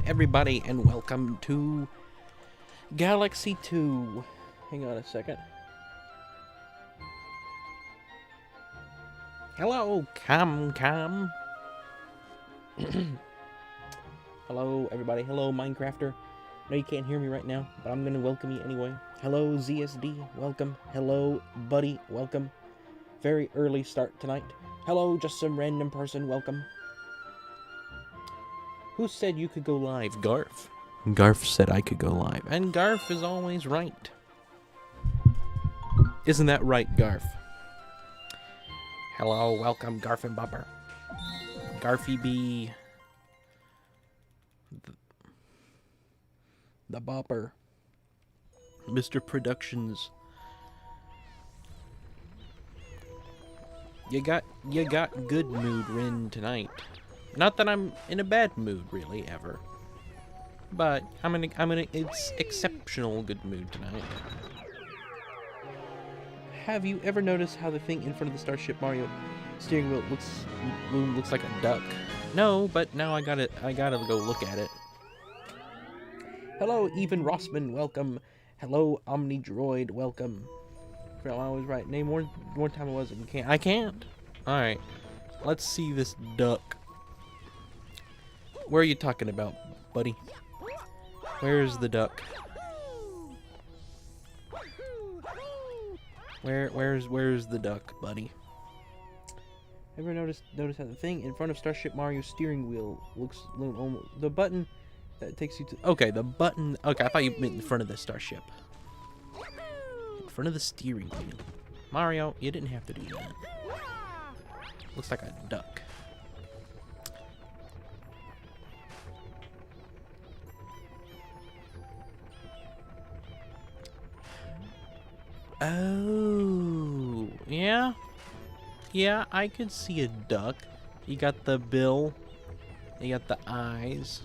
everybody, and welcome to Galaxy 2. Hang on a second. Hello, Cam. Hello, everybody. Hello, Minecrafter. I know you can't hear me right now, but I'm going to welcome you anyway. Hello, ZSD. Welcome. Hello, buddy. Welcome. Very early start tonight. Hello, just some random person. Welcome. Who said you could go live? Garf. Garf said I could go live. And Garf is always right. Isn't that right, Garf? Hello, welcome, Garf and Bopper. Garfy B. The Bopper. Mr. Productions. You got good mood, Rin, tonight. Not that I'm in a bad mood, really, ever. But I'm in it's exceptional good mood tonight. Have you ever noticed how the thing in front of the Starship Mario steering wheel looks like a duck? No, but now I gotta go look at it. Hello, Even Rossman, welcome. Hello, Omni Droid, welcome. I was right. Name one time I wasn't. You can't. I can't. All right. Let's see this duck. Where are you talking about, buddy? Where's the duck? Where's the duck, buddy? Ever notice how the thing in front of Starship Mario's steering wheel looks almost the button that takes you to? Okay, the button. Okay, I thought you meant in front of the starship. In front of the steering wheel. Mario, you didn't have to do that. Looks like a duck. Oh, yeah. Yeah, I could see a duck. You got the bill. You got the eyes.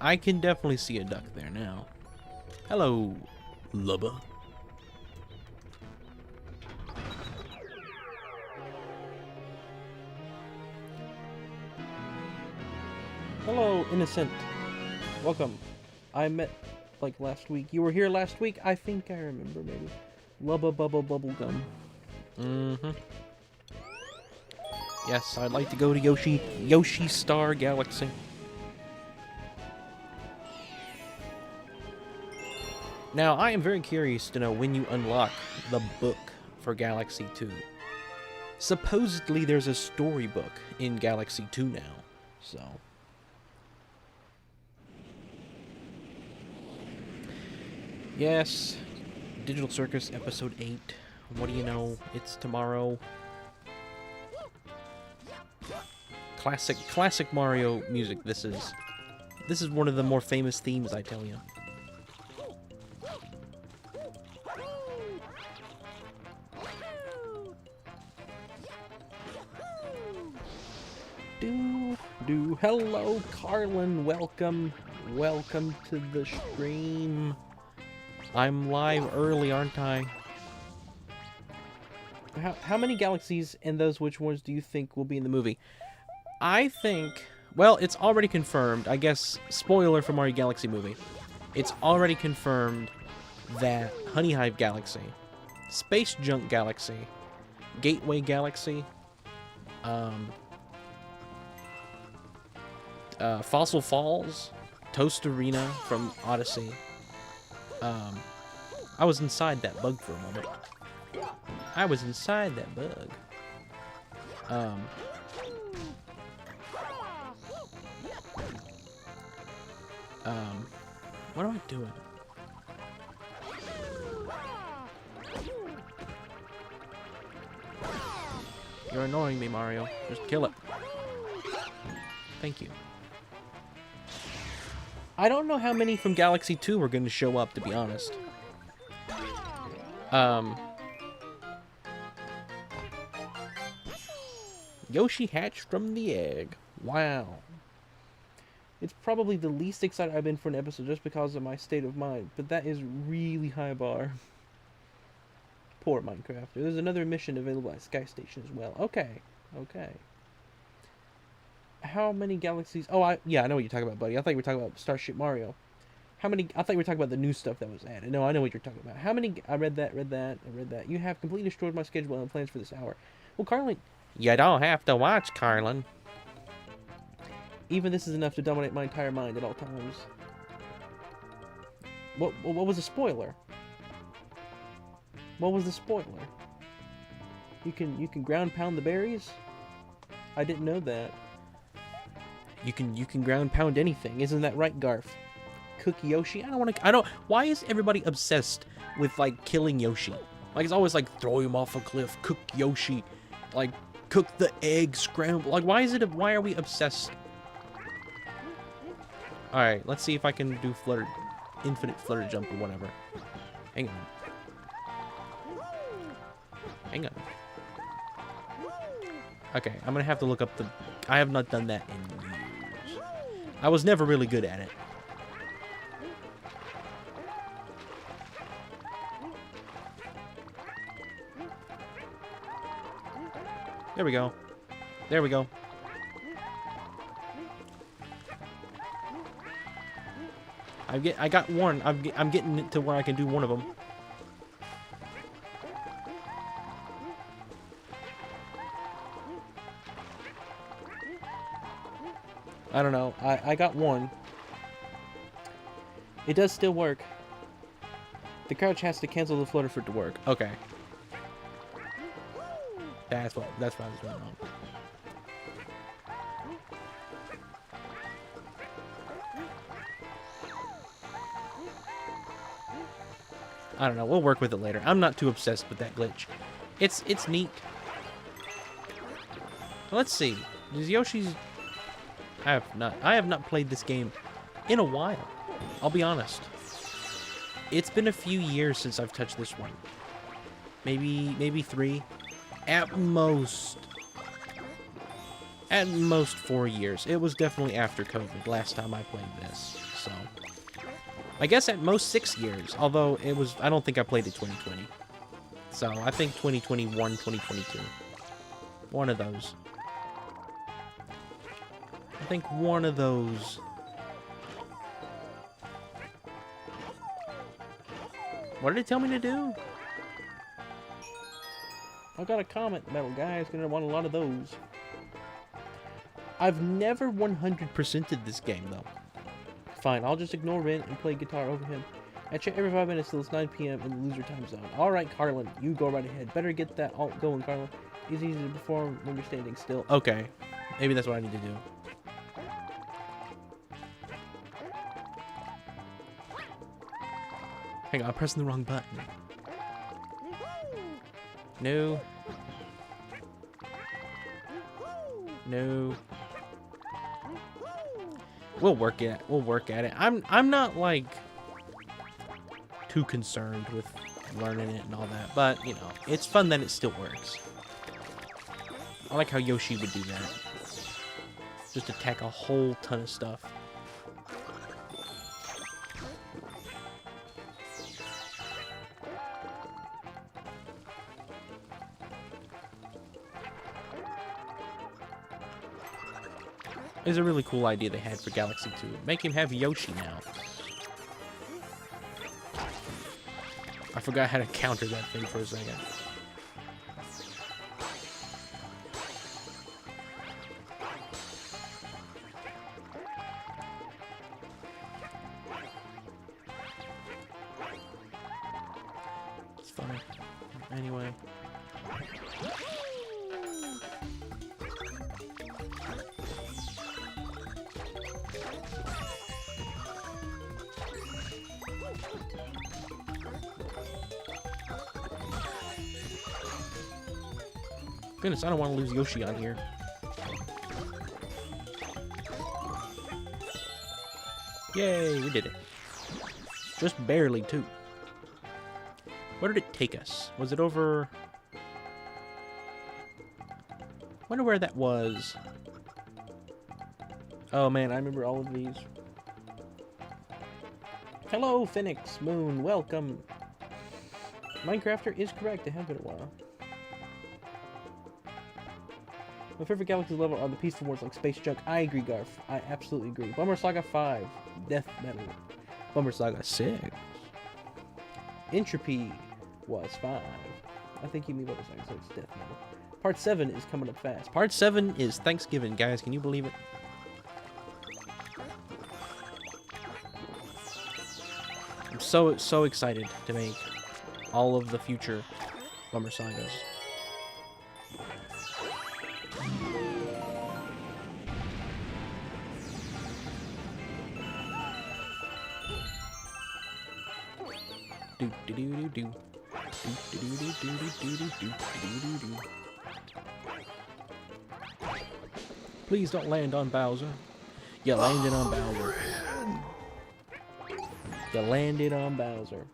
I can definitely see a duck there now. Hello, Lubba. Hello, Innocent. Welcome. I met like last week. You were here last week? I think I remember, maybe. Lubba Bubba Bubblegum. Mm-hmm. Yes, I'd like to go to Yoshi Star Galaxy. Now, I am very curious to know when you unlock the book for Galaxy 2. Supposedly, there's a storybook in Galaxy 2 now, so... Yes, Digital Circus Episode 8. What do you know? It's tomorrow. Classic Mario music, this is. This is one of the more famous themes, I tell you. Hello, Carlin, welcome to the stream. I'm live early, aren't I? How many galaxies and those which ones do you think will be in the movie? I think, well, it's already confirmed. I guess, spoiler for Mario Galaxy movie. It's already confirmed that Honey Hive Galaxy, Space Junk Galaxy, Gateway Galaxy, Fossil Falls, Toast Arena from Odyssey. I was inside that bug for a moment. I was inside that bug. What am I doing? You're annoying me, Mario. Just kill it. Thank you. I don't know how many from Galaxy 2 are going to show up, to be honest. Yoshi hatched from the egg. Wow. It's probably the least excited I've been for an episode just because of my state of mind, but that is really high bar. Poor Minecraft. There's another mission available at Sky Station as well. Okay. Okay. how many galaxies? Oh, yeah, I know what you're talking about, buddy. I thought you were talking about Starship Mario. How many? I thought you were talking about the new stuff that was added. No, I know what you're talking about. How many? I read that. You have completely destroyed my schedule and plans for this hour. Well, Carlin, you don't have to watch, Carlin. Even this is enough to dominate my entire mind at all times. What was the spoiler? What was the spoiler? You can ground pound the berries? I didn't know that. You can ground pound anything. Isn't that right, Garf? Cook Yoshi? Why is everybody obsessed with, like, killing Yoshi? Like, it's always like, throw him off a cliff, cook Yoshi, like, cook the egg, scramble. Like, why are we obsessed? Alright, let's see if I can do infinite flutter jump or whatever. Hang on. Hang on. Okay, I'm gonna have to look up I have not done that in years. I was never really good at it. There we go. There we go. I got one. I'm getting it to where I can do one of them. I don't know. I got one. It does still work. The crouch has to cancel the flutter for it to work. Okay. That's what I was doing wrong. I don't know. We'll work with it later. I'm not too obsessed with that glitch. It's neat. Let's see. Does Yoshi's... I have not played this game in a while. I'll be honest. It's been a few years since I've touched this one. Maybe 3. At most 4 years. It was definitely after COVID last time I played this. So I guess at most 6 years. Although I don't think I played it 2020. So I think 2021, 2022. One of those. I think one of those. What did it tell me to do? I got a comment, metal guy's gonna want a lot of those. I've never 100%ed this game though. Fine, I'll just ignore Rin and play guitar over him. I check every 5 minutes till it's 9 p.m. in the loser time zone. Alright, Carlin, you go right ahead. Better get that alt going, Carlin. It's easy to perform when you're standing still. Okay, maybe that's what I need to do. Hang on, I'm pressing the wrong button. No. No. We'll work at it. I'm not like too concerned with learning it and all that, but you know, it's fun that it still works. I like how Yoshi would do that. Just attack a whole ton of stuff. It's a really cool idea they had for Galaxy 2. Make him have Yoshi now. I forgot how to counter that thing for a second. It's funny. Anyway. Goodness, I don't want to lose Yoshi on here. Yay, we did it. Just barely, too. Where did it take us? Was it over... Wonder where that was. Oh, man, I remember all of these. Hello, Phoenix Moon. Welcome. Minecrafter is correct. It has been a while. My favorite Galaxy level are the peaceful ones like Space Junk. I agree, Garf. I absolutely agree. Bummer Saga 5. Death Metal. Bummer Saga 6. Entropy was 5. I think you mean Bummer Saga 6. Death Metal. Part 7 is coming up fast. Part 7 is Thanksgiving, guys. Can you believe it? I'm so excited to make all of the future Bummer Sagas. Please don't land on Bowser. You landed on Bowser. You landed on Bowser.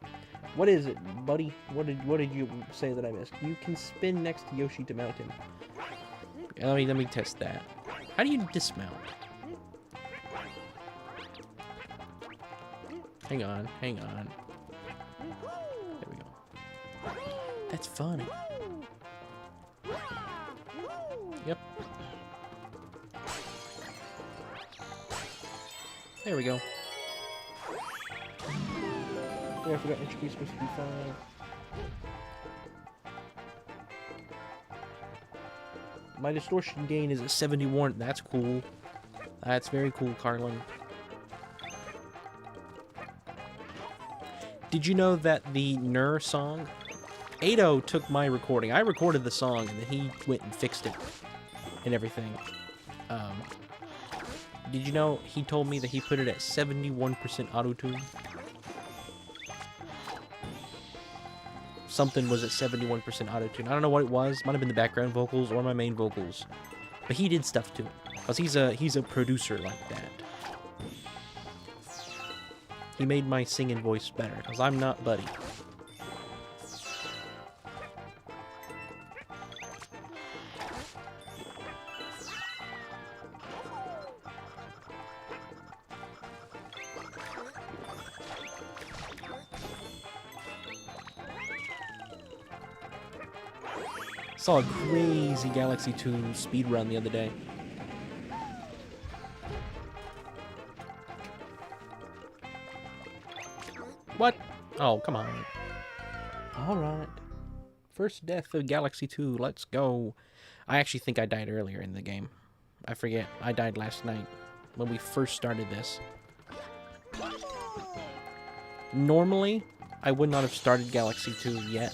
What is it, buddy? What did you say that I missed? You can spin next to Yoshi to mount him. Let me test that. How do you dismount? Hang on. There we go. That's funny. Yep. There we go. Yeah, I forgot entropy supposed to be 5. My distortion gain is at 71. That's cool. That's very cool, Carlin. Did you know that the Ner song, Ado took my recording. I recorded the song, and then he went and fixed it and everything. Did you know he told me that he put it at 71% auto-tune? Something was at 71% auto-tune. I don't know what it was. Might have been the background vocals or my main vocals. But he did stuff to it. Because he's a producer like that. He made my singing voice better. Because I'm not Buddy. Saw a crazy Galaxy 2 speedrun the other day. What? Oh, come on. Alright. First death of Galaxy 2. Let's go. I actually think I died earlier in the game. I forget. I died last night when we first started this. Normally, I would not have started Galaxy 2 yet.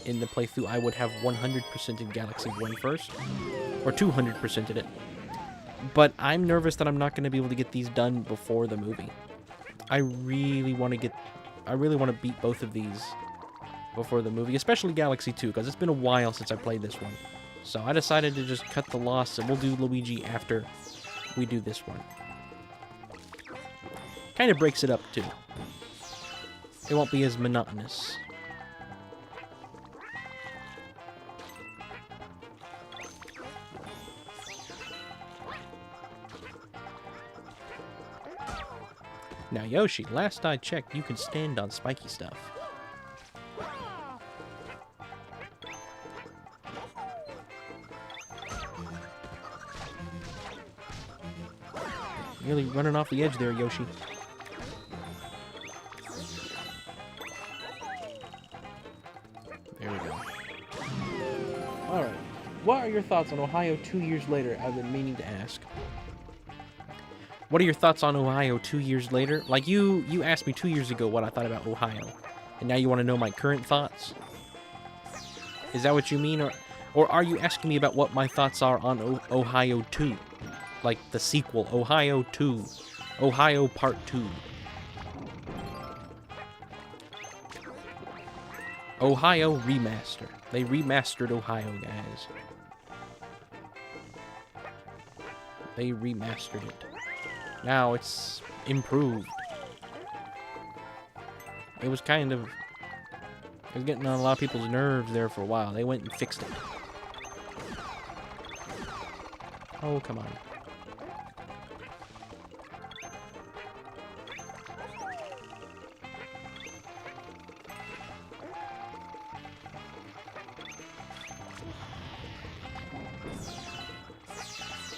In the playthrough, I would have 100%ed Galaxy 1 first, or 200%ed it. But I'm nervous that I'm not going to be able to get these done before the movie. I really want to beat both of these before the movie, especially Galaxy 2, because it's been a while since I played this one. So I decided to just cut the loss, and we'll do Luigi after we do this one. Kind of breaks it up, too. It won't be as monotonous. Now, Yoshi, last I checked, you can stand on spiky stuff. Really running off the edge there, Yoshi. There we go. Alright. What are your thoughts on Ohio 2 years later? I've been meaning to ask. What are your thoughts on Ohio 2 years later? Like, you asked me 2 years ago what I thought about Ohio. And now you want to know my current thoughts? Is that what you mean? Or are you asking me about what my thoughts are on Ohio 2? Like the sequel, Ohio 2. Ohio Part 2. Ohio Remaster. They remastered Ohio, guys. They remastered it. Now it's improved. It was getting on a lot of people's nerves there for a while. They went and fixed it. Oh, come on.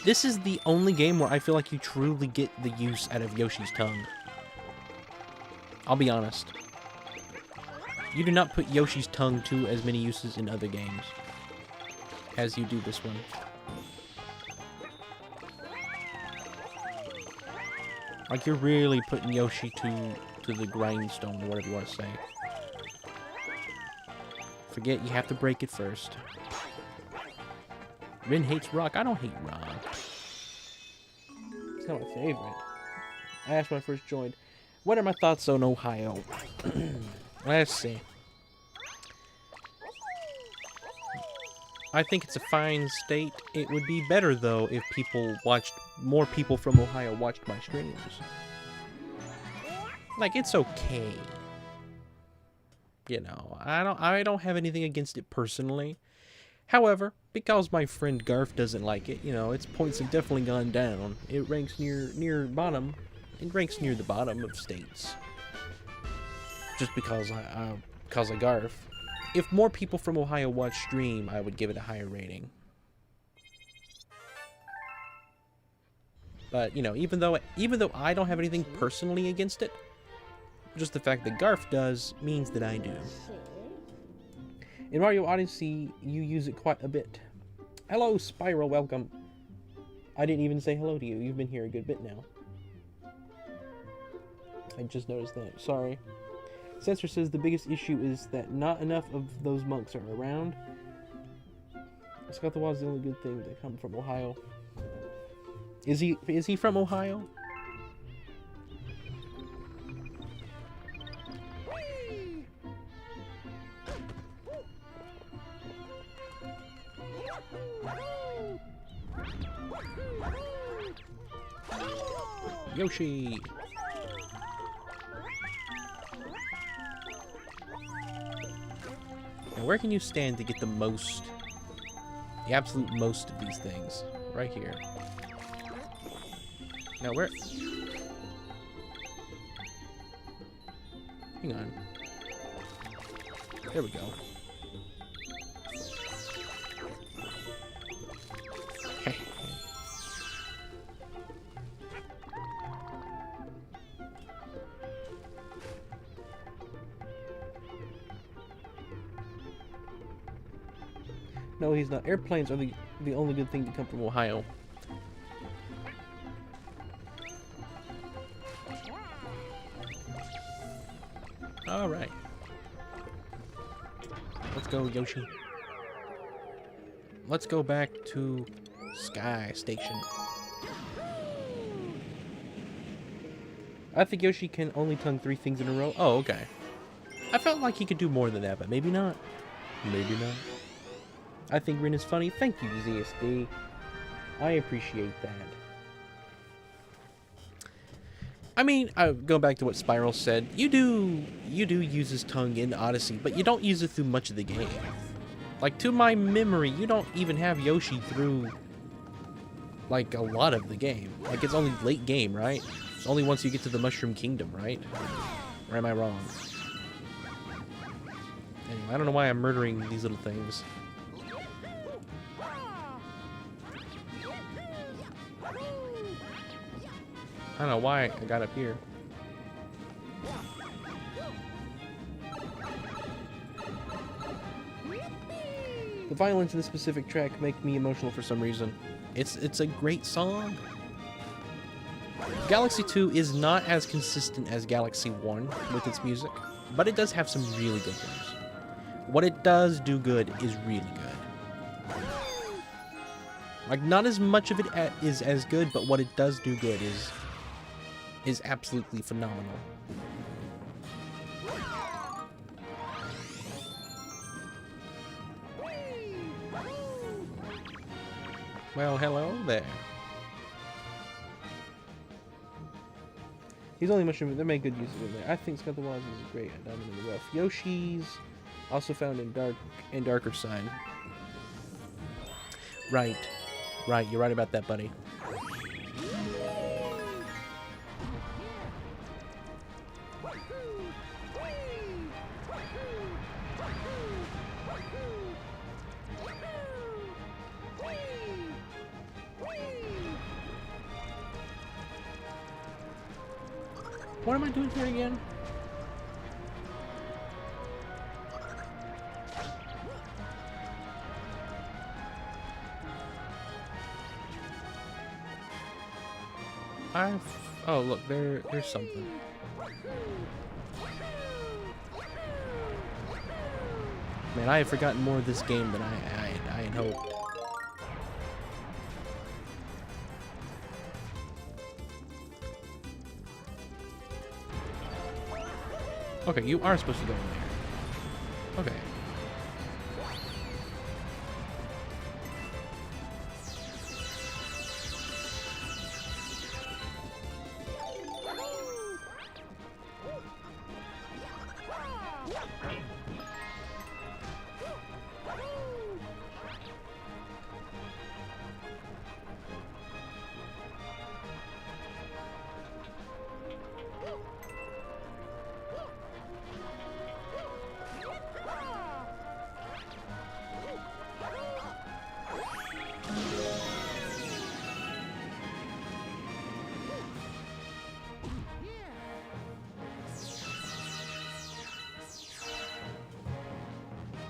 This is the only game where I feel like you truly get the use out of Yoshi's tongue. I'll be honest. You do not put Yoshi's tongue to as many uses in other games as you do this one. Like, you're really putting Yoshi to the grindstone, or whatever you want to say. Forget, you have to break it first. Rin hates rock. I don't hate rock. It's not my favorite. I asked when I first joined, what are my thoughts on Ohio? Let's see. I think it's a fine state. It would be better, though, if more people from Ohio watched my streams. Like, it's okay. You know, I don't have anything against it personally. However, because my friend Garf doesn't like it, you know, its points have definitely gone down. It ranks near bottom. It ranks near the bottom of states. Just because I Garf. If more people from Ohio watch stream, I would give it a higher rating. But, you know, even though I don't have anything personally against it, just the fact that Garf does means that I do. In Mario Odyssey, you use it quite a bit. Hello, Spiral, welcome. I didn't even say hello to you. You've been here a good bit now. I just noticed that. Sorry. Censor says the biggest issue is that not enough of those monks are around. Scott the Wall is the only good thing that come from Ohio. Is he from Ohio? Yoshi! Now where can you stand to get the absolute most of these things? Right here. Now where... Hang on. There we go. No, he's not. Airplanes are the only good thing to come from Ohio. Alright. Let's go, Yoshi. Let's go back to Sky Station. I think Yoshi can only tongue 3 things in a row. Oh, okay. I felt like he could do more than that, but maybe not. Maybe not. I think Rin is funny. Thank you, ZSD. I appreciate that. I mean, going back to what Spiral said, you do use his tongue in Odyssey, but you don't use it through much of the game. Like, to my memory, you don't even have Yoshi through, like, a lot of the game. Like, it's only late game, right? It's only once you get to the Mushroom Kingdom, right? Or am I wrong? Anyway, I don't know why I'm murdering these little things. I don't know why I got up here. The violence in this specific track make me emotional for some reason. It's a great song. Galaxy 2 is not as consistent as Galaxy 1 with its music, but it does have some really good things. What it does do good is really good. Like, not as much of it is as good, but what it does do good is absolutely phenomenal. Well, hello there. He's only mushroom. They make good use of it there. I think Scott the Walls is great at Diamond in the Rough. Yoshi's also found in Darker Side. Right. Right, you're right about that, buddy. What am I doing here again? Oh, look, there's something. Man, I have forgotten more of this game than I had hoped. Okay, you are supposed to go in there. Okay.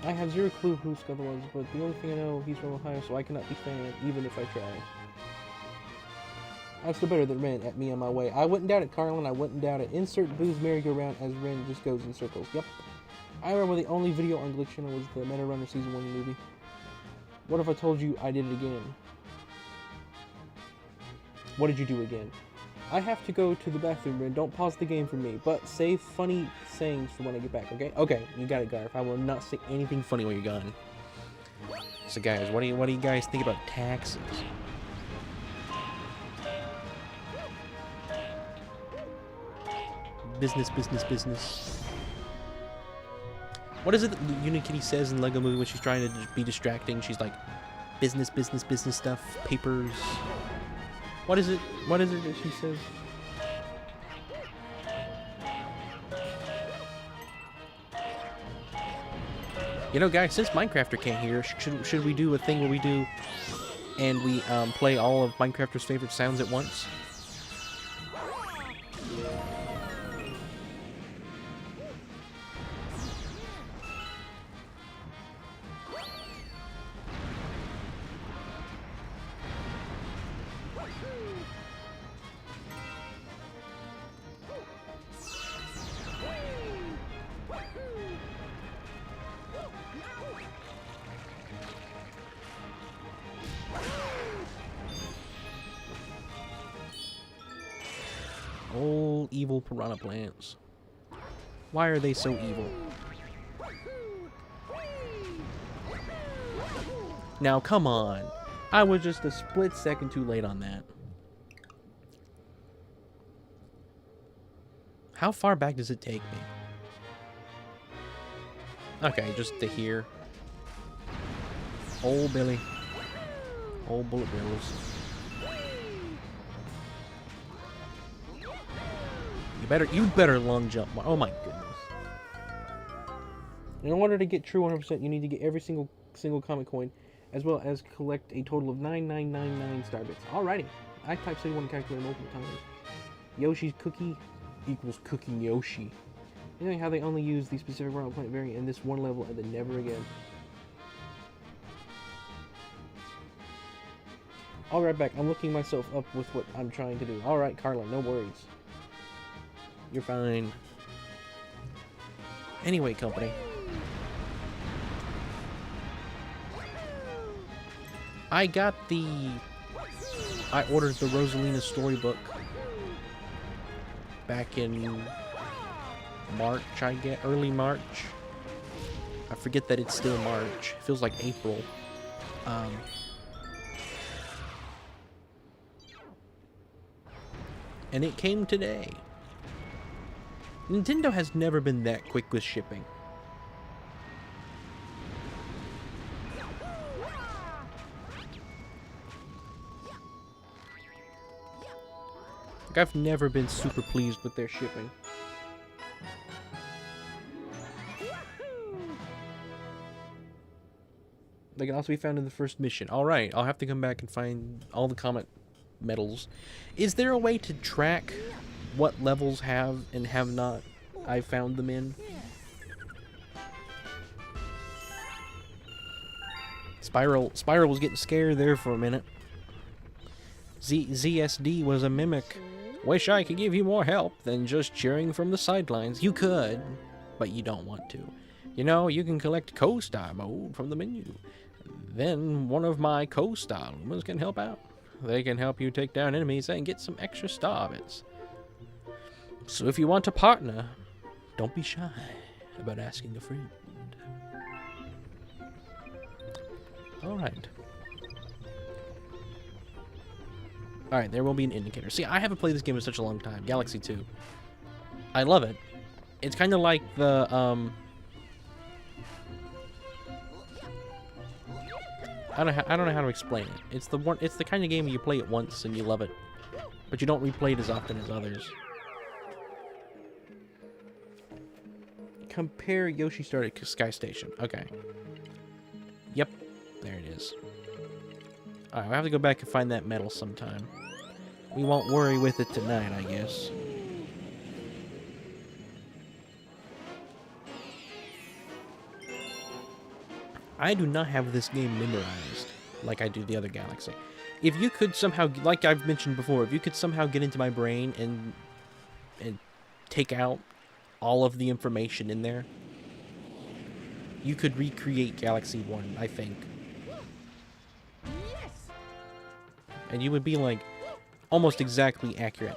I have zero clue who Scuttle was, but the only thing I know, he's from Ohio, so I cannot be fan even if I try. I'm still better than Ren at me on my way. I wouldn't doubt it, Carlin. I wouldn't doubt it. Insert Boo's merry-go-round as Ren just goes in circles. Yep. I remember the only video on Glitch Channel was the Meta Runner Season 1 movie. What if I told you I did it again? What did you do again? I have to go to the bathroom, Ren. Don't pause the game for me, but save funny sayings for when I get back, okay? Okay, you got it, Garf. I will not say anything funny when you're gone. So, guys, what do you guys think about taxes? Business, business, business. What is it that Unikitty says in Lego Movie when she's trying to be distracting? She's like, business, business, business stuff, papers. What is it? What is it that she says? You know, guys, since Minecrafter can't hear, should we do a thing where we do and we play all of Minecrafter's favorite sounds at once? Old evil piranha plants. Why are they so evil? Now, come on. I was just a split second too late on that. How far back does it take me? Okay, just to here. Old Billy. Old bullet bills. You better lung jump. Oh my goodness. In order to get true 100%, you need to get every single comic coin, as well as collect a total of 9999 star bits. Alrighty. I typed 71 calculator multiple times. Yoshi's cookie equals cooking Yoshi. You know how they only use the specific round plant variant in this one level and then never again. I'll be right back. I'm looking myself up with what I'm trying to do. Alright, Carla, no worries. You're fine. Anyway, company. I ordered the Rosalina storybook back in March, I guess. Early March. I forget that it's still March. It feels like April. And it came today. Nintendo has never been that quick with shipping. Like, I've never been super pleased with their shipping. They can also be found in the first mission. Alright, I'll have to come back and find all the comet medals. Is there a way to track what levels have and have not I found them in. Spiral was getting scared there for a minute. ZSD was a mimic. Wish I could give you more help than just cheering from the sidelines. You could, but you don't want to. You know, you can collect co-star mode from the menu. Then one of my co-star lumas can help out. They can help you take down enemies and get some extra star bits. So if you want to partner, don't be shy about asking a friend. Alright. Alright, there will be an indicator. See, I haven't played this game in such a long time. Galaxy 2. I love it. It's kind of like the, I don't know how to explain it. It's the kind of game where you play it once and you love it, but you don't replay it as often as others. Compare Yoshi Star to Sky Station. Okay. Yep. There it is. Alright, we'll have to go back and find that medal sometime. We won't worry with it tonight, I guess. I do not have this game memorized like I do the other Galaxy. If you could somehow, like I've mentioned before, if you could somehow get into my brain and take out all of the information in there, you could recreate Galaxy 1, I think. And you would be, like, almost exactly accurate.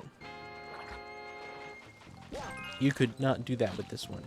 You could not do that with this one.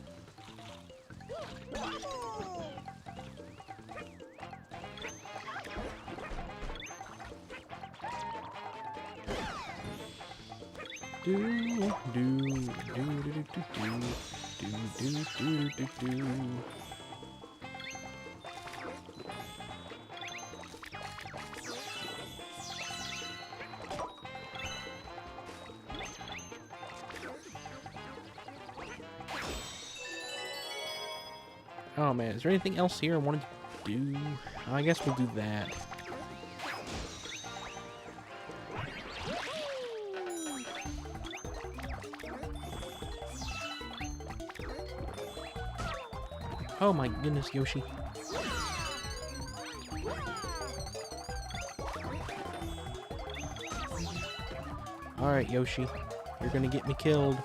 Oh man, is there anything else here I wanted to do? I guess we'll do that. Oh my goodness, Yoshi. Alright, Yoshi. You're gonna get me killed.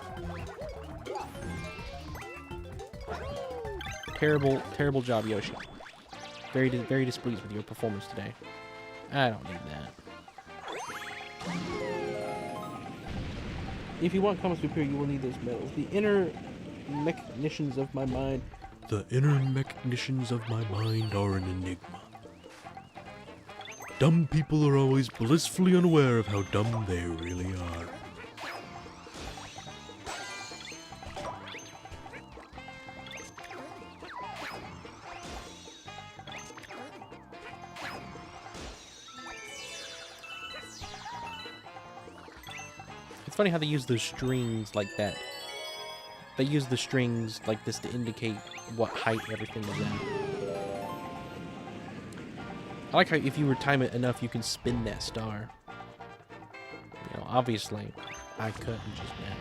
Terrible job, Yoshi. Very displeased with your performance today. I don't need that. If you want comments to appear, you will need those medals. The inner mechanicians of my mind. The inner mechanicians of my mind are an enigma. Dumb people are always blissfully unaware of how dumb they really are. It's funny how they use those strings like that. They use the strings like this to indicate what height everything is at. I like how if you time it enough, you can spin that star. You know, obviously, I couldn't just now.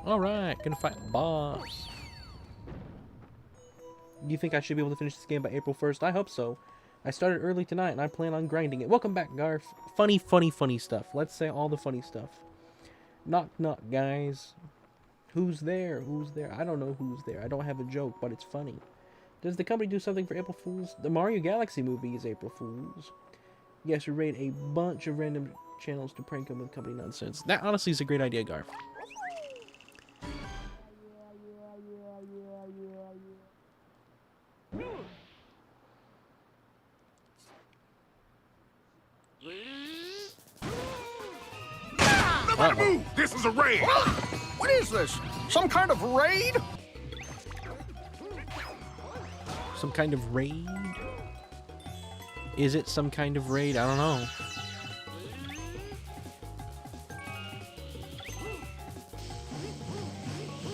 Alright, gonna fight the boss. Do you think I should be able to finish this game by April 1st? I hope so. I started early tonight and I plan on grinding it. Welcome back, Garf. Funny stuff. Let's say all the funny stuff. Knock, knock, guys. Who's there? Who's there? I don't know who's there. I don't have a joke, but it's funny. Does the company do something for April Fools? The Mario Galaxy movie is April Fools. Yes, we raid a bunch of random channels to prank them with company nonsense. That honestly is a great idea, Garf. Nobody move! This is a raid! What is this? Some kind of raid? Some kind of raid? Is it some kind of raid? I don't know.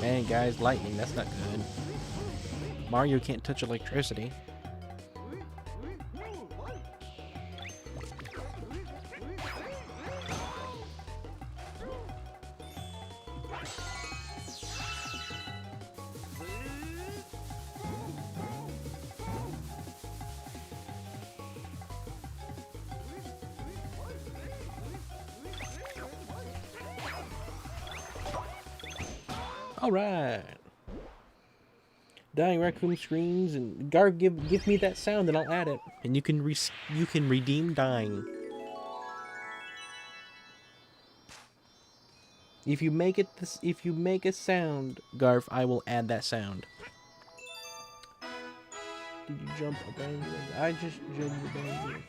Man, guys, lightning, that's not good. Mario can't touch electricity. All right. Dying raccoon screams, and Garv, give me that sound and I'll add it. And you can redeem dying. If you make a sound, Garf, I will add that sound. Did you jump a band director? I just jumped the band director.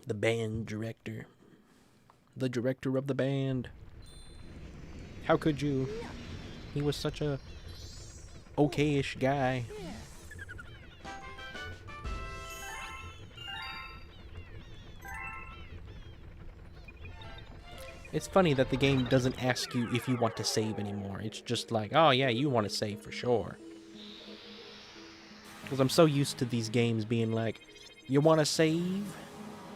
The band director. The director of the band. How could you? He was such a okay-ish guy. It's funny that the game doesn't ask you if you want to save anymore. It's just like, oh yeah, you want to save for sure. Because I'm so used to these games being like, you want to save?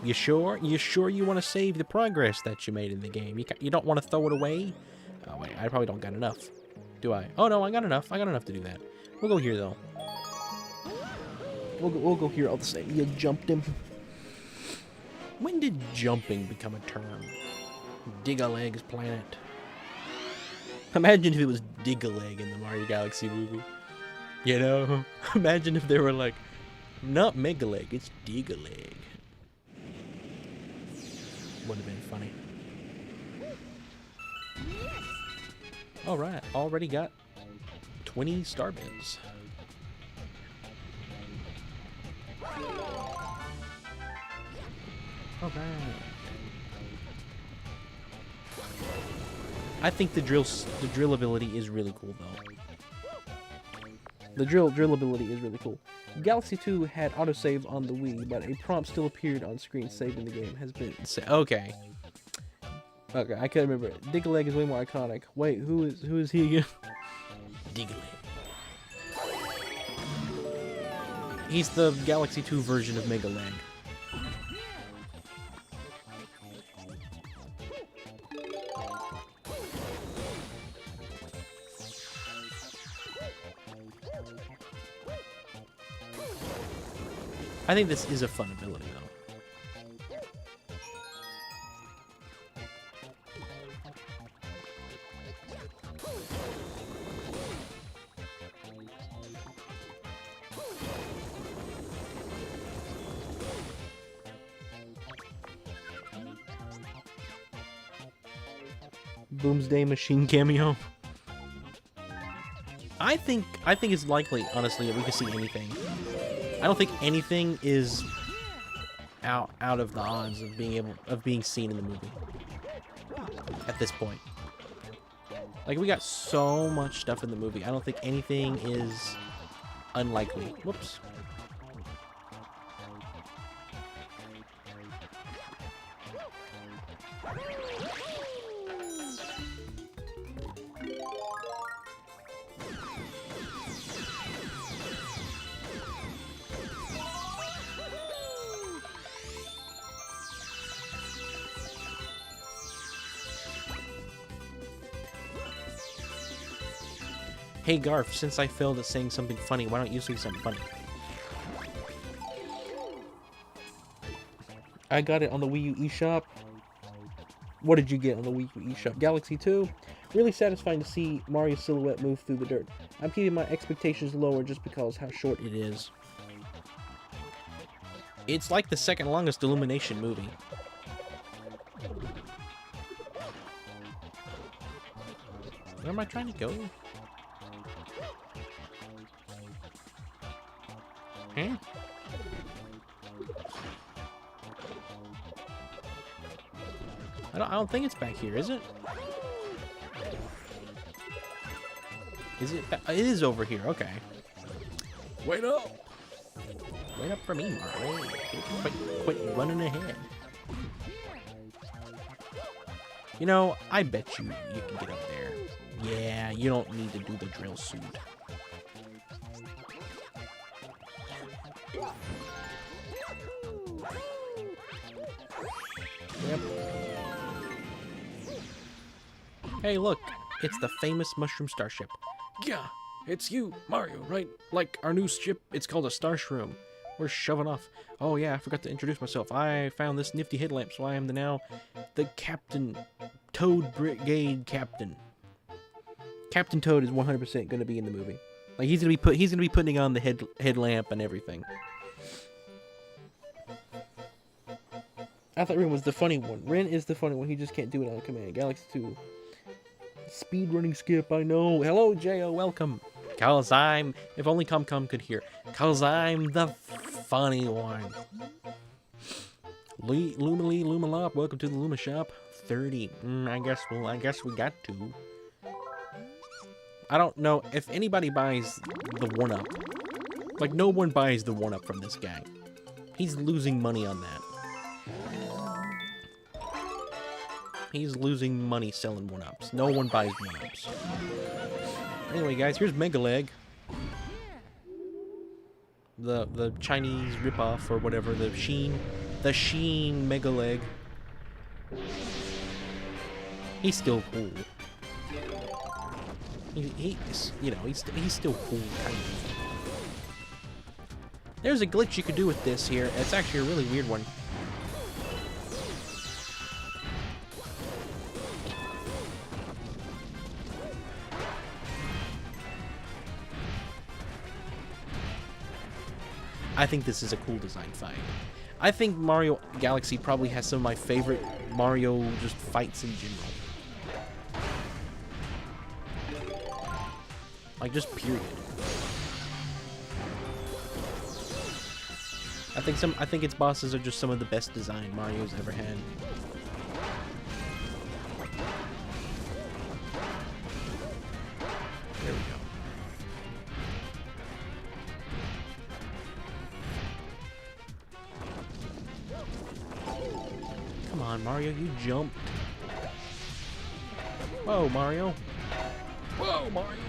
You sure? You sure you want to save the progress that you made in the game? You don't want to throw it away? Oh wait, I probably don't got enough. Do I? Oh no, I got enough. I got enough to do that. We'll go here though. We'll go here all the same. You jumped him. When did jumping become a term? Dig-a-Leg's planet. Imagine if it was Dig-a-Leg in the Mario Galaxy movie. You know? Imagine if they were like, not Mega-Leg, it's Dig-a-Leg. Would have been funny. Alright, already got 20 star bits. Alright. I think the drill ability is really cool though. The drill ability is really cool. Galaxy 2 had autosave on the Wii, but a prompt still appeared on screen saving the game has been okay. Okay, I can't remember it. Dig-a-Leg is way more iconic. Wait, who is he again? Dig-a-Leg. He's the Galaxy 2 version of Mega-Leg. I think this is a fun ability, though. Boomsday Machine cameo. I think it's likely, honestly, that we can see anything. I don't think anything is out of the odds of being seen in the movie at this point. Like, we got so much stuff in the movie. I don't think anything is unlikely. Whoops. Hey Garf, since I failed at saying something funny, why don't you say something funny? I got it on the Wii U eShop. What did you get on the Wii U eShop? Galaxy 2? Really satisfying to see Mario's silhouette move through the dirt. I'm keeping my expectations lower just because how short it is. It's like the second longest Illumination movie. Where am I trying to go? Hmm? I don't think it's back here, is it? Is it? It is over here. Okay. Wait up. Wait up for me, Mario. Quit running ahead. You know, I bet you can get up there. Yeah, you don't need to do the drill suit. Yep. Hey, look. It's the famous Mushroom Starship. Yeah, it's you, Mario, right? Like our new ship, it's called a Starshroom. We're shoving off. Oh yeah, I forgot to introduce myself. I found this nifty headlamp, so I am now the Captain Toad Brigade Captain. Captain Toad is 100% going to be in the movie. Like he's going to be putting on the headlamp and everything. I thought Rin was the funny one. Rin is the funny one. He just can't do it on command. Galaxy 2. Speed running skip, I know. Hello, J.O. Welcome. Cause I'm... If only Cum could hear. Cause I'm the funny one. Luma Lop, welcome to the Luma Shop. 30. I guess we got to. I don't know if anybody buys the 1-up. Like, no one buys the 1-up from this guy. He's losing money on that. He's losing money selling 1-ups. No one buys 1-ups. Anyway, guys, here's Mega Leg. The Chinese ripoff or whatever. The Sheen Mega Leg. He's still cool. He's still cool, kind of. There's a glitch you could do with this here. It's actually a really weird one. I think this is a cool design fight. I think Mario Galaxy probably has some of my favorite Mario just fights in general. Like, just period. I think its bosses are just some of the best design Mario's ever had. There we go. Come on, Mario, you jumped. Whoa, Mario. Whoa, Mario.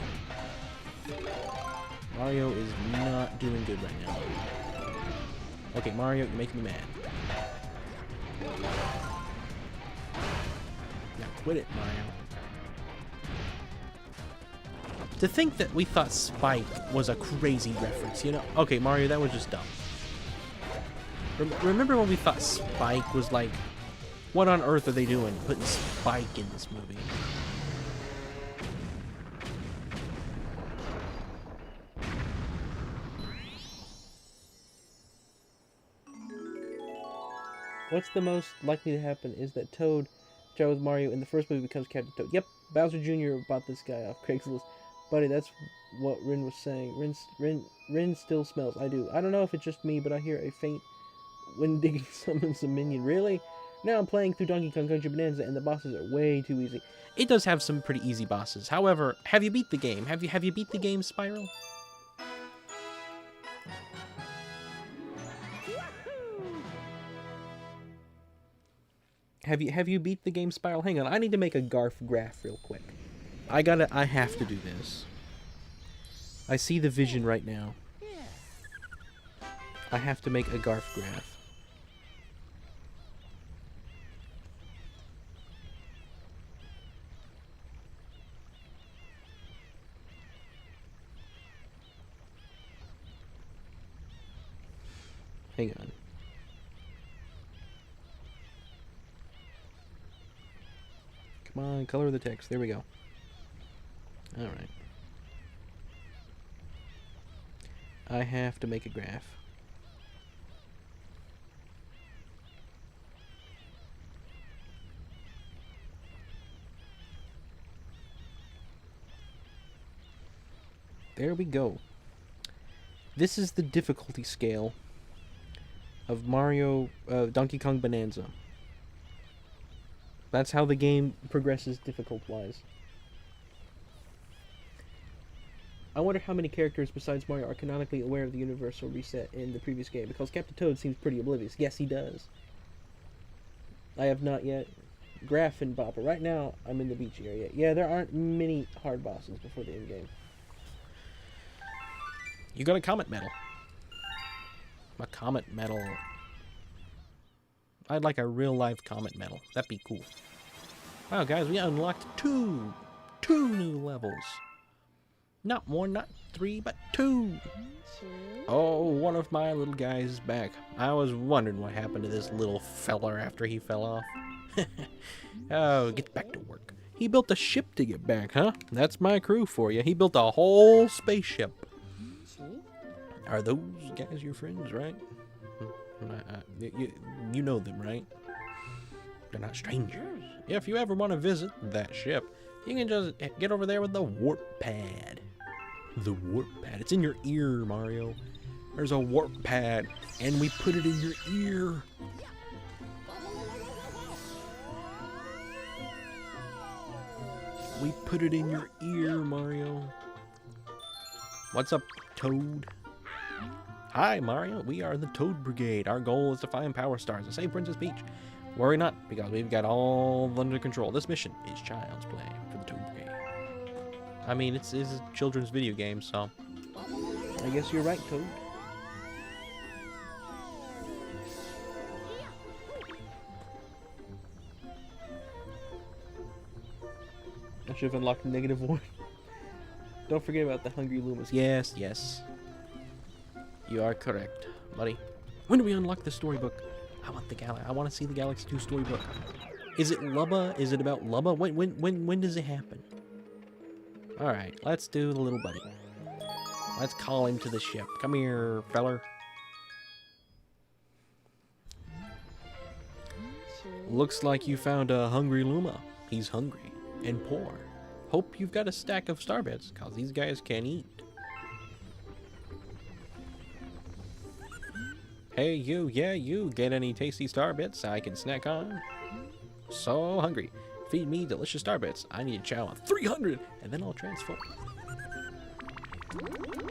Mario is not doing good right now. Okay, Mario, you're making me mad. Now quit it, Mario. To think that we thought Spike was a crazy reference, you know? Okay, Mario, that was just dumb. Remember when we thought Spike was like, what on earth are they doing putting Spike in this movie? What's the most likely to happen is that Toad, Jar with Mario in the first movie, becomes Captain Toad. Yep, Bowser Jr. bought this guy off Craigslist. Buddy, that's what Rin was saying. Rin still smells. I do. I don't know if it's just me, but I hear a faint wind digging summons a minion. Really? Now I'm playing through Donkey Kong Country Bonanza, and the bosses are way too easy. It does have some pretty easy bosses. However, have you beat the game? Have you beat the game, Spiral? Have you beat the game, Spiral? Hang on, I need to make a Garf graph real quick. I have to do this. I see the vision right now. I have to make a Garf graph. Hang on. Come on, color the text. There we go. Alright. I have to make a graph. There we go. This is the difficulty scale of Mario Donkey Kong Bonanza. That's how the game progresses difficult-wise. I wonder how many characters besides Mario are canonically aware of the universal reset in the previous game, because Captain Toad seems pretty oblivious. Yes, he does. I have not yet. Graph and Bopper. Right now, I'm in the beach area. Yeah, there aren't many hard bosses before the end game. You got a comet medal. A comet medal. I'd like a real-life comet medal. That'd be cool. Wow, guys, we unlocked two new levels. Not one, not three, but two. Oh, one of my little guys is back. I was wondering what happened to this little feller after he fell off. Oh, get back to work. He built a ship to get back, huh? That's my crew for you. He built a whole spaceship. Are those guys your friends, right? You know them, right? They're not strangers. If you ever want to visit that ship, you can just get over there with the warp pad. The warp pad. It's in your ear, Mario. There's a warp pad, and we put it in your ear. We put it in your ear, Mario. What's up, Toad? Hi, Mario. We are the Toad Brigade. Our goal is to find Power Stars and save Princess Peach. Worry not, because we've got all under control. This mission is child's play for the Toad Brigade. I mean, it's a children's video game, so... I guess you're right, Toad. I should have unlocked -1. Don't forget about the hungry lumas. Yes, yes. You are correct, buddy. When do we unlock the storybook? I want the I want to see the Galaxy 2 storybook. Is it Lubba? Is it about Lubba? When does it happen? All right, let's do the little buddy. Let's call him to the ship. Come here, feller. Looks like you found a hungry Luma. He's hungry and poor. Hope you've got a stack of starbits, cause these guys can't eat. Hey, you, yeah, you, get any tasty starbits I can snack on? So hungry. Feed me delicious starbits. I need to chow on 300, and then I'll transform.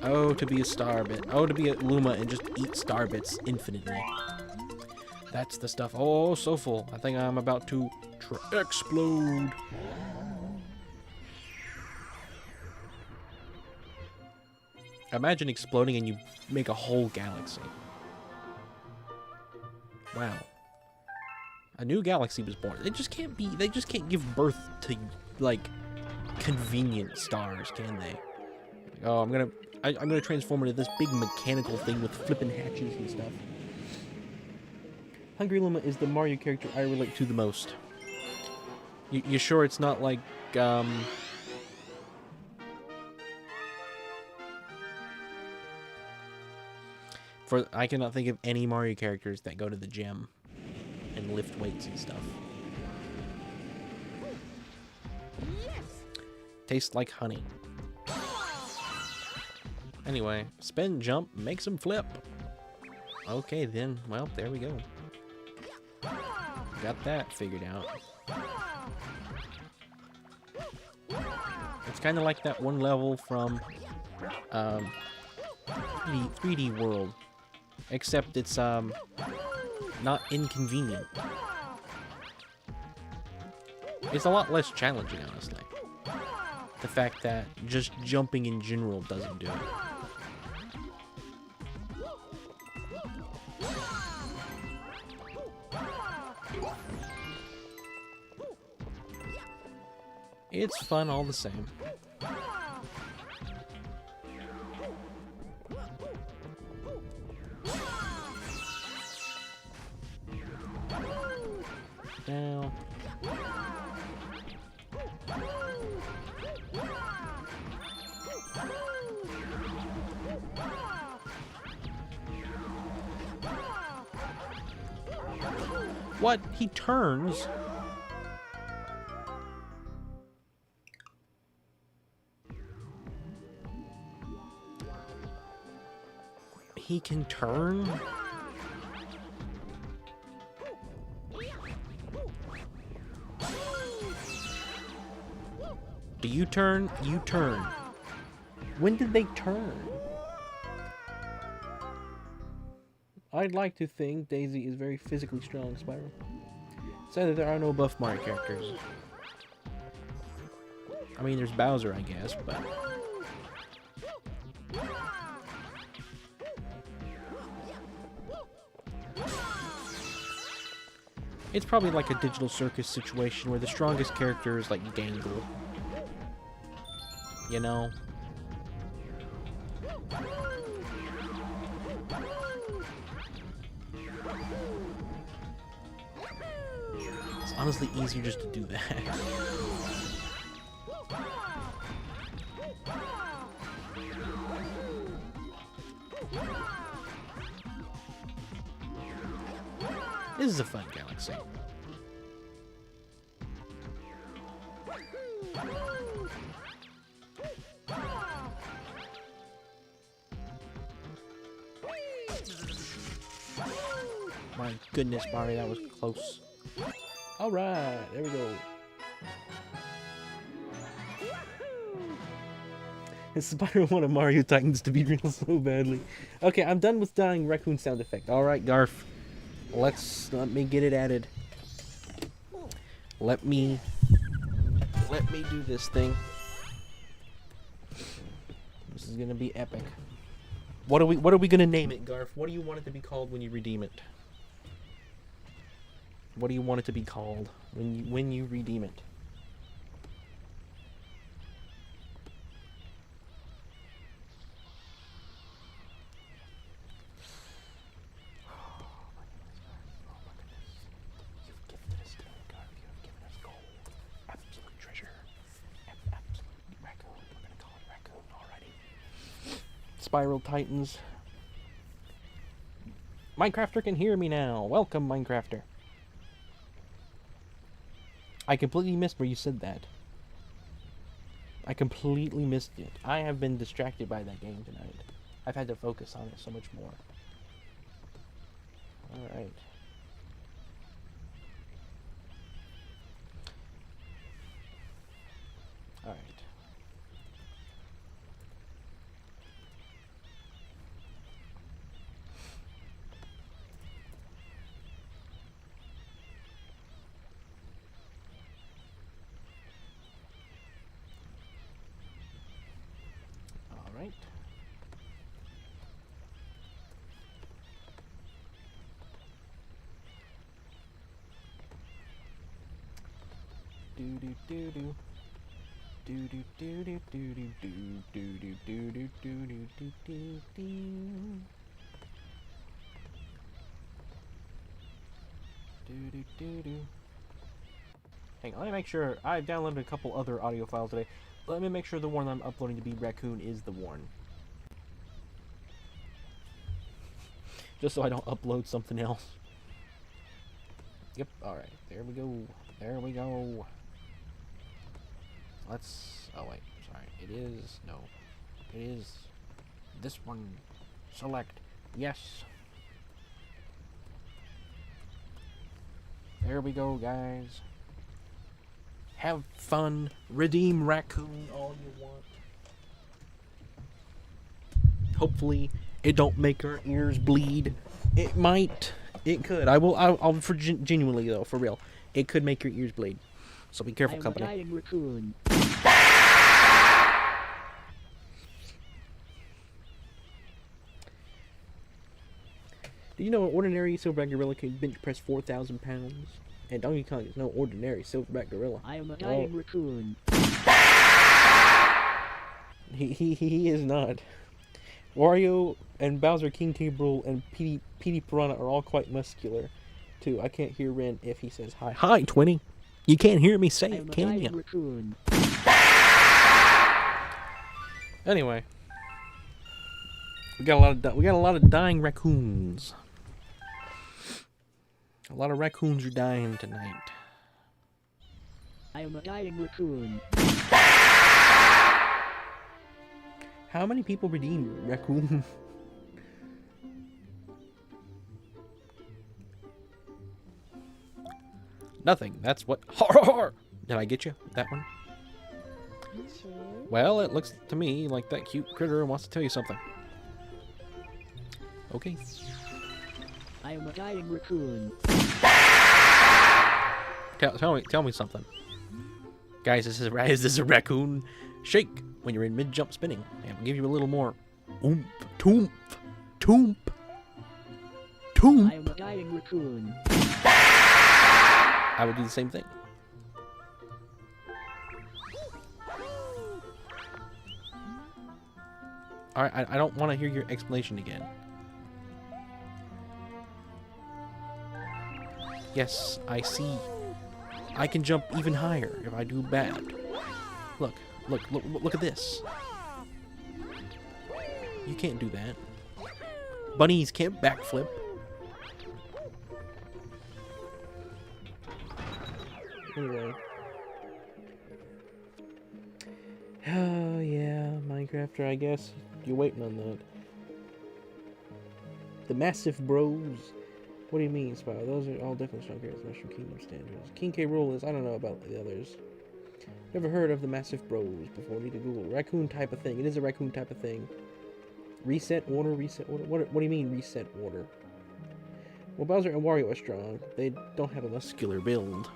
Oh, to be a starbit. Oh, to be a Luma and just eat starbits infinitely. That's the stuff. Oh, so full. I think I'm about to explode. Imagine exploding and you make a whole galaxy. Wow. A new galaxy was born. They just can't be, they just can't give birth to, like, convenient stars, can they? Oh, I'm gonna transform into this big mechanical thing with flipping hatches and stuff. Hungry Luma is the Mario character I relate to the most. You sure it's not like, I cannot think of any Mario characters that go to the gym and lift weights and stuff. Yes. Tastes like honey. Anyway, spin, jump, makes them flip. Okay then, well, there we go. Got that figured out. It's kind of like that one level from 3D World. Except it's, not inconvenient. It's a lot less challenging, honestly. The fact that just jumping in general doesn't do it. It's fun all the same. Now. What? He turns? He can turn? Do you turn? You turn. When did they turn? I'd like to think Daisy is very physically strong, Spiral. Sadly, there are no buff Mario characters. I mean, there's Bowser, I guess, but... It's probably like a Digital Circus situation where the strongest character is like Gangle. You know? It's honestly easier just to do that. This is a fun galaxy. My goodness, Mario, that was close. Alright, there we go. Spiral wanted Mario Titans to be real so badly. Okay, I'm done with dying raccoon sound effect. Alright, Garf. Let me get it added. Let me do this thing. This is gonna be epic. What are we gonna name it, Garf? What do you want it to be called when you redeem it? What do you want it to be called when you redeem it? Spiral Titans. Minecrafter can hear me now. Welcome, Minecrafter. I completely missed where you said that. I completely missed it. I have been distracted by that game tonight. I've had to focus on it so much more. Alright. Alright. Alright. Do do do do. Do do do do do do do do do do do do do do do. Do do do. Hang on, let me make sure. I downloaded a couple other audio files today. Let me make sure the one I'm uploading to be Raccoon is the one. Just so I don't upload something else. Yep, alright. There we go. There we go. Let's... Oh, wait. Sorry. It is... No. It is... This one. Select. Yes. There we go, guys. Have fun. Redeem Raccoon all you want. Hopefully, it don't make our ears bleed. It might. It could. I'll for genuinely though, for real. It could make your ears bleed. So be careful, company. I'm a dying raccoon. Do you know an ordinary silverback gorilla can bench press 4,000 pounds? And Donkey Kong is no ordinary silverback gorilla. I am a dying raccoon. He is not. Wario and Bowser, King Gabriel, and Petey Piranha are all quite muscular, too. I can't hear Ren if he says hi. Hi, Twinny! You can't hear me say it, can you? Raccoon. Anyway, we got a lot of dying raccoons. A lot of raccoons are dying tonight. I am a dying raccoon. How many people redeem raccoon? Nothing. That's what. Did I get you? That one? Well, it looks to me like that cute critter wants to tell you something. Okay. I am a dying raccoon. Tell me something. Guys, is this a raccoon shake when you're in mid-jump spinning? And we'll give you a little more oomph, toomp, toomp, toomp. I am a dying raccoon. I would do the same thing. Alright, I don't want to hear your explanation again. Yes, I see. I can jump even higher if I do bad. Look at this. You can't do that. Bunnies can't backflip. Anyway. Oh, yeah, Minecrafter, I guess. You're waiting on that. The Massive Bros. What do you mean, Spire? Those are all definitely strong characters. Mushroom Kingdom standards. King K. Rool is, I don't know about the others. Never heard of the Massive Bros before. Need to Google. Raccoon type of thing. It is a raccoon type of thing. Reset order? Reset order? What do you mean, reset order? Well, Bowser and Wario are strong. They don't have a muscular build.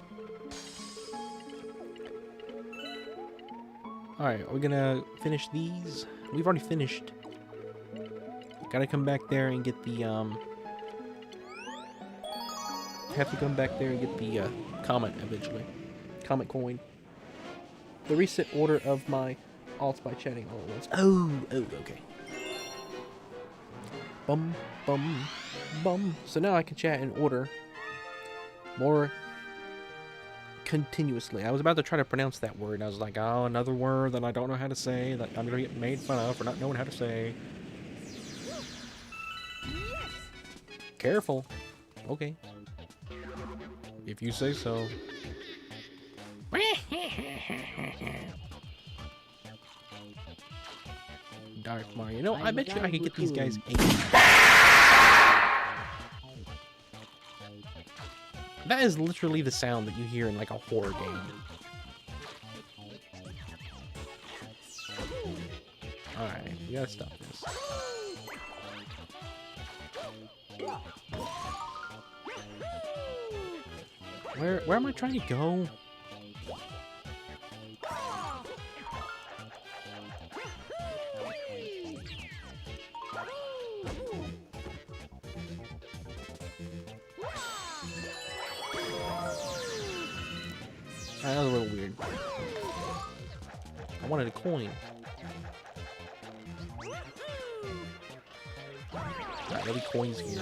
Alright, are we gonna finish these? We've already finished. Gotta come back there and get the, have to come back there and get the, comet eventually. Comet coin. The reset order of my alts by chatting all at once. Oh, okay. Bum, bum, bum. So now I can chat in order more continuously. I was about to try to pronounce that word, and I was like, oh, another word that I don't know how to say, that I'm gonna get made fun of for not knowing how to say. Careful. Okay. If you say so. Dark Mario. You know, I bet you I could get these guys 8. That is literally the sound that you hear in like a horror game. Alright, we gotta stop this. Where am I trying to go? That was a little weird. I wanted a coin. Alright, there'll be coins here.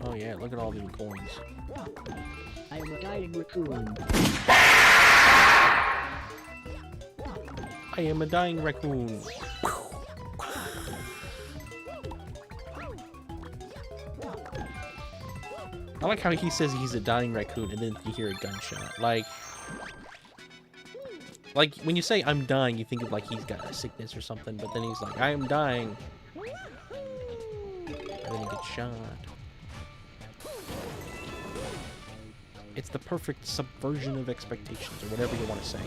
Oh yeah, look at all these coins. I am a dying raccoon. I am a dying raccoon. I like how he says he's a dying raccoon and then you hear a gunshot. Like when you say I'm dying, you think of like he's got a sickness or something, but then he's like, I am dying. And then he gets shot. It's the perfect subversion of expectations, or whatever you want to say.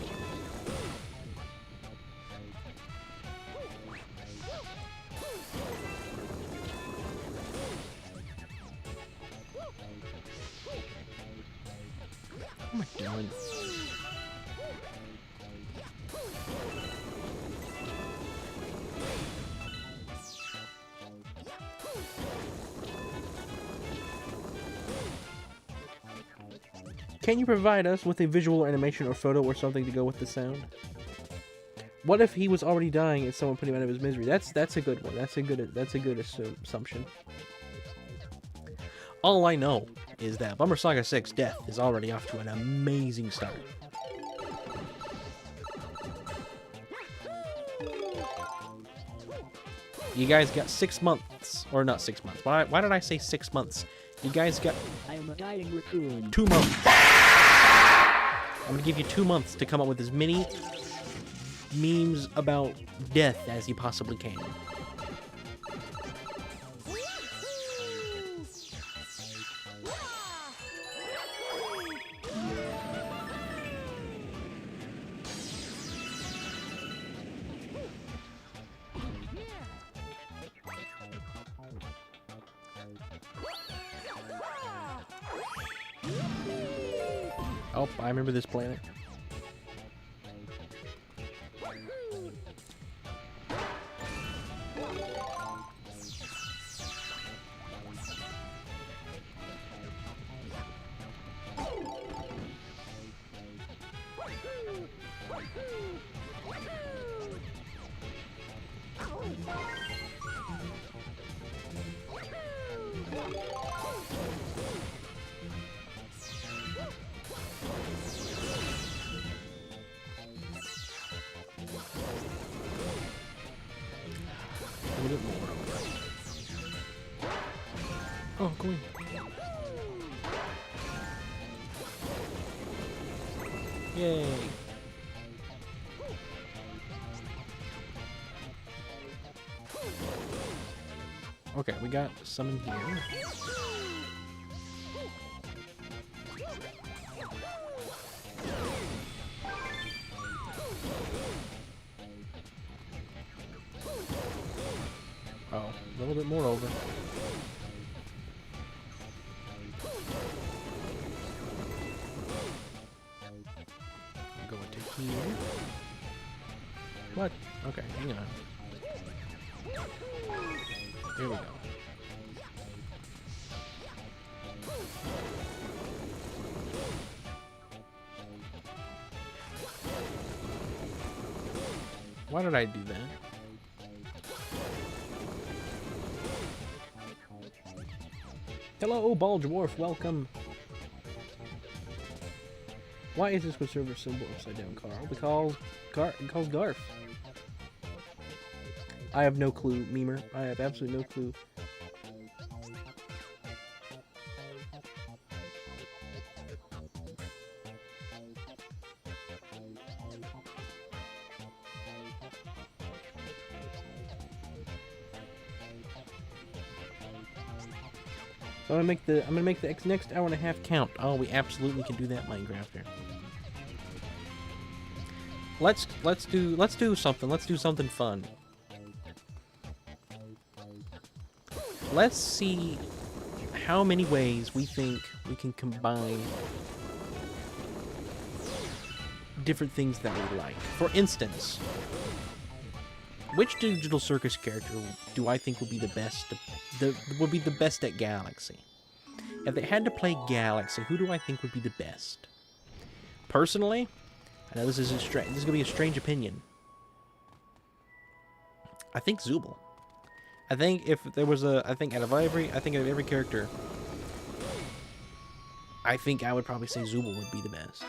What am I doing? Can you provide us with a visual animation or photo or something to go with the sound? What if he was already dying and someone put him out of his misery? That's a good one. That's a good assumption. All I know is that Bummer Saga 6 Death is already off to an amazing start. You guys got 6 months, or not 6 months. Why did I say 6 months? You guys got I am a dying raccoon. 2 months. I'm gonna give you 2 months to come up with as many memes about death as you possibly can. Oh, I remember this planet. A little bit more. Oh, go in. Yay. Okay, we got some in here. Oh, a little bit more over. Go into here. What? Okay, hang on. Here we go. Why did I do that? Hello, Ball Dwarf, welcome. Why is this conservative symbol upside down, Carl? Because Garf. I have no clue, Memer. I have absolutely no clue. So I'm gonna make the next hour and a half count. Oh, we absolutely can do that, Minecrafter. Let's do something. Let's do something fun. Let's see how many ways we think we can combine different things that we like. For instance, which Digital Circus character do I think would be the best? Would be the best at Galaxy? If they had to play Galaxy, who do I think would be the best? Personally, I know this is gonna be a strange opinion. I think Zooble. I think if there was I think out of every character, I think I would probably say Zooble would be the best.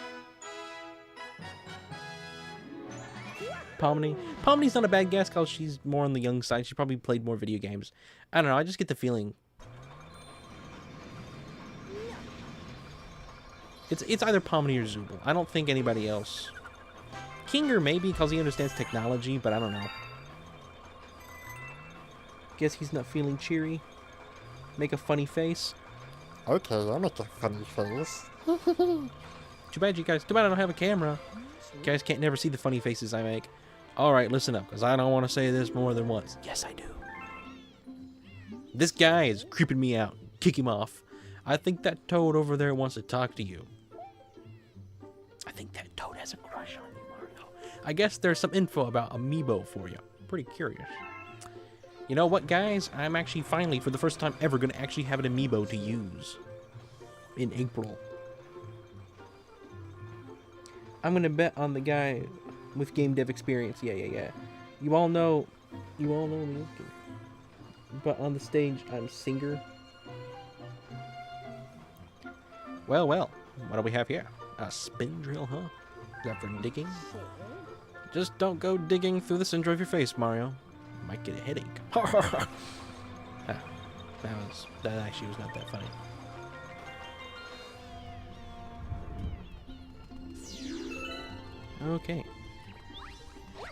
Pomni's not a bad guess because she's more on the young side. She probably played more video games. I don't know. I just get the feeling it's either Pomni or Zooble. I don't think anybody else. Kinger maybe because he understands technology, but I don't know. Guess he's not feeling cheery. Make a funny face. Okay, I'll make a funny face. Too bad I don't have a camera. You guys can't never see the funny faces I make. Alright, listen up, because I don't want to say this more than once. Yes, I do. This guy is creeping me out. Kick him off. I think that toad over there wants to talk to you. I think that toad has a crush on you, Mario. I guess there's some info about Amiibo for you. Pretty curious. You know what, guys? I'm actually finally, for the first time ever, going to actually have an Amiibo to use. In April. I'm going to bet on the guy with game dev experience. Yeah. You all know me. But on the stage, I'm singer. Well. What do we have here? A spin drill, huh? Is that for digging? Just don't go digging through the center of your face, Mario. You might get a headache. That actually was not that funny. Okay.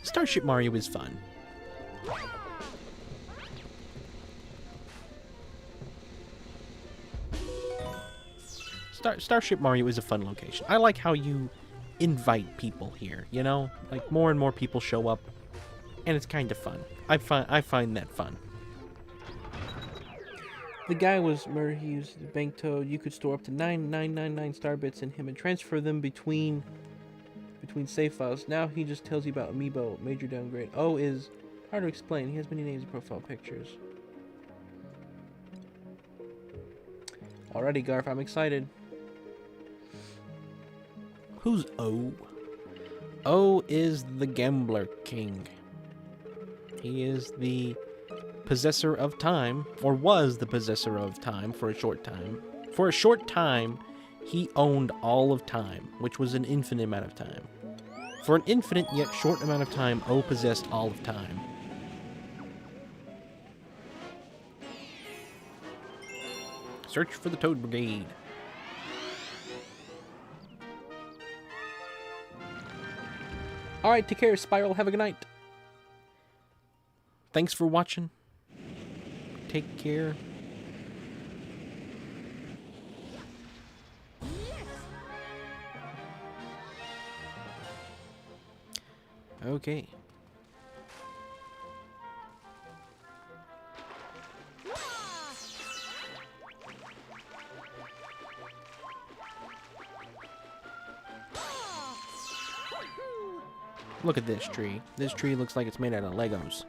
Starship Mario is fun. Starship Mario is a fun location. I like how you invite people here, you know? Like, more and more people show up, and it's kind of fun. I find that fun. The guy was murdered. He used the bank toad. You could store up to 9999 star bits in him and transfer them between save files. Now he just tells you about Amiibo. Major downgrade. O is hard to explain. He has many names and profile pictures. Alrighty, Garf, I'm excited. Who's O? O is the Gambler King. He is the possessor of time, or was the possessor of time for a short time. For a short time, he owned all of time, which was an infinite amount of time. For an infinite yet short amount of time, O possessed all of time. Search for the Toad Brigade. Alright, take care, Spiral. Have a good night. Thanks for watching. Take care. Okay. Look at this tree. This tree looks like it's made out of Legos.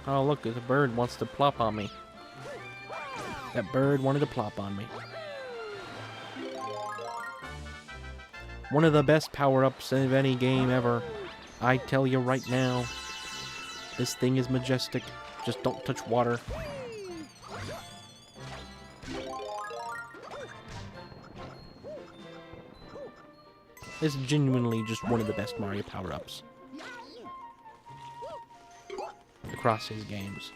Oh, look, the bird wants to plop on me. That bird wanted to plop on me. One of the best power-ups of any game ever. I tell you right now. This thing is majestic. Just don't touch water. This is genuinely just one of the best Mario power-ups across his games.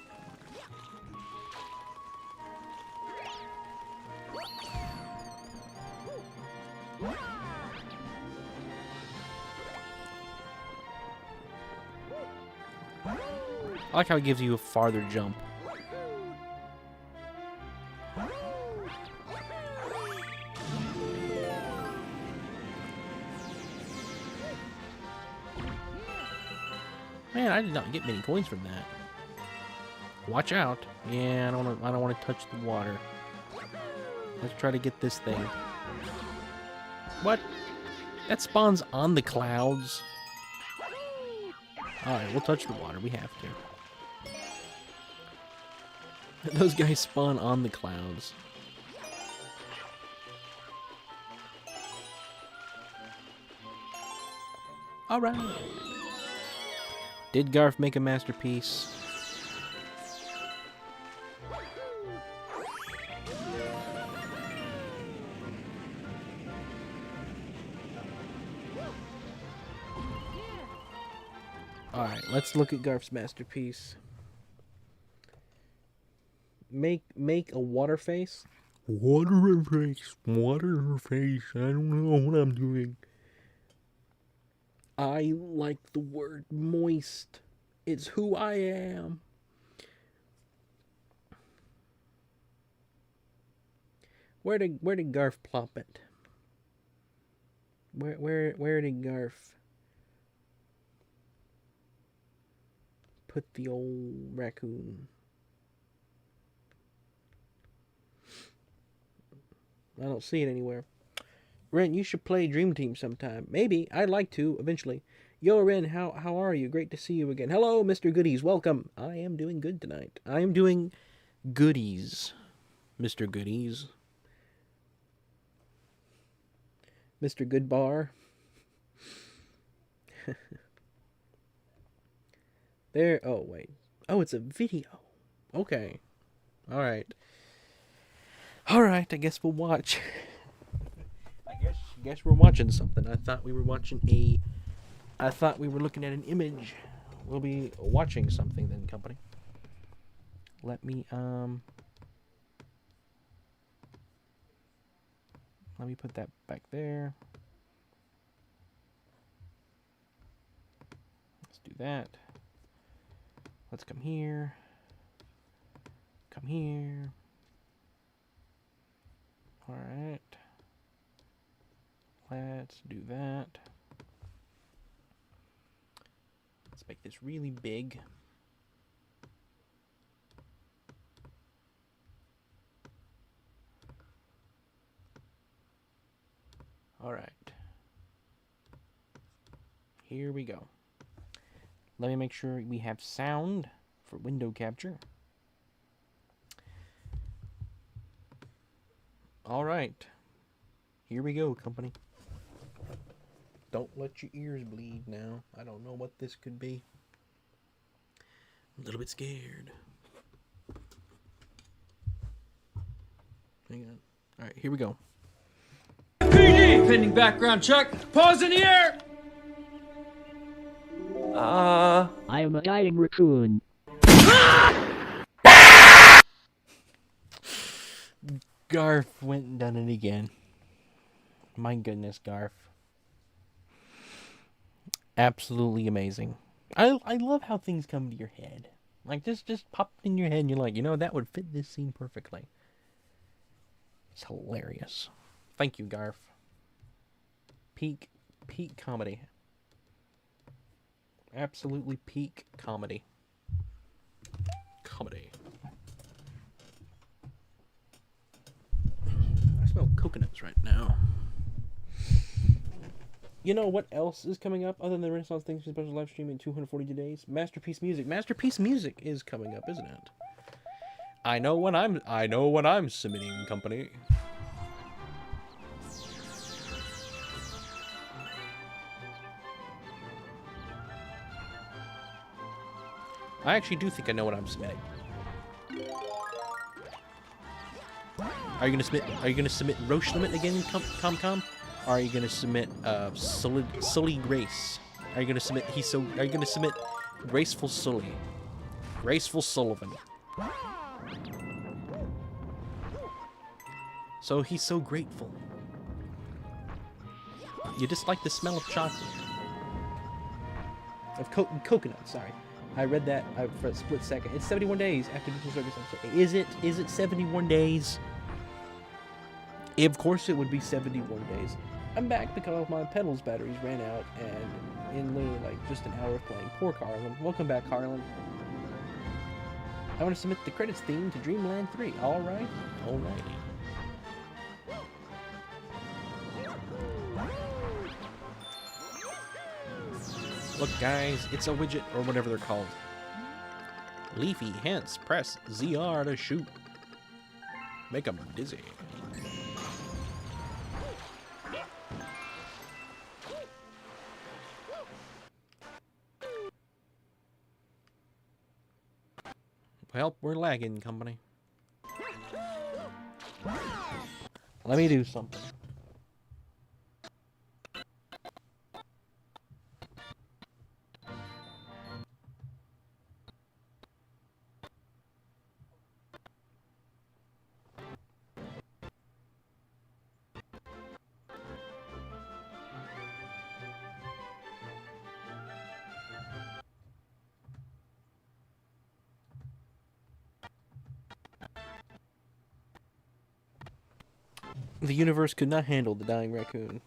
I like how it gives you a farther jump. Man, I did not get many coins from that. Watch out. Yeah, I don't want to touch the water. Let's try to get this thing. What? That spawns on the clouds. Alright, we'll touch the water. We have to. Those guys spawn on the clouds. Alright. Did Garf make a masterpiece? Alright, let's look at Garf's masterpiece. Make a water face. Water face. Water face. I don't know what I'm doing. I like the word moist. It's who I am. Where did Garf plop it? Where did Garf put the old raccoon? I don't see it anywhere. Ren, you should play Dream Team sometime. Maybe. I'd like to, eventually. Yo, Ren, how are you? Great to see you again. Hello, Mr. Goodies. Welcome. I am doing good tonight. I am doing goodies, Mr. Goodies. Mr. Goodbar. There. Oh, wait. Oh, it's a video. Okay. All right. All right. I guess we'll watch. I guess we're watching something. I thought we were watching I thought we were looking at an image. We'll be watching something then, company. Let me put that back there. Let's do that. Let's come here. Come here. Alright. Let's do that. Let's make this really big. Alright. Here we go. Let me make sure we have sound for window capture. Alright. Here we go, company. Don't let your ears bleed now. I don't know what this could be. I'm a little bit scared. Hang on. Alright, here we go. PD! Pending background check. Pause in the air! I am a dying raccoon. Garf went and done it again. My goodness, Garf. Absolutely amazing. I love how things come to your head. Like, just pop in your head and you're like, you know, that would fit this scene perfectly. It's hilarious. Thank you, Garf. Peak comedy. Absolutely peak comedy. Comedy. I smell coconuts right now. You know what else is coming up other than the Renaissance Things special live stream in 242 days? Masterpiece Music. Masterpiece Music is coming up, isn't it? I know when I'm submitting, company. I actually do think I know what I'm submitting. Are you gonna submit Roche Limit again, Com? Or are you gonna submit Sully Grace? Are you gonna submit Are you gonna submit Graceful Sully? Graceful Sullivan. So he's so grateful. You just like the smell of chocolate. Of coconut, sorry. I read that for a split second. It's 71 days after Digital Circus. Is it 71 days? Of course it would be 71 days. I'm back because my pedals batteries ran out and in literally like just an hour of playing. Poor Carlin. Welcome back, Carlin. I want to submit the credits theme to Dreamland 3. Alright. Alrighty. Look, guys, it's a widget, or whatever they're called. Leafy, hence, press ZR to shoot. Make them dizzy. Well, we're lagging, company. Let me do something. The universe could not handle the dying raccoon.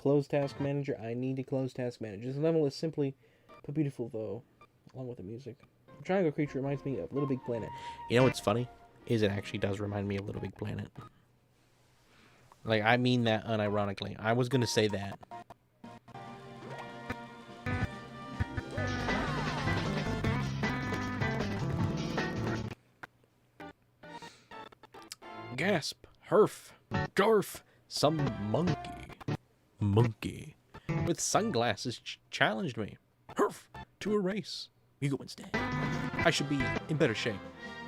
Close task manager. I need to close task manager. This level is simply but beautiful, though, along with the music. The triangle creature reminds me of Little Big Planet. You know what's funny? Is it actually does remind me of Little Big Planet. Like, I mean that unironically. I was gonna say that. Gasp, herf, garf, some monkey with sunglasses challenged me, herf, to a race. You go instead. I should be in better shape.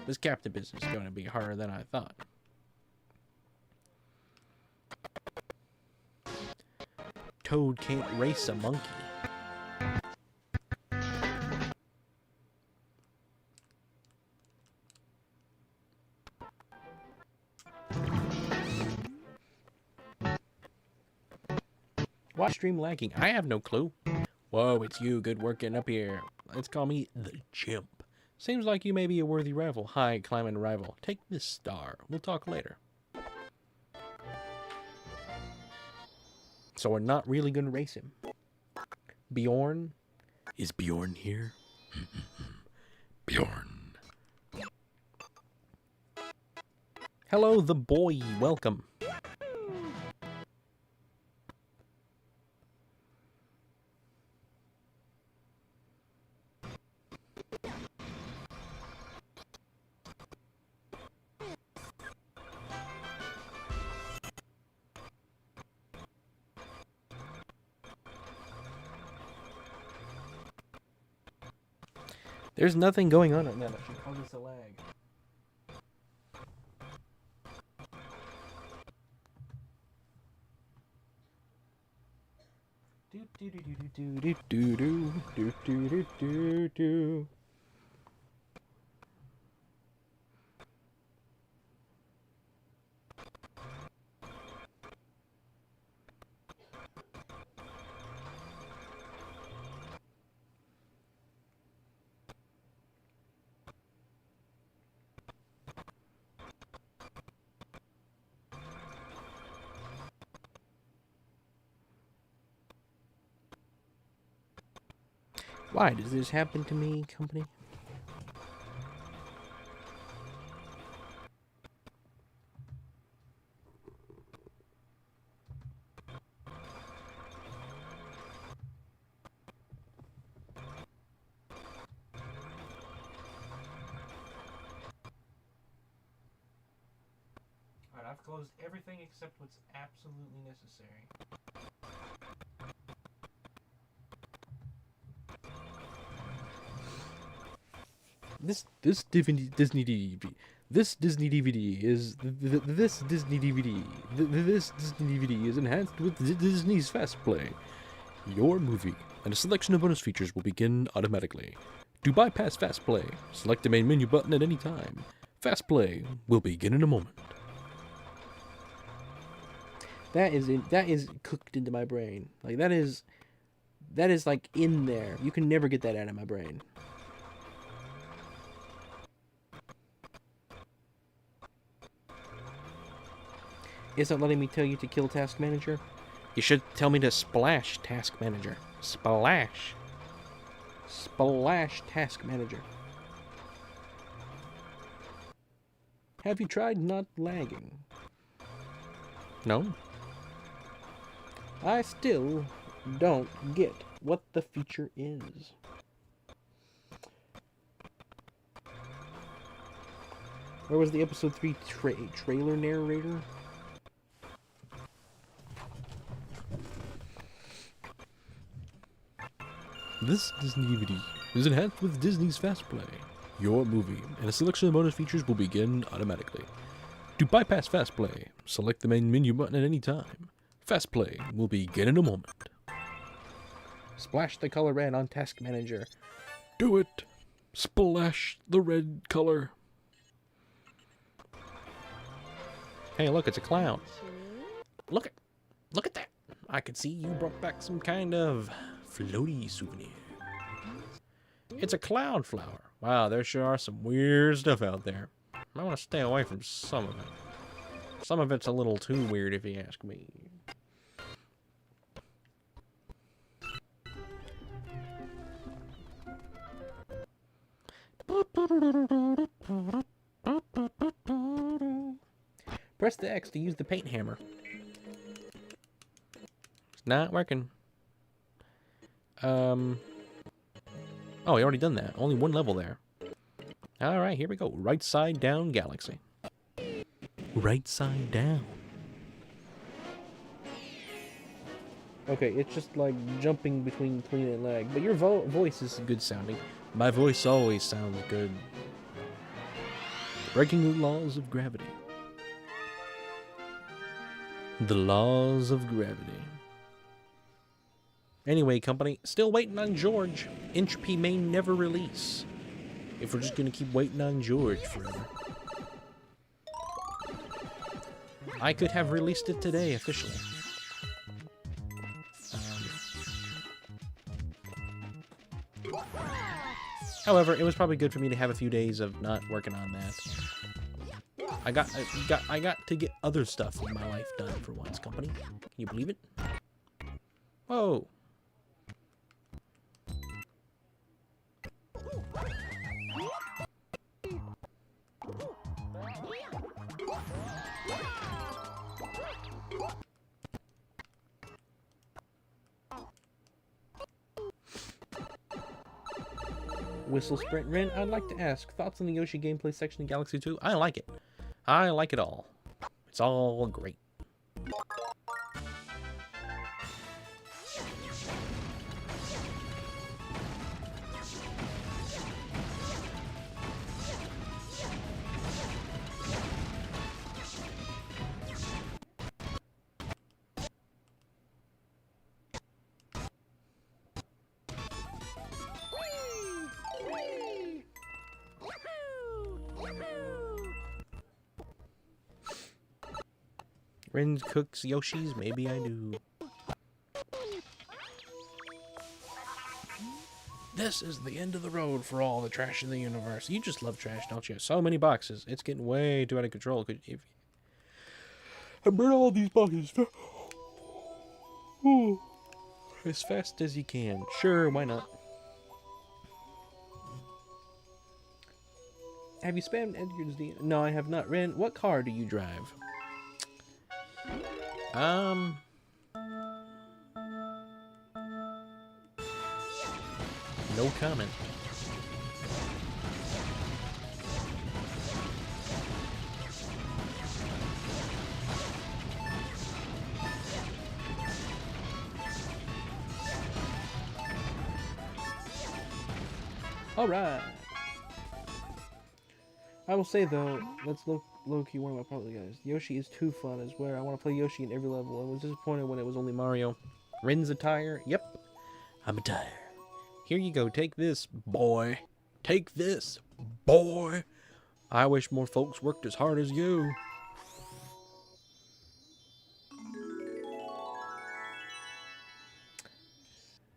This captain business is going to be harder than I thought. Toad can't race a monkey. Why stream lagging? I have no clue. Whoa, it's you. Good work getting up here. Let's call me the chimp. Seems like you may be a worthy rival. Hi, climbing rival. Take this star. We'll talk later. So we're not really going to race him. Bjorn? Is Bjorn here? Bjorn. Hello, the boy. Welcome. There's nothing going on right now. I should call this a lag. Do do do do do do do do do do do. Why does this happen to me, company? Alright, I've closed everything except what's absolutely necessary. This Disney DVD. This Disney DVD is this Disney DVD. This Disney DVD is enhanced with Disney's Fast Play. Your movie and a selection of bonus features will begin automatically. To bypass Fast Play, select the main menu button at any time. Fast Play will begin in a moment. That is cooked into my brain. Like that is like in there. You can never get that out of my brain. It's not letting me tell you to kill Task Manager. You should tell me to splash Task Manager. Splash. Splash Task Manager. Have you tried not lagging? No. I still don't get what the feature is. Where was the episode 3 trailer narrator? This Disney DVD is enhanced with Disney's Fast Play. Your movie and a selection of bonus features will begin automatically. To bypass Fast Play, select the main menu button at any time. Fast Play will begin in a moment. Splash the color red on Task Manager. Do it! Splash the red color. Hey, look, it's a clown. Look at that. I could see you brought back some kind of floaty souvenir. It's a cloud flower. Wow, there sure are some weird stuff out there. I want to stay away from some of it. Some of it's a little too weird if you ask me. Press the X to use the paint hammer. It's not working. Oh, we already done that. Only one level there. Alright, here we go. Right side down galaxy. Right side down. Okay, it's just like jumping between clean and lag. But your voice is good sounding. My voice always sounds good. Breaking the laws of gravity. The laws of gravity. Anyway, company, still waiting on George. Entropy may never release. If we're just gonna keep waiting on George forever. I could have released it today, officially. However, it was probably good for me to have a few days of not working on that. I got to get other stuff in my life done for once, company. Can you believe it? Whoa. Whistle Sprint Rin, I'd like to ask, thoughts on the Yoshi gameplay section in Galaxy 2? I like it. I like it all. It's all great. Rin cooks Yoshis? Maybe I do. This is the end of the road for all the trash in the universe. You just love trash, don't you? So many boxes. It's getting way too out of control. I burn all these boxes as fast as you can. Sure, why not? Have you spammed Edgar's DM? No, I have not. Rin, what car do you drive? No comment. Alright. I will say though, that's low-key one of my probably guys. Yoshi is too fun, I swear. I want to play Yoshi in every level. I was disappointed when it was only Mario. Rin's a tire? Yep. I'm a tire. Here you go. Take this, boy. Take this, boy. I wish more folks worked as hard as you.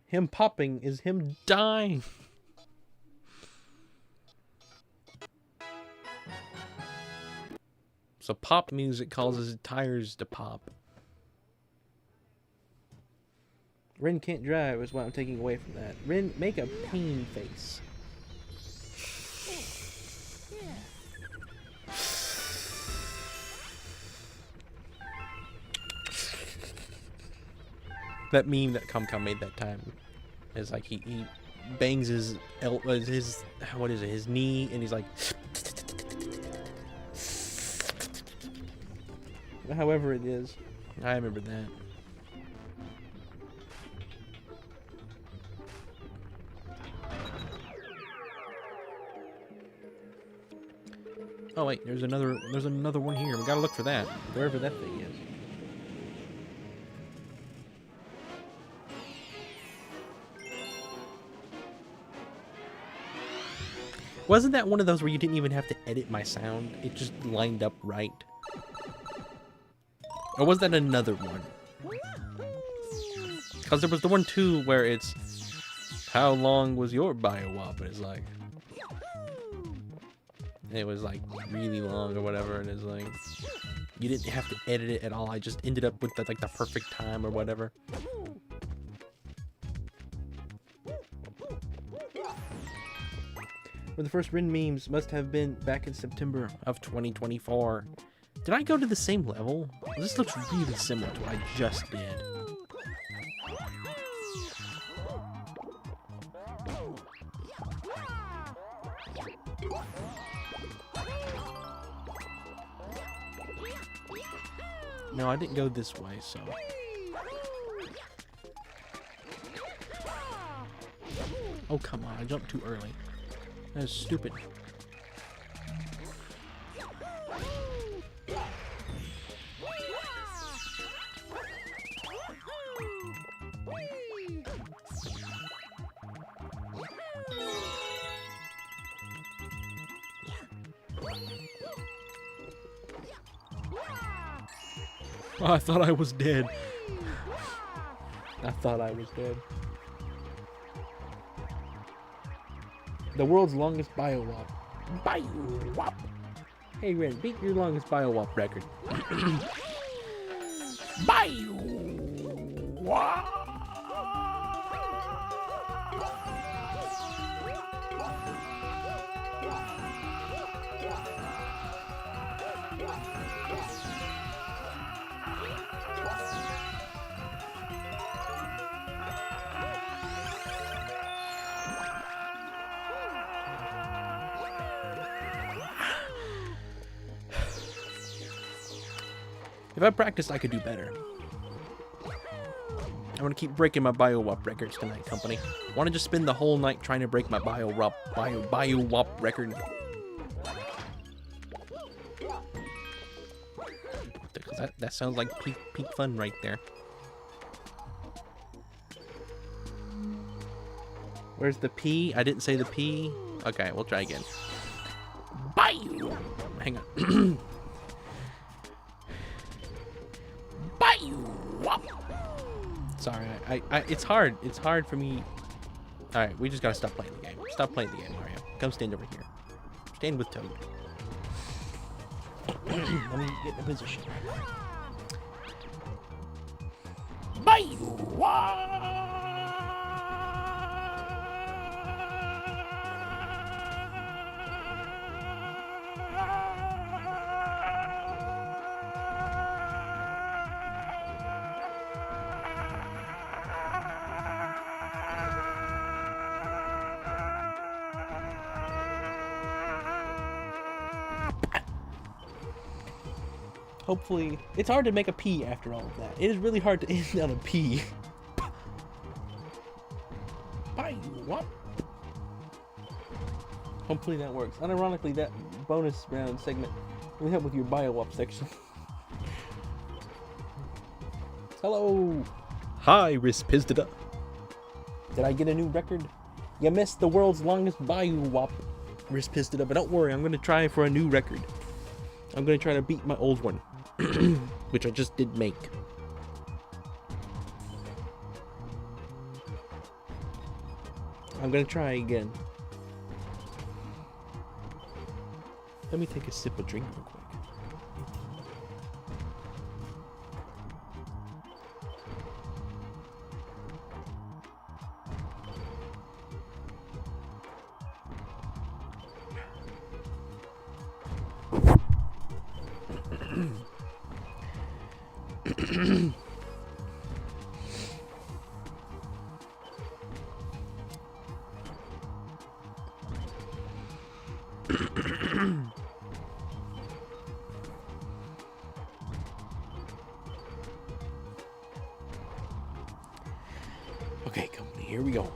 Him popping is him dying. So pop music causes tires to pop. Rin can't drive is what I'm taking away from that. Rin, make a pain face. That meme that Cum made that time is like he bangs his what is it, his knee, and he's like. However it is. I remember that. Oh wait, there's another one here. We gotta look for that. Wherever that thing is. Wasn't that one of those where you didn't even have to edit my sound? It just lined up right. Or was that another one? Because there was the one too where it's, how long was your bio-op? And it's like, it was like really long or whatever, and it's like, you didn't have to edit it at all. I just ended up with like the perfect time or whatever. Where the first Rin memes must have been back in September Of 2024. Did I go to the same level? This looks really similar to what I just did. No, I didn't go this way, so... Oh, come on, I jumped too early. That is stupid. Oh, I thought I was dead. I thought I was dead. The world's longest bio-wop. Bio-wop. Hey, Ren, beat your longest bio-wop record. Bio-wop. If I practiced, I could do better. I want to keep breaking my bio-wop records tonight, company. I want to just spend the whole night trying to break my bio-wop record. That sounds like peak fun right there. Where's the P? I didn't say the P. Okay, we'll try again. Bio. Hang on. Sorry, it's hard. It's hard for me. All right, we just gotta stop playing the game. Stop playing the game, Mario. Come stand over here. Stand with Toad. Let me get in a position. Hopefully, it's hard to make a P after all of that. It is really hard to end on a P. Hopefully that works. Unironically, that bonus round segment will help with your bio-wop section. Hello! Hi, Rispizdida. Did I get a new record? You missed the world's longest bio-wop, Rispizdida, but don't worry, I'm going to try for a new record. I'm going to try to beat my old one, which I just did make. I'm going to try again. Let me take a sip of drink real quick. Okay, company, here we go.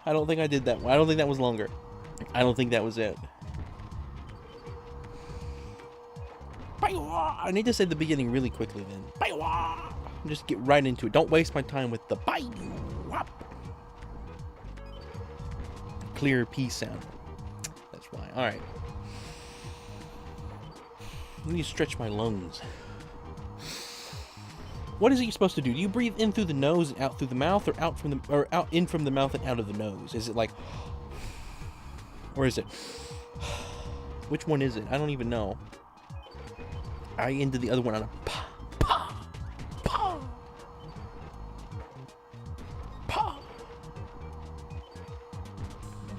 I don't think I did that. I don't think that was longer. I don't think that was it. I need to say the beginning really quickly then. Just get right into it. Don't waste my time with the clear P sound. That's why. Alright. I need to stretch my lungs. What is it you're supposed to do? Do you breathe in through the nose and out through the mouth, or out in from the mouth and out of the nose? Is it like, or is it, which one is it? I don't even know. I ended the other one on a pa pa pa pa.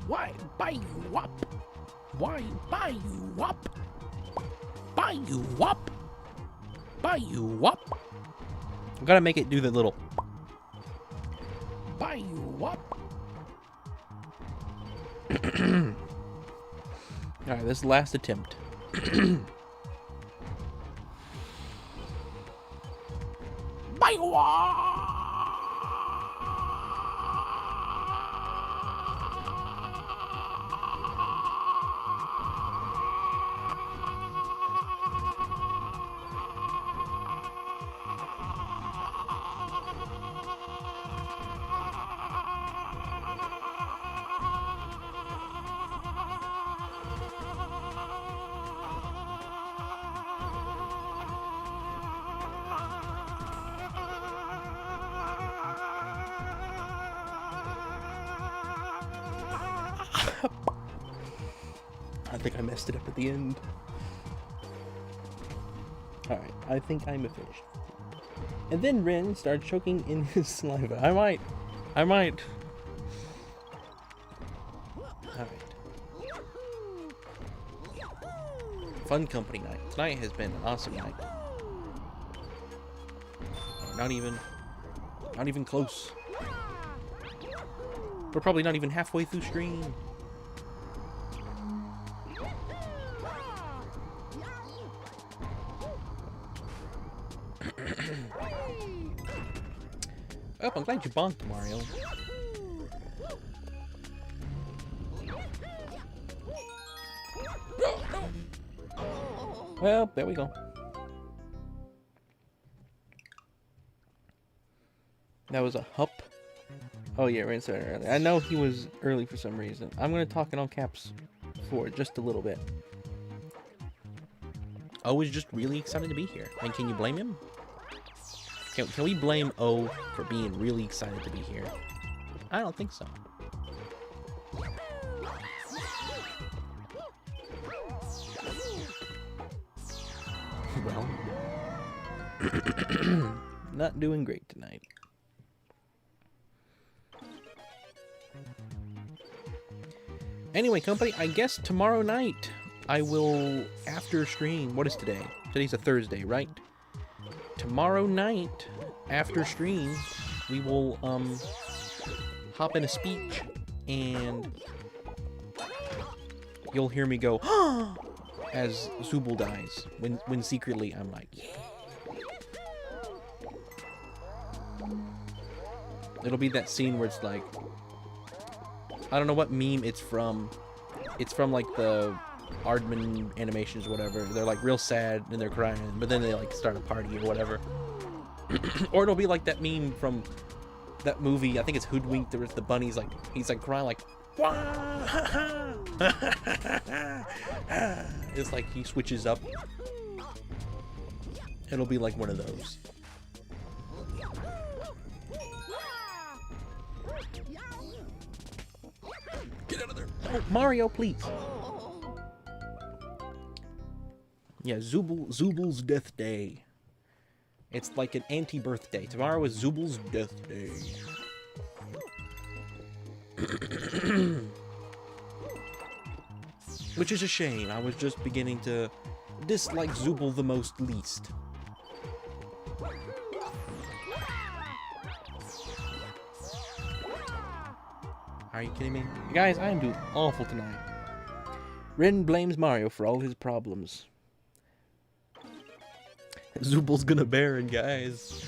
Why buy you wop? Why buy you wop? Buy you wop? Buy you wop? I'm gonna make it do the little buy you wop. Alright, this last attempt. Buy you wop. I think I messed it up at the end. Alright, I think I'm finished. And then Ren started choking in his saliva. I might. Alright. Fun company night. Tonight has been an awesome night. Not even close. We're probably not even halfway through stream. Oh, I'm glad you bonked, Mario. Well, there we go. That was a hup. Oh yeah, Ren started early. I know he was early for some reason. I'm gonna talk in all caps for just a little bit. O is just really excited to be here. And can you blame him? Can we blame O for being really excited to be here? I don't think so. Well, not doing great tonight. Anyway, company, I guess tomorrow night I will, after stream, what is today? Today's a Thursday, right? Tomorrow night, after stream, we will, hop in a speech, and you'll hear me go, as Zubul dies, when secretly I'm like, yeah. It'll be that scene where it's like, I don't know what meme it's from. It's from like the Aardman animations or whatever. They're like real sad and they're crying, but then they like start a party or whatever. Or it'll be like that meme from that movie, I think it's Hoodwinked, where the bunny's like, he's like crying like, it's like he switches up. It'll be like one of those. Get out of there. Oh, Mario, please. Yeah, Zubul's death day. It's like an anti-birthday. Tomorrow is Zubul's death day. Which is a shame. I was just beginning to dislike Zubul the most least. Are you kidding me? Guys, I am doing awful tonight. Ren blames Mario for all his problems. Zubul's gonna Baron, guys.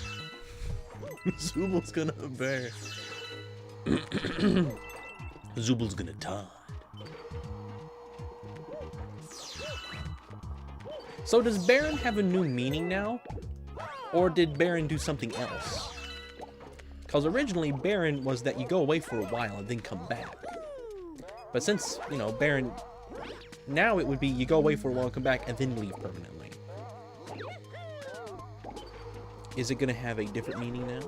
Zubul's gonna bear. Zubul's gonna Todd. So does Baron have a new meaning now? Or did Baron do something else? Because originally Baron was that you go away for a while and then come back. But since, you know, Baron... Now it would be you go away for a while, come back, and then leave permanently. Is it gonna have a different meaning now?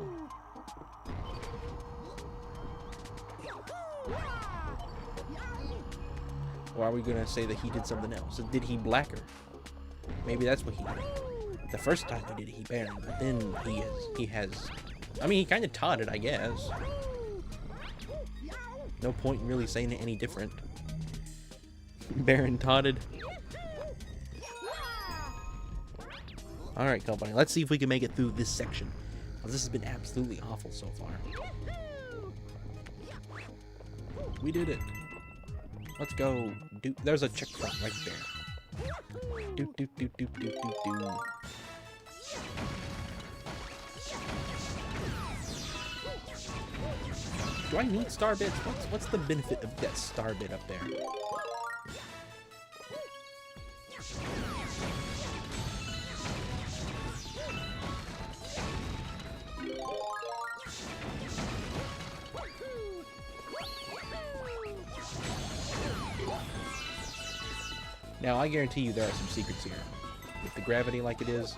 Or are we gonna say that he did something else? Did he blacker? Maybe that's what he did. The first time he did it, he Baron, but then he has... I mean, he kind of taught it, I guess. No point in really saying it any different. Baron totted. Alright, company. Let's see if we can make it through this section. This has been absolutely awful so far. We did it. Let's go. There's a checkpoint right there. Do. Do I need star bits? What's the benefit of that star bit up there? Now, I guarantee you there are some secrets here. With the gravity like it is.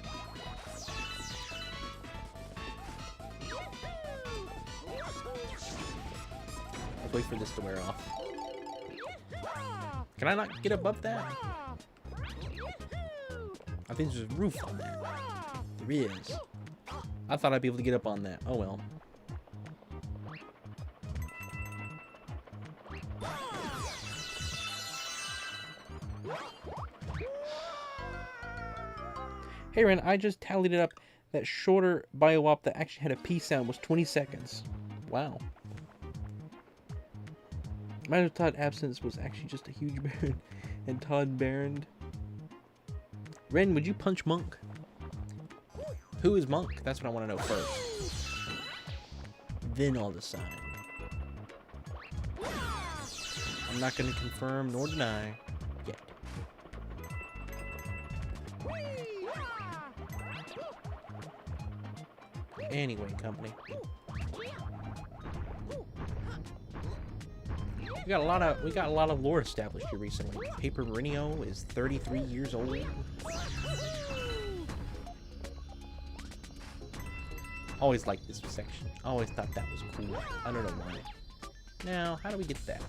Let's wait for this to wear off. Can I not get above that? I think there's a roof on that. There is. I thought I'd be able to get up on that. Oh well. Hey Ren, I just tallied it up. That shorter bio-op that actually had a P sound was 20 seconds. Wow. Imagine Todd absence was actually just a huge Baron and Todd Baron. Ren, would you punch Monk? Who is Monk? That's what I want to know first. Then I'll decide. I'm not going to confirm nor deny yet. Anyway, company. We got a lot of lore established here recently. Paper Merinio is 33 years old. Always liked this section. Always thought that was cool. I don't know why. Now, how do we get that?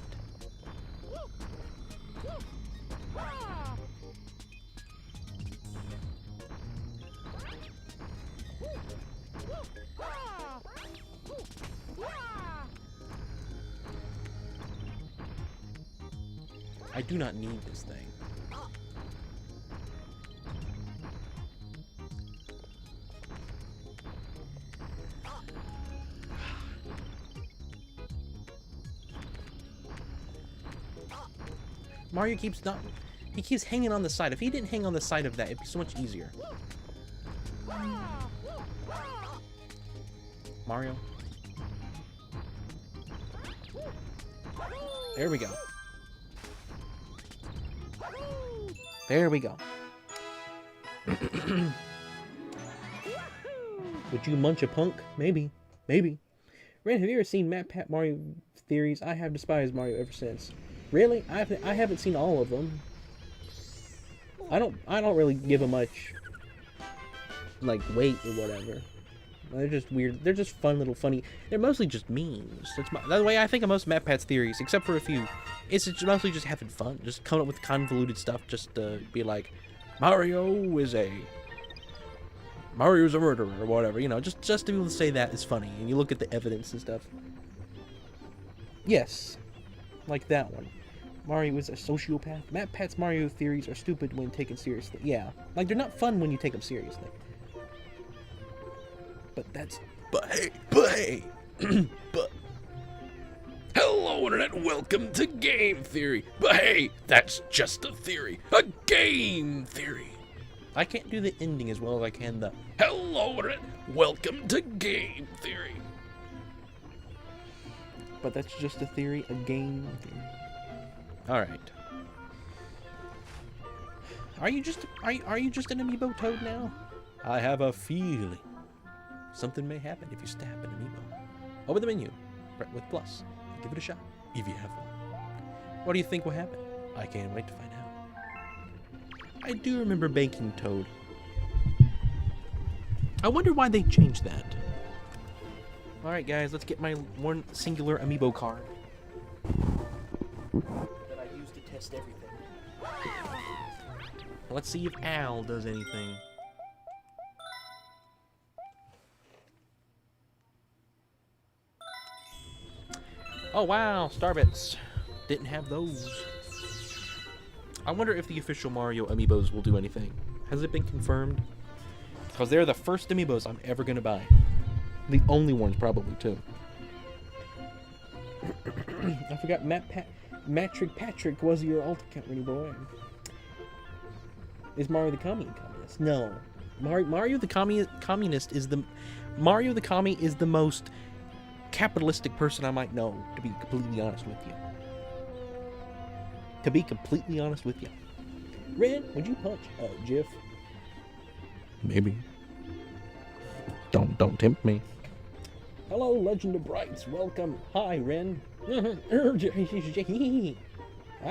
I do not need this thing. Mario keeps not... He keeps hanging on the side. If he didn't hang on the side of that, it'd be so much easier. Mario. There we go. There we go. Would you munch a punk? Maybe. Maybe. Ren, have you ever seen Matt Pat Mario theories? I have despised Mario ever since. Really? I haven't seen all of them. I don't really give a much like weight or whatever. They're just weird. They're just fun little funny. They're mostly just memes. That's the way I think of most Matt Pat's theories, except for a few. It's mostly just having fun, just coming up with convoluted stuff, just to be like, Mario's a murderer or whatever, you know. Just to be able to say that is funny, and you look at the evidence and stuff. Yes, like that one. Mario is a sociopath. Matt Pat's Mario theories are stupid when taken seriously. Yeah, like they're not fun when you take them seriously. But hey, but hello internet, welcome to Game Theory. But hey, that's just a theory, a game theory. I can't do the ending as well as I can the hello internet, welcome to Game Theory. But that's just a theory, a game theory. All right. Are you just an amiibo Toad now? I have a feeling something may happen if you stab an amiibo. Over the menu, with plus. Give it a shot if you have one. What do you think will happen? I can't wait to find out. I do remember banking Toad. I wonder why they changed that. All right, guys, let's get my one singular amiibo card that I use to test everything. Let's see if Al does anything. Oh wow, Starbits. Didn't have those. I wonder if the official Mario amiibos will do anything. Has it been confirmed? Because they're the first amiibos I'm ever gonna buy. The only ones probably too. I forgot Matrick Patrick was your alt account, really boy. Is Mario the communist? No. Mario the communist is the Mario the Commie is the most capitalistic person I might know, to be completely honest with you. To be completely honest with you. Ren, would you punch Jiff? Maybe. Don't tempt me. Hello, Legend of Brights. Welcome. Hi, Ren. I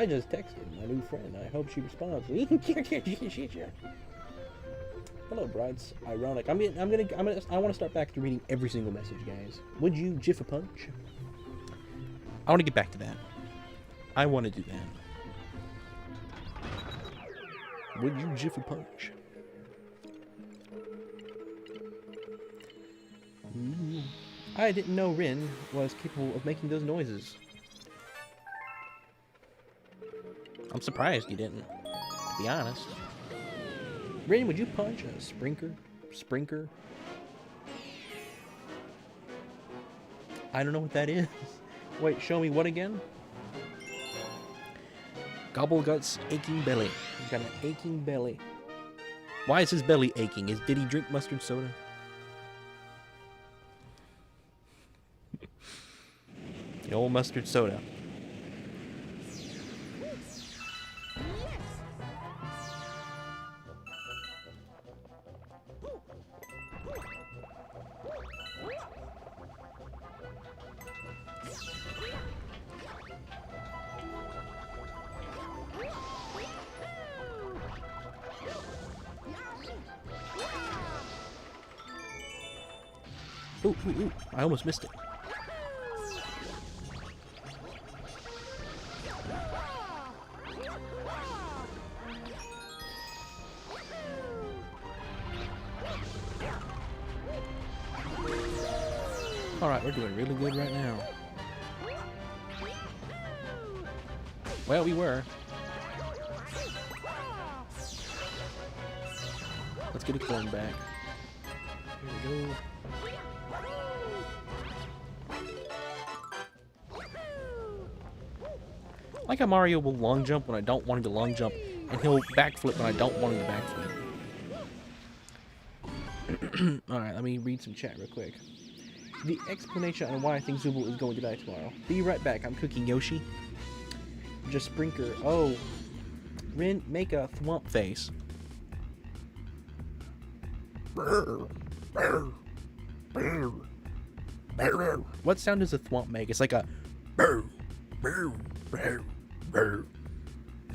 just texted my new friend. I hope she responds. Hello, Brights. Ironic. I want to start back to reading every single message, guys. Would you Jiff a punch? I want to get back to that. I want to do that. Would you jiffy punch? I didn't know Rin was capable of making those noises. I'm surprised you didn't, to be honest. Rin, would you punch a Sprinker? I don't know what that is. Wait, show me what again? Gobblegut's aching belly. He's got an aching belly. Why is his belly aching? Did he drink mustard soda? The old mustard soda. Ooh, ooh, ooh. I almost missed it. Alright, we're doing really good right now. Well, we were. Let's get a coin back. Here we go. I like how Mario will long jump when I don't want him to long jump, and he'll backflip when I don't want him to backflip. Alright, let me read some chat real quick. The explanation on why I think Zubul is going to die tomorrow. Be right back, I'm cooking Yoshi. Just Sprinker. Oh. Rin, make a thwomp face. What sound does a thwomp make? It's like a... I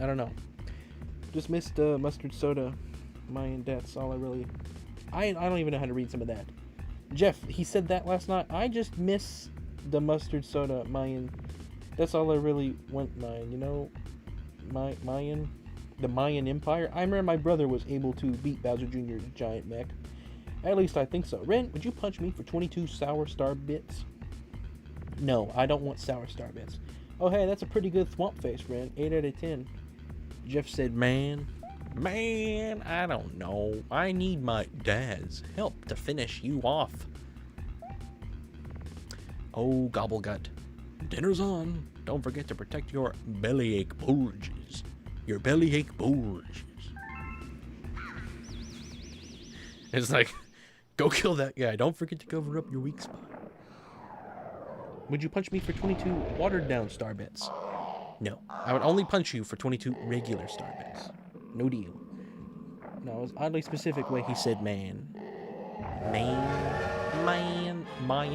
don't know. Just missed mustard soda. That's all I really... I don't even know how to read some of that. Jeff, he said that last night. I just miss the mustard soda, Mayan. That's all I really want, Mayan. You know, Mayan, the Mayan Empire. I remember my brother was able to beat Bowser Jr.'s giant mech. At least I think so. Ren, would you punch me for 22 sour star bits? No, I don't want sour star bits. Oh, hey, that's a pretty good thwomp face, Ren. 8 out of 10. Jeff said, man, I don't know. I need my dad's help to finish you off. Oh, Gobblegut. Dinner's on. Don't forget to protect your bellyache bulges. Your bellyache bulges. It's like, go kill that guy. Don't forget to cover up your weak spot. would you punch me for 22 watered down star bits? No, I would only punch you for 22 regular star bits. No deal. No, it was oddly specific way he said man. Mine. I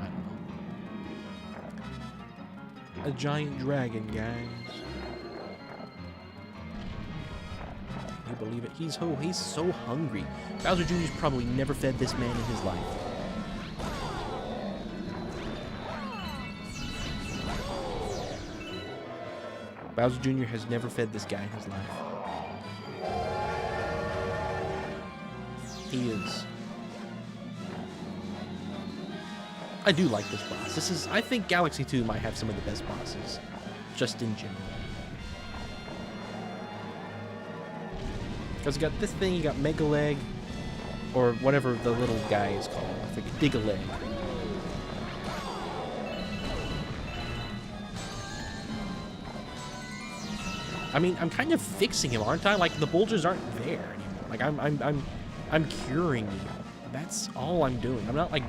don't know. A giant dragon, guys. You believe it? He's so hungry. Bowser Jr.'s probably never fed this man in his life. Bowser Jr. has never fed this guy in his life. He is. I do like this boss. I think Galaxy 2 might have some of the best bosses, just in general. Because you got this thing, you got Mega Leg, or whatever the little guy is called. I forget, Dig-a-Leg. I mean, I'm kind of fixing him, aren't I? Like, the bulges aren't there anymore. Like, I'm curing you. That's all I'm doing. I'm not, like,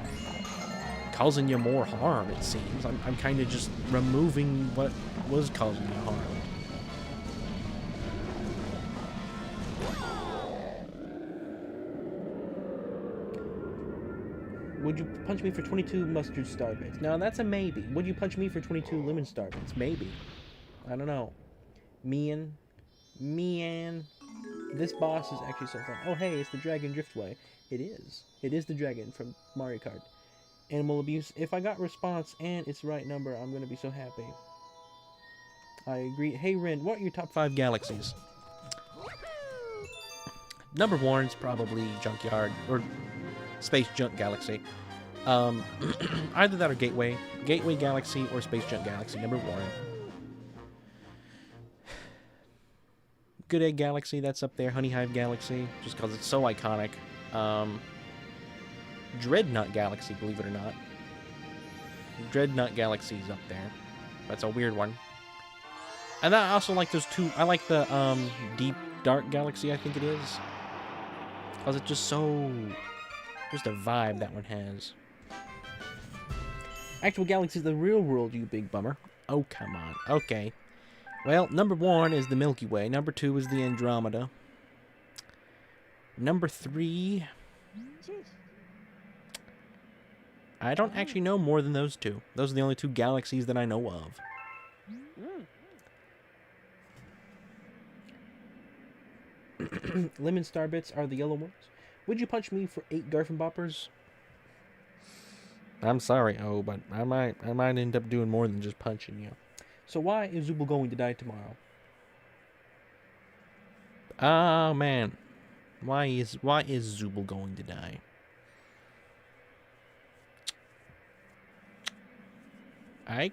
causing you more harm, it seems. I'm kind of just removing what was causing you harm. Would you punch me for 22 mustard star bits? Now, that's a maybe. Would you punch me for 22 lemon star bits? Maybe. I don't know. Mian. This boss is actually so fun. Oh, hey, it's the Dragon Driftway. It is. It is the dragon from Mario Kart. Animal abuse. If I got response and it's the right number, I'm going to be so happy. I agree. Hey, Ren, what are your top 5 galaxies? Number 1 is probably Junkyard, or Space Junk Galaxy. Either that or Gateway. Gateway Galaxy or Space Junk Galaxy, number 1. Good Egg Galaxy, that's up there. Honey Hive Galaxy, just because it's so iconic. Dreadnought Galaxy, believe it or not. Dreadnought Galaxy's up there. That's a weird one. And I also like those 2. I like the Deep Dark Galaxy, I think it is. Because it's just so... Just a vibe that one has. actual galaxies? The real world, you big bummer. Oh, come on. Okay. Well, number 1 is the Milky Way. Number 2 is the Andromeda. Number 3... I don't actually know more than those 2. Those are the only 2 galaxies that I know of. Lemon star bits are the yellow ones. Would you punch me for 8 Garfin Boppers? I'm sorry, but I might end up doing more than just punching you. So why is Zooble going to die tomorrow? Oh man, why is Zooble going to die? I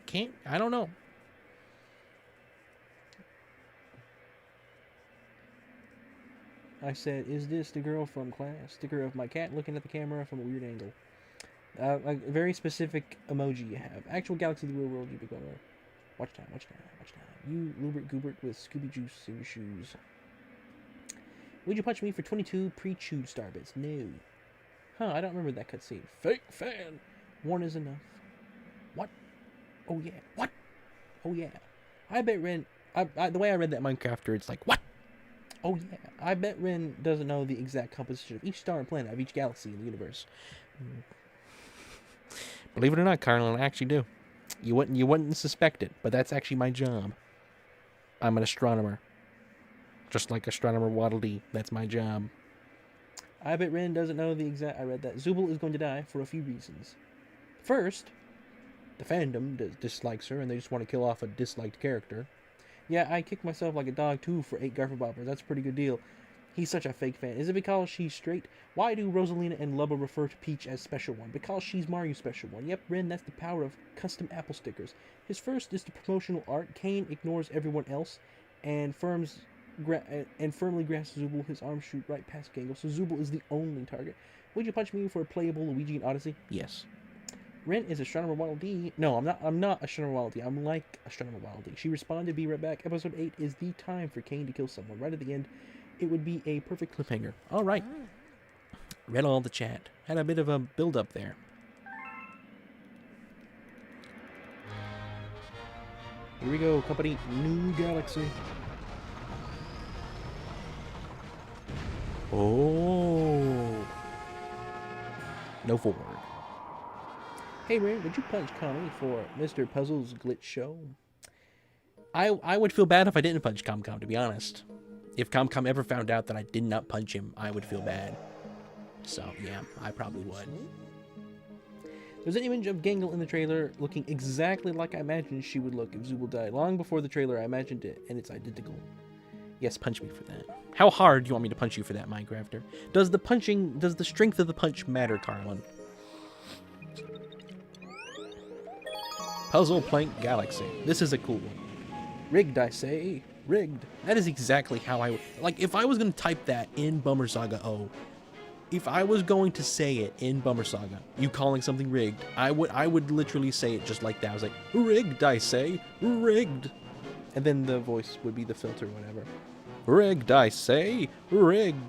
don't know. I said, is this the girl from class? Sticker of my cat looking at the camera from a weird angle. A very specific emoji you have. Actual galaxy of the real world, you big bummer. Watch time, watch time, watch time. You Lubert Goobert with Scooby Juice in your shoes. Would you punch me for 22 pre-chewed starbits? No. Huh, I don't remember that cutscene. Fake fan! 1 is enough. What? Oh yeah. What? Oh yeah. I bet Ren... the way I read that Minecrafter, it's like, what? Oh yeah. I bet Ren doesn't know the exact composition of each star and planet of each galaxy in the universe. Believe it or not, Carlin, I actually do. You wouldn't suspect it, but that's actually my job. I'm an astronomer. Just like astronomer Waddle Dee. That's my job. I bet Ren doesn't know the exact... I read that. Zooble is going to die for a few reasons. First, the fandom dislikes her, and they just want to kill off a disliked character. Yeah, I kicked myself like a dog, too, for 8 Garfin Boppers. That's a pretty good deal. He's such a fake fan. Is it because she's straight? Why do Rosalina and Lubba refer to Peach as Special One? Because she's Mario's Special One. Yep, Ren, that's the power of custom Apple stickers. His first is the promotional art. Kane ignores everyone else and firmly grasps Zooble. His arms shoot right past Gangle, so Zooble is the only target. Would you punch me for a playable Luigi in Odyssey? Yes. Ren is Astronomer Waddle Dee. No, I'm not Astronomer Waddle Dee. I'm like Astronomer Waddle Dee. She responded, be right back. Episode 8 is the time for Kane to kill someone. Right at the end, it would be a perfect cliffhanger. All right. Read all the chat. Had a bit of a build-up there. Here we go, company. New galaxy. Oh. No forward. Hey, Ren, would you punch Connie for Mr. Puzzle's Glitch Show? I would feel bad if I didn't punch ComCom, to be honest. If ComCom ever found out that I did not punch him, I would feel bad. So, yeah, I probably would. There's an image of Gangle in the trailer looking exactly like I imagined she would look if Zooble died. Long before the trailer, I imagined it, and it's identical. Yes, punch me for that. How hard do you want me to punch you for that, Minecrafter? Does the strength of the punch matter, Carlin? Puzzle Plank Galaxy. This is a cool one. Rigged, I say. Rigged. That is exactly how I would... Like, if I was going to type that in Bummer Saga O, if I was going to say it in Bummer Saga, you calling something rigged, I would literally say it just like that. I was like, rigged, I say. Rigged. And then the voice would be the filter or whatever. Rigged, I say. Rigged.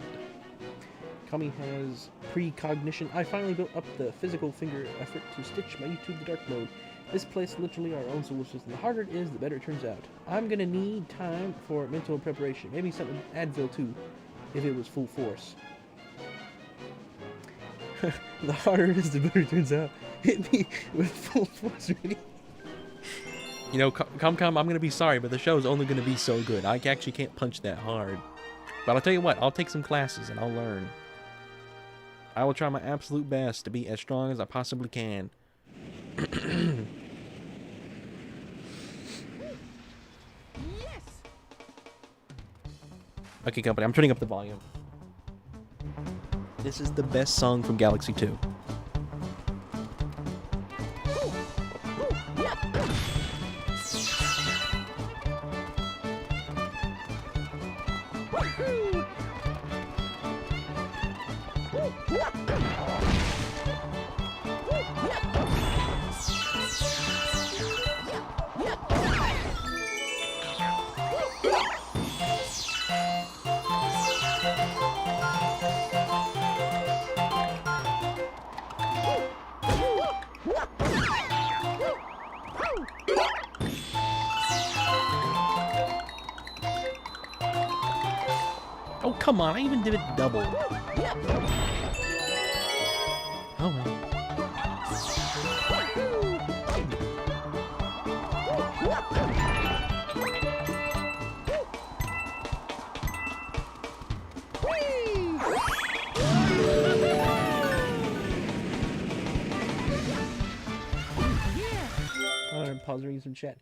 Kami has precognition. I finally built up the physical finger effort to stitch my YouTube the dark mode. This place literally our own solutions, and the harder it is, the better it turns out. I'm gonna need time for mental preparation. Maybe something Advil too, if it was full force. The harder it is, the better it turns out. Hit me with full force, ready? You know, ComCom, I'm gonna be sorry, but the show's only gonna be so good. I actually can't punch that hard. But I'll tell you what, I'll take some classes and I'll learn. I will try my absolute best to be as strong as I possibly can. Okay, company, I'm turning up the volume. This is the best song from Galaxy 2. Oh, come on, I even did it double. Oh, well. Alright, pause reading some chat.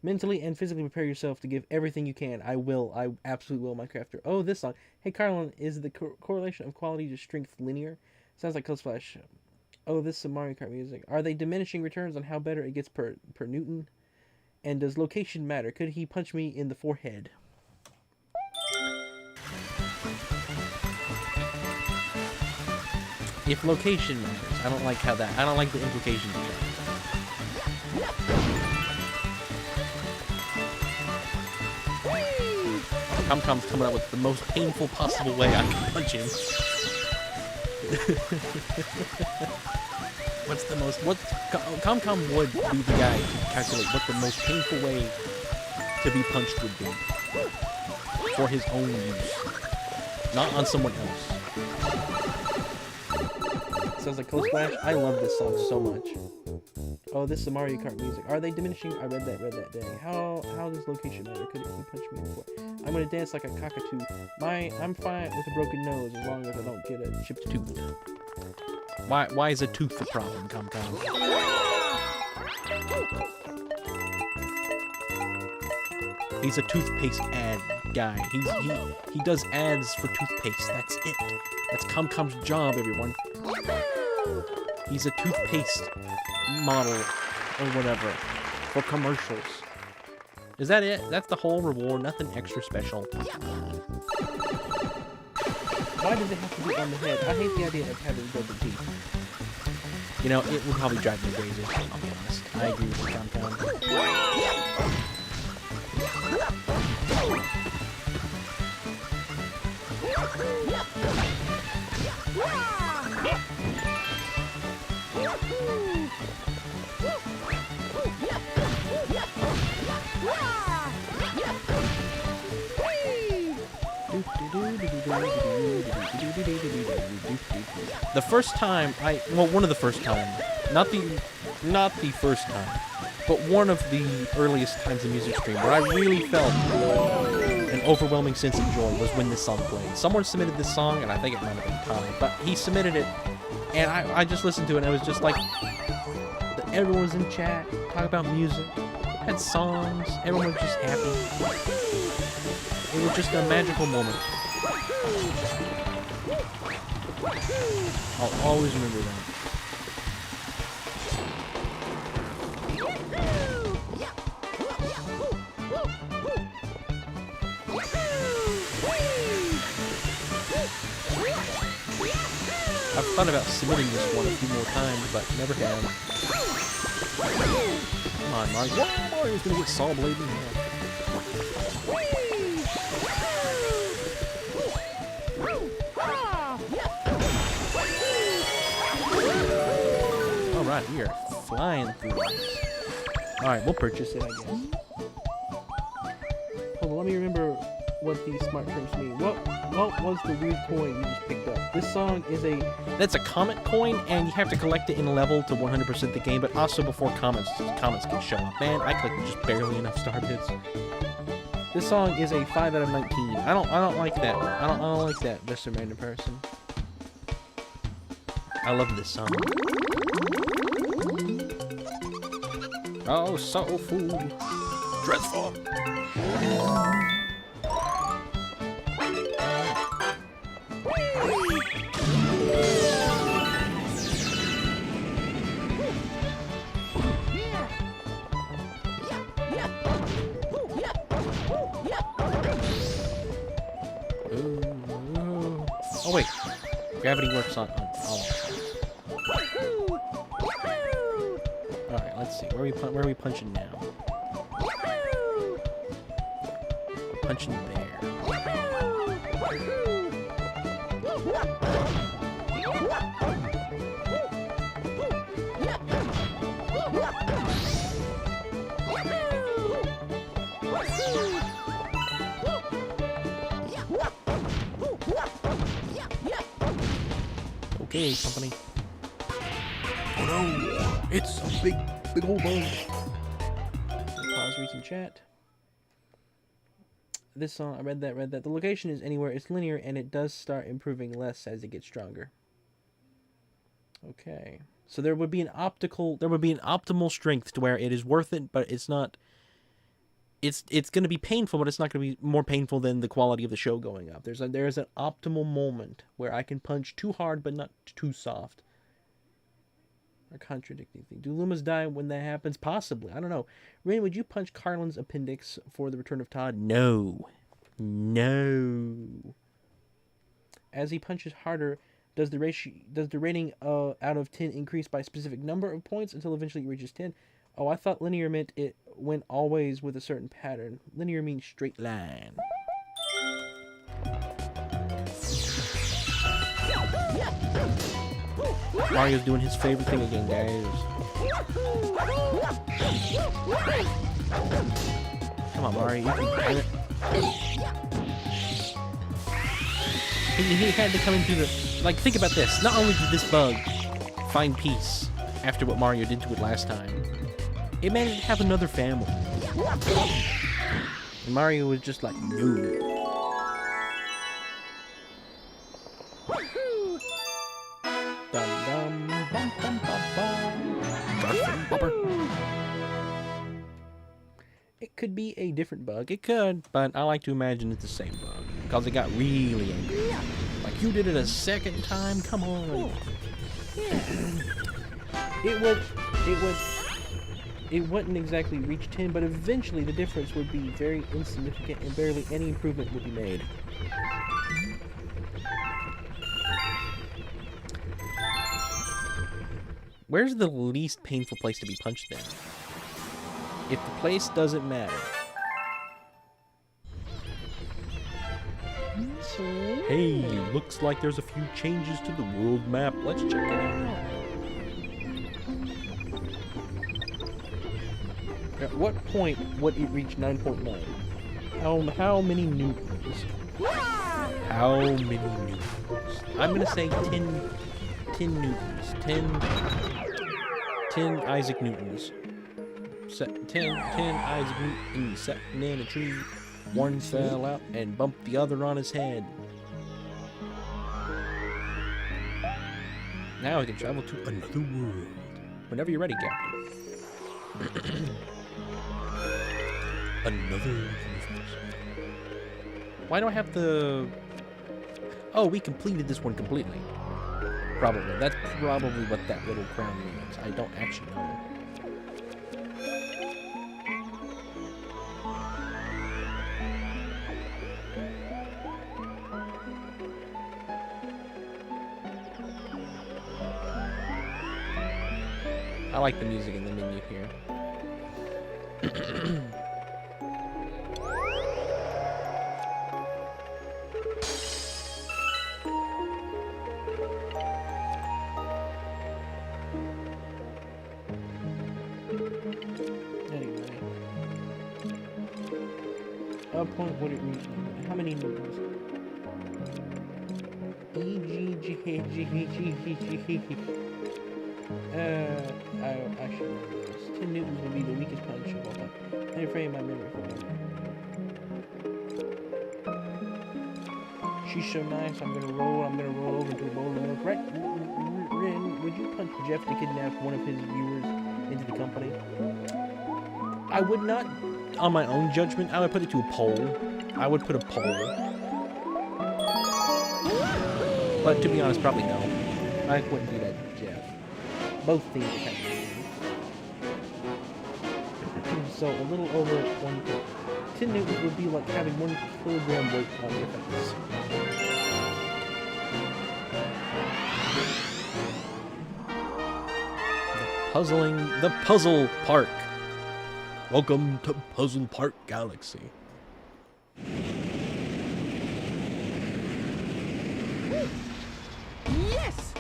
Mentally and physically prepare yourself to give everything you can. I will. I absolutely will, my crafter. Oh, this song. Hey, Carlin, is the correlation of quality to strength linear? Sounds like Code Splash. Oh, this is some Mario Kart music. Are they diminishing returns on how better it gets per Newton? And does location matter? Could he punch me in the forehead? If location matters, I don't like how that. I don't like the implications of that. Comcom's coming up with the most painful possible way I can punch him. What's the most? What? Comcom would be the guy to calculate what the most painful way to be punched would be for his own use, not on someone else. Sounds like Code Splash. I love this song so much. Oh, this is the Mario Kart music. Are they diminishing? I read that. Dang. How does location matter? Could he punch me before? I'm gonna dance like a cockatoo. I'm fine with a broken nose as long as I don't get a chipped tooth. Why is a tooth the problem, Comcom? He's a toothpaste ad guy. He does ads for toothpaste. That's it. That's Comcom's job, everyone. He's a toothpaste model or whatever for commercials. Is that it? That's the whole reward. Nothing extra special. Why does it have to be on the head? I hate the idea of having broken teeth. You know, it would probably drive me crazy. I'll be honest. I agree with Comcom. The first time one of the first times, not the first time, but one of the earliest times in music stream where I really felt an overwhelming sense of joy was when this song played. Someone submitted this song, and I think it might have been Tommy, but he submitted it, and I just listened to it, and it was just like, everyone was in chat, talking about music, had songs, everyone was just happy. It was just a magical moment. I'll always remember that. I've thought about submitting this one a few more times, but never have. Come on, Mario. Mario's gonna get saw blade in half. Alright, we are flying through this. Alright, we'll purchase it, I guess. Hold on, let me remember what these smart terms mean. What was the weird coin you just picked up? This song is a... That's a comet coin, and you have to collect it in a level to 100% the game, but also before comets can show up. Man, I collected just barely enough star bits. This song is a 5 out of 19. I don't like that. I don't like that, Mr. Random Person. I love this song. Oh, soul food. Dreadful. Ooh. Oh wait, gravity works on all. All right, let's see. Where are we punching now? We're punching there. Okay, company. Oh no! It's a big old bug. Pause, read some chat. This song, I read that. The location is anywhere. It's linear, and it does start improving less as it gets stronger. Okay. So there would be an optimal strength to where it is worth it, but it's not. It's going to be painful, but it's not going to be more painful than the quality of the show going up. There is an optimal moment where I can punch too hard, but not too soft. Or contradicting thing. Do Lumas die when that happens? Possibly. I don't know. Rain, would you punch Carlin's appendix for the return of Todd? No. No. As he punches harder, does the rating out of 10 increase by a specific number of points until eventually it reaches 10? Oh, I thought linear meant it went always with a certain pattern. Linear means straight line. Mario's doing his favorite thing again, guys. Come on, Mario, you can do it. He had to come into the... Like, think about this. Not only did this bug find peace after what Mario did to it last time, it managed to have another family. And Mario was just like, no. It could be a different bug. It could, but I like to imagine it's the same bug. Because it got really angry. Like, you did it a second time? Come on. It wouldn't exactly reach 10, but eventually the difference would be very insignificant and barely any improvement would be made. Where's the least painful place to be punched then? If the place doesn't matter. Hey, looks like there's a few changes to the world map. Let's check it out. At what point would it reach 9.9? How many newtons? How many newtons? I'm gonna say 10 newtons. 10 Isaac Newtons. 10 Isaac Newtons sitting in a tree. One fell out and bumped the other on his head. Now we can travel to another world. Whenever you're ready, Captain. Another universe. Why do I have the... Oh, we completed this one completely. Probably. That's probably what that little crown means. I don't actually know. I like the music in the menu here. Anyway. At what point would it reach? How many newtons? I should know this. 10 newtons would be the weakest punch of all time. Let me frame my memory for you. She's so nice, I'm gonna roll over into a bowl of milk. Right, Rin, would you punch Jeff to kidnap one of his viewers into the company? I would not, on my own judgment, I would put it to a poll. I would put a poll. But to be honest, probably no. I wouldn't do that to Jeff. Both things are kind of weird. So a little over 1 10 newtons would be like having 1 kilogram weight on your face. The Puzzle Park. Welcome to Puzzle Park Galaxy. Yes!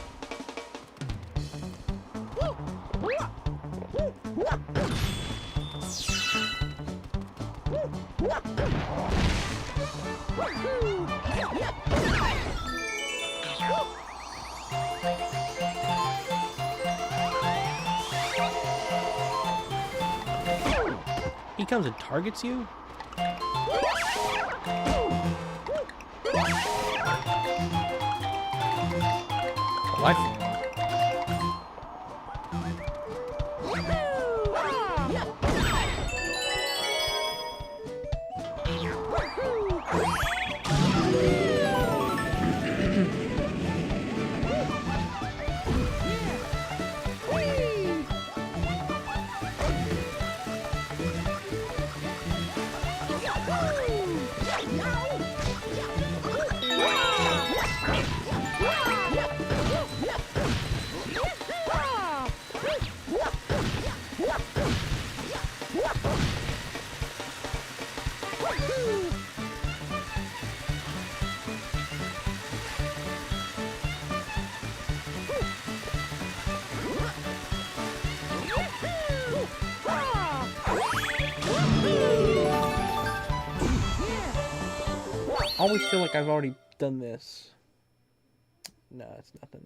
He comes and targets you? Life. I always feel like I've already done this. No, it's nothing.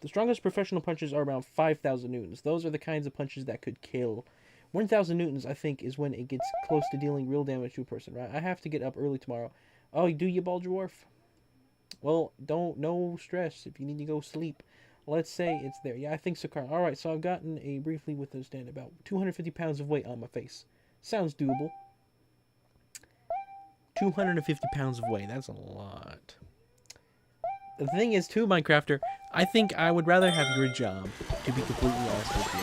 The strongest professional punches are around 5,000 newtons. Those are the kinds of punches that could kill. 1,000 newtons, I think, is when it gets close to dealing real damage to a person, right? I have to get up early tomorrow. Oh, do you, Bald Dwarf? Well, no stress if you need to go sleep. Let's say it's there. Yeah, I think so, Carl. Alright, so I've gotten a briefly with those stand about 250 pounds of weight on my face. Sounds doable. 250 pounds of weight. That's a lot. The thing is, too, Minecrafter, I think I would rather have your job, to be completely honest with you.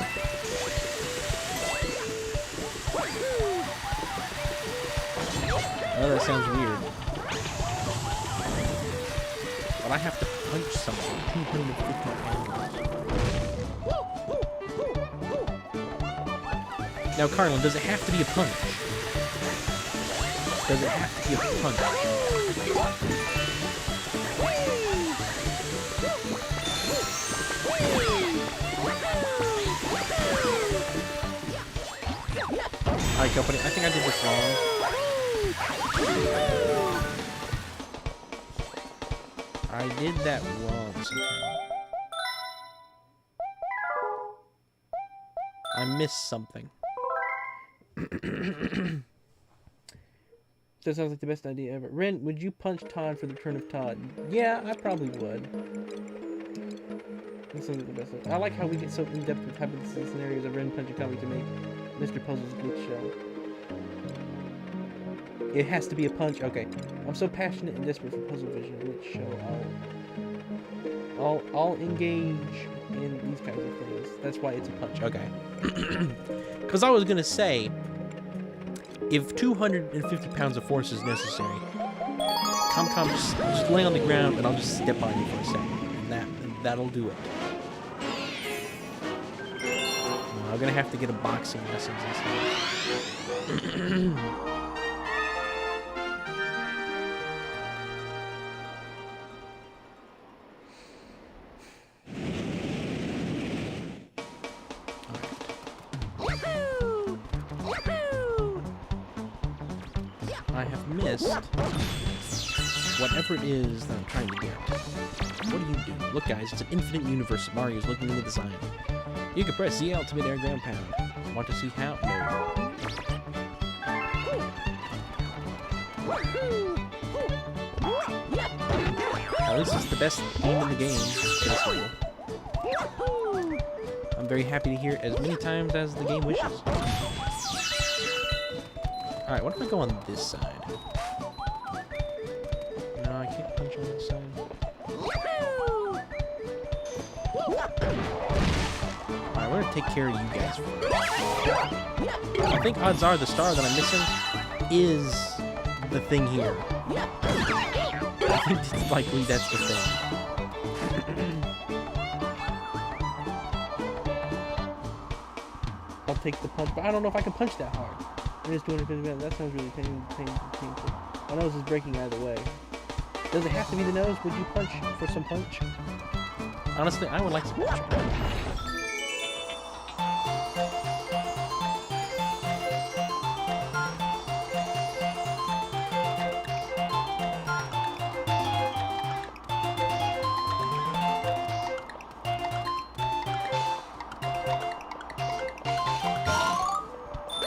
Oh, that sounds weird. But I have to punch someone 250 pounds. Now, Carlin, does it have to be a punch? Does it have to be a punch? Alright, company, I think I did this wrong. I did that wrong somehow. I missed something. That sounds like the best idea ever. Ren, would you punch Todd for the return of Todd? Yeah, I probably would. That sounds like the best idea. I like how we get so in-depth with hypothetical scenarios of Ren punching Tommy to make Mr. Puzzle's glitch show. It has to be a punch. Okay. I'm so passionate and desperate for Puzzle Vision glitch show. I'll engage in these kinds of things. That's why it's a punch. Okay. Because I was going to say, if 250 pounds of force is necessary, Comcom, just lay on the ground and I'll just step on you for a second. And that'll do it. I'm going to have to get a boxing lessons instead. I have missed whatever it is that I'm trying to get. What do you do? Look, guys, it's an infinite universe. Mario's looking into the sign. You can press ZL to mid-air ground pound. Want to see how? No. Now, this is the best game in the game. I'm very happy to hear it as many times as the game wishes. Alright, what if I go on this side? No, I can't punch on this side. Alright, we're gonna take care of you guys first. I think odds are the star that I'm missing is the thing here. I think it's likely that's the thing. I'll take the punch, but I don't know if I can punch that hard. I'm just doing it because that sounds really painful. My nose is breaking either way. Does it have to be the nose? Would you punch for some punch? Honestly, I would like some punch.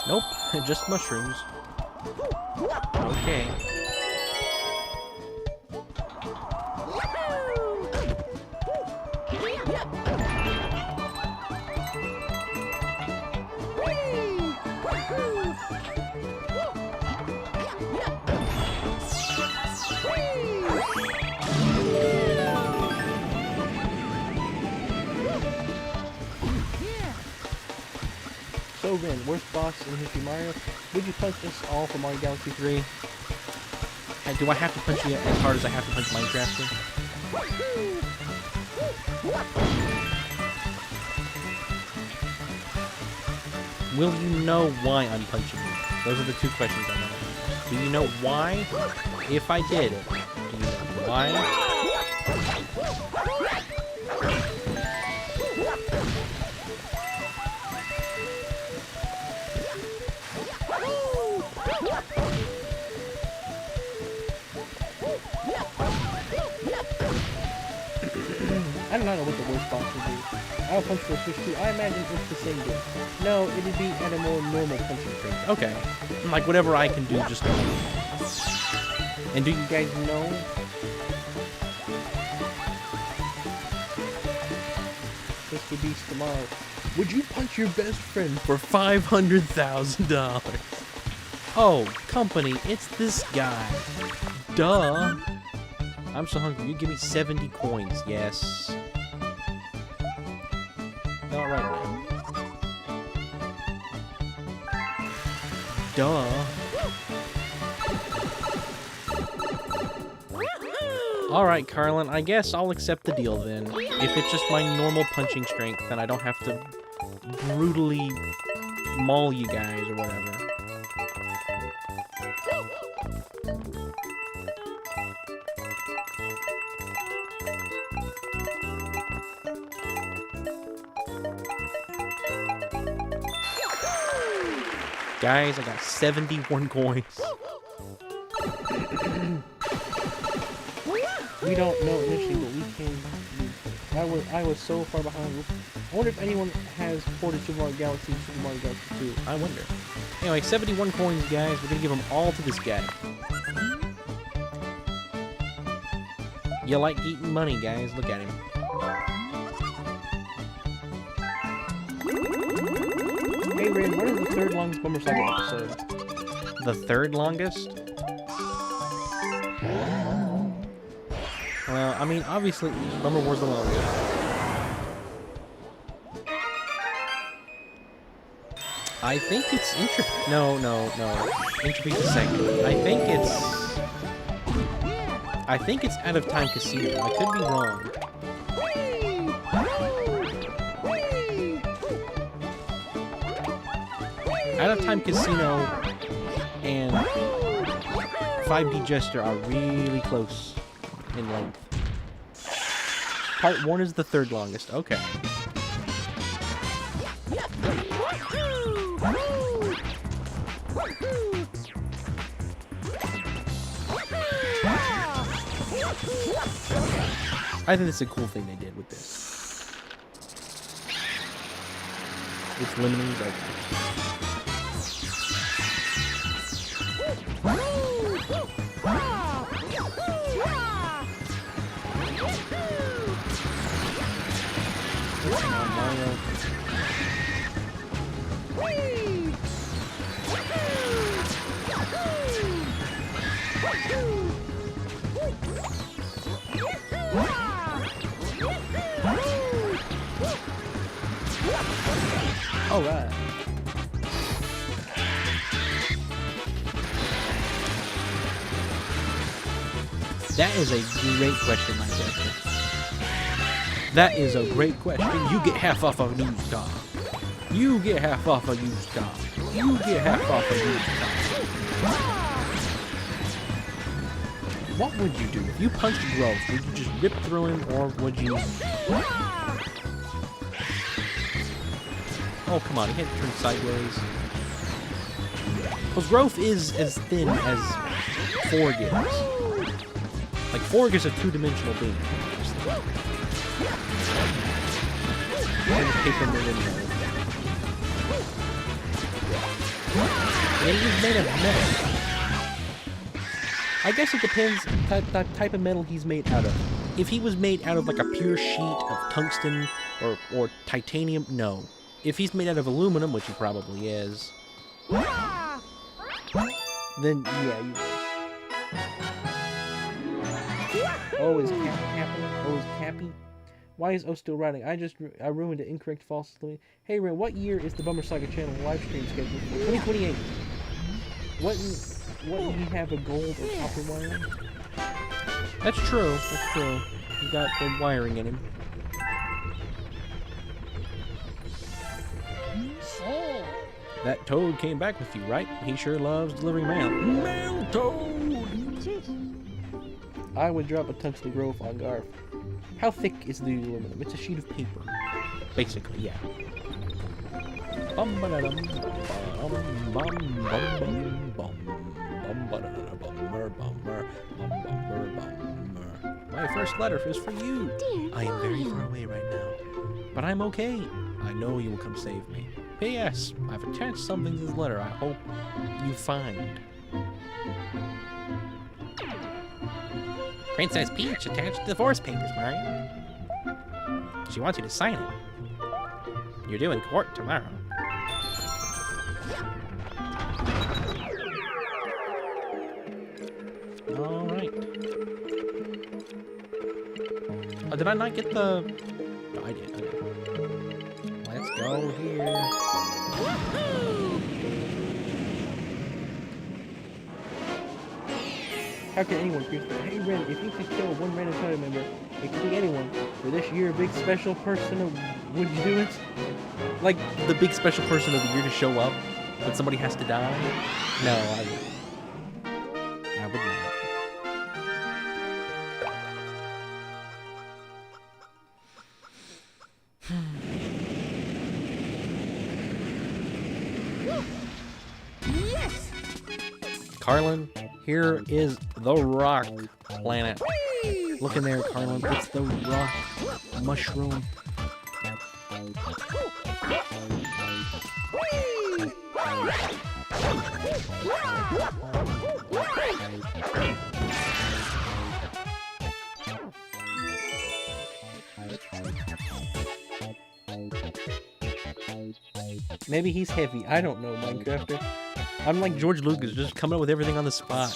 Nope, just mushrooms. Okay. So then, worst boss in History Mario. Would you punch us all for Mario Galaxy 3? And do I have to punch you as hard as I have to punch Minecraft? Will you know why I'm punching you? Those are the two questions I want to ask. Do you know why? If I did it, do you know why? I do not know what the worst boss would be. I'll punch for a Switch 2. I imagine it's the same deal. No, it'd be at a more normal punching range. Okay. Like whatever I can do, just go. And do you You guys know? Mr. Beast tomorrow. Would you punch your best friend for $500,000? Oh, company, it's this guy. Duh. I'm so hungry. You give me 70 coins. Yes. Not right now. Duh. Alright, Carlin, I guess I'll accept the deal then. If it's just my normal punching strength, then I don't have to brutally maul you guys or whatever. Guys, I got 71 coins. We don't know initially, but we can. I was so far behind. I wonder if anyone has ported Super Mario Galaxy and Super Mario Galaxy 2. I wonder. Anyway, 71 coins, guys. We're gonna give them all to this guy. You like eating money, guys. Look at him. Hey, Rin, what is the third longest Bummer Saga episode? The third longest? Well, I mean, obviously, Bummer War's the longest. I think it's Entropy. No. Entropy's the second. I think it's Out of Time Casino. I could be wrong. Out of Time Casino and 5D Jester are really close in length. Part 1 is the third longest. Okay. I think that's a cool thing they did with this. It's limiting, but... Alright. That is a great question, my friend. That is a great question. You get half off of a used car. You get half off a used car. You get half off a used car. What would you do if you punched Growth? Would you just rip through him, or would you? Oh, come on, he can't turn sideways. Because Growth is as thin as Forg is. Like, Forg is a two-dimensional being. And he's made of metal. I guess it depends the type of metal he's made out of. If he was made out of like a pure sheet of tungsten or titanium, no. If he's made out of aluminum, which he probably is, then yeah, you would. Oh, is Cap happening? Oh, is Cappy? Why is O still writing? I ruined an incorrect false. Hey Ren, what year is the Bummer Saga channel live stream scheduled for? 2028. Wouldn't he have a gold or copper wiring? That's true. That's true. He got the wiring in him. That toad came back with you, right? He sure loves delivering mail. Mail toad! I would drop a tungsten growth on Garf. How thick is the aluminum? It's a sheet of paper. Basically, yeah. My first letter is for you. I am very far away right now, but I'm okay. I know you will come save me. P.S. I've attached something to this letter I hope you find. Princess Peach attached divorce papers, Mario. She wants you to sign it. You're due in court tomorrow. Alright. Oh, did I not get the... No, I did. Okay. Let's go here. How can anyone create that? Hey Ren, if you could kill one random party member, it could be anyone, for this year a big special person, would you do it? Like the big special person of the year to show up, but somebody has to die? No, I wouldn't. I would not. Yes! Carlin, here is the rock planet. Look in there, Carlin. It's the rock mushroom. Maybe he's heavy. I don't know, Minecrafter. I'm like George Lucas, just coming up with everything on the spot.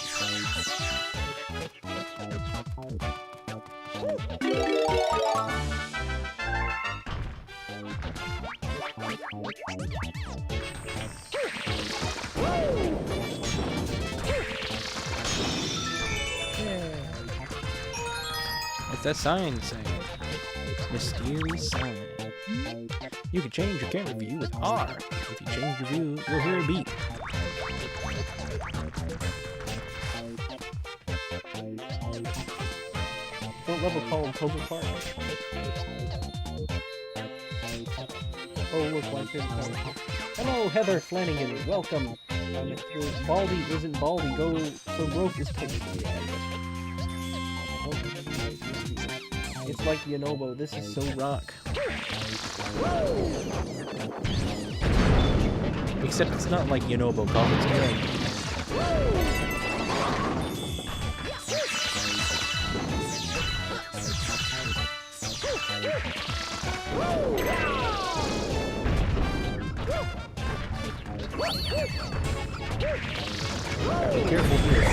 What's that sign saying? Mysterious sign. You can change your camera view with R. If you change your view, you'll hear a beep. What level called Cove Park? Oh, look, my favorite character. Hello, Heather Flanagan. Welcome. Mr. Baldy isn't Baldy. Go. So growth is technically It's like Yonobo. This is so rock. Except it's not like Yonobo called its game. Be careful here.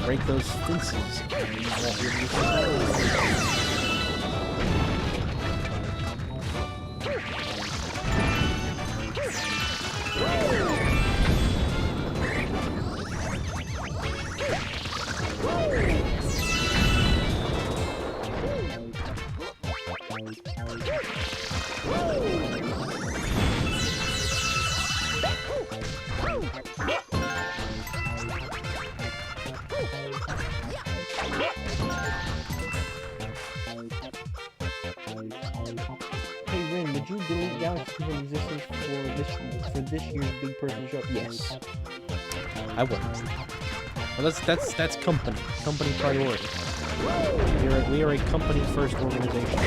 Break those fences. promise to keep them existing for this year's big person show? Yes. I will. Well, that's company priority. We are a company first organization.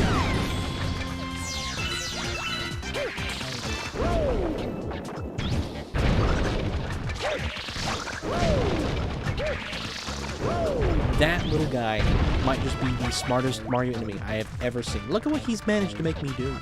That little guy might just be the smartest Mario enemy I have ever seen. Look at what he's managed to make me do.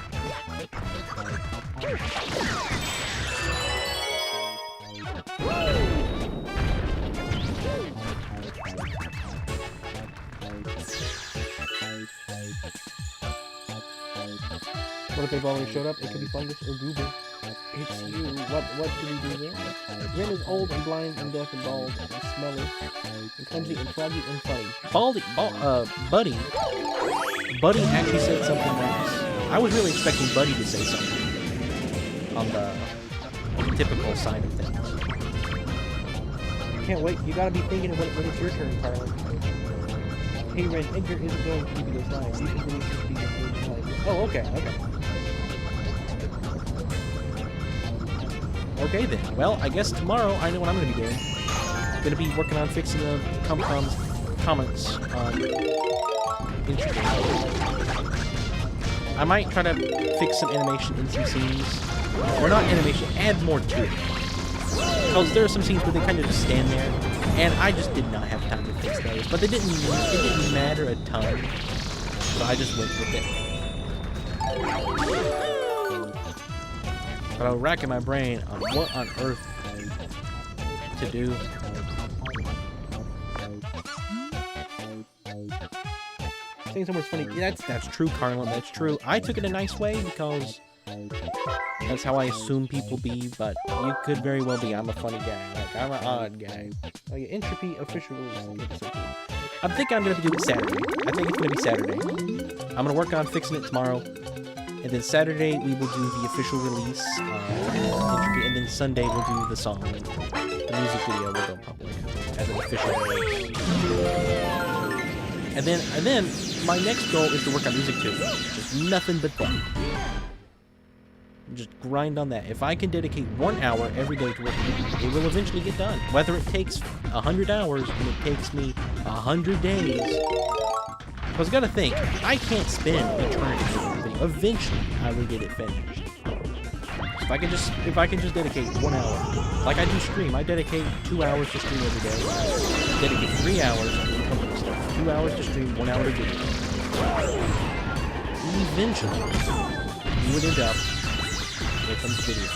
What if they've already showed up? It could be Fungus or Goober. It's you. What do we do there? Ren is old and blind and deaf and bald and smelly and clumsy and froggy and funny. Buddy actually said something nice. I was really expecting Buddy to say something on the typical side of things. Can't wait. You gotta be thinking of when it's your turn, Carlin. Hey Ren, Edgar isn't going to give you those lines. You can release your speed and lines. Oh, okay. Okay then. Well, I guess tomorrow I know what I'm going to be doing. I'm going to be working on fixing the comments on Instagram. I might try to fix some animation in some scenes. Or not animation, add more to it. Because there are some scenes where they kind of just stand there, and I just did not have time to fix those. But it didn't matter a ton, so I just went with it. But I was racking my brain on what on earth to do. Saying somewhere's funny. That's true, Carlin. That's true. I took it a nice way because that's how I assume people be, but you could very well be. I'm a funny guy. Like, I'm an odd guy. Oh yeah, Entropy official rules. I think I'm going to do it Saturday. I think it's going to be Saturday. I'm going to work on fixing it tomorrow. And then Saturday, we will do the official release Entropy. And then Sunday, we'll do the song. The music video will go public as an official release. And then my next goal is to work on music too. Just nothing but that. Just grind on that. If I can dedicate 1 hour every day to work on music, it will eventually get done. Whether it takes 100 hours and it takes me 100 days. Because you gotta think, I can't spend eternity doing a video. Eventually, I will get it finished. If I can just dedicate 1 hour, like I do stream, I dedicate 2 hours to stream every day. Dedicate 3 hours to the company stuff. 2 hours to stream, 1 hour to video. Eventually, you would end up with some video.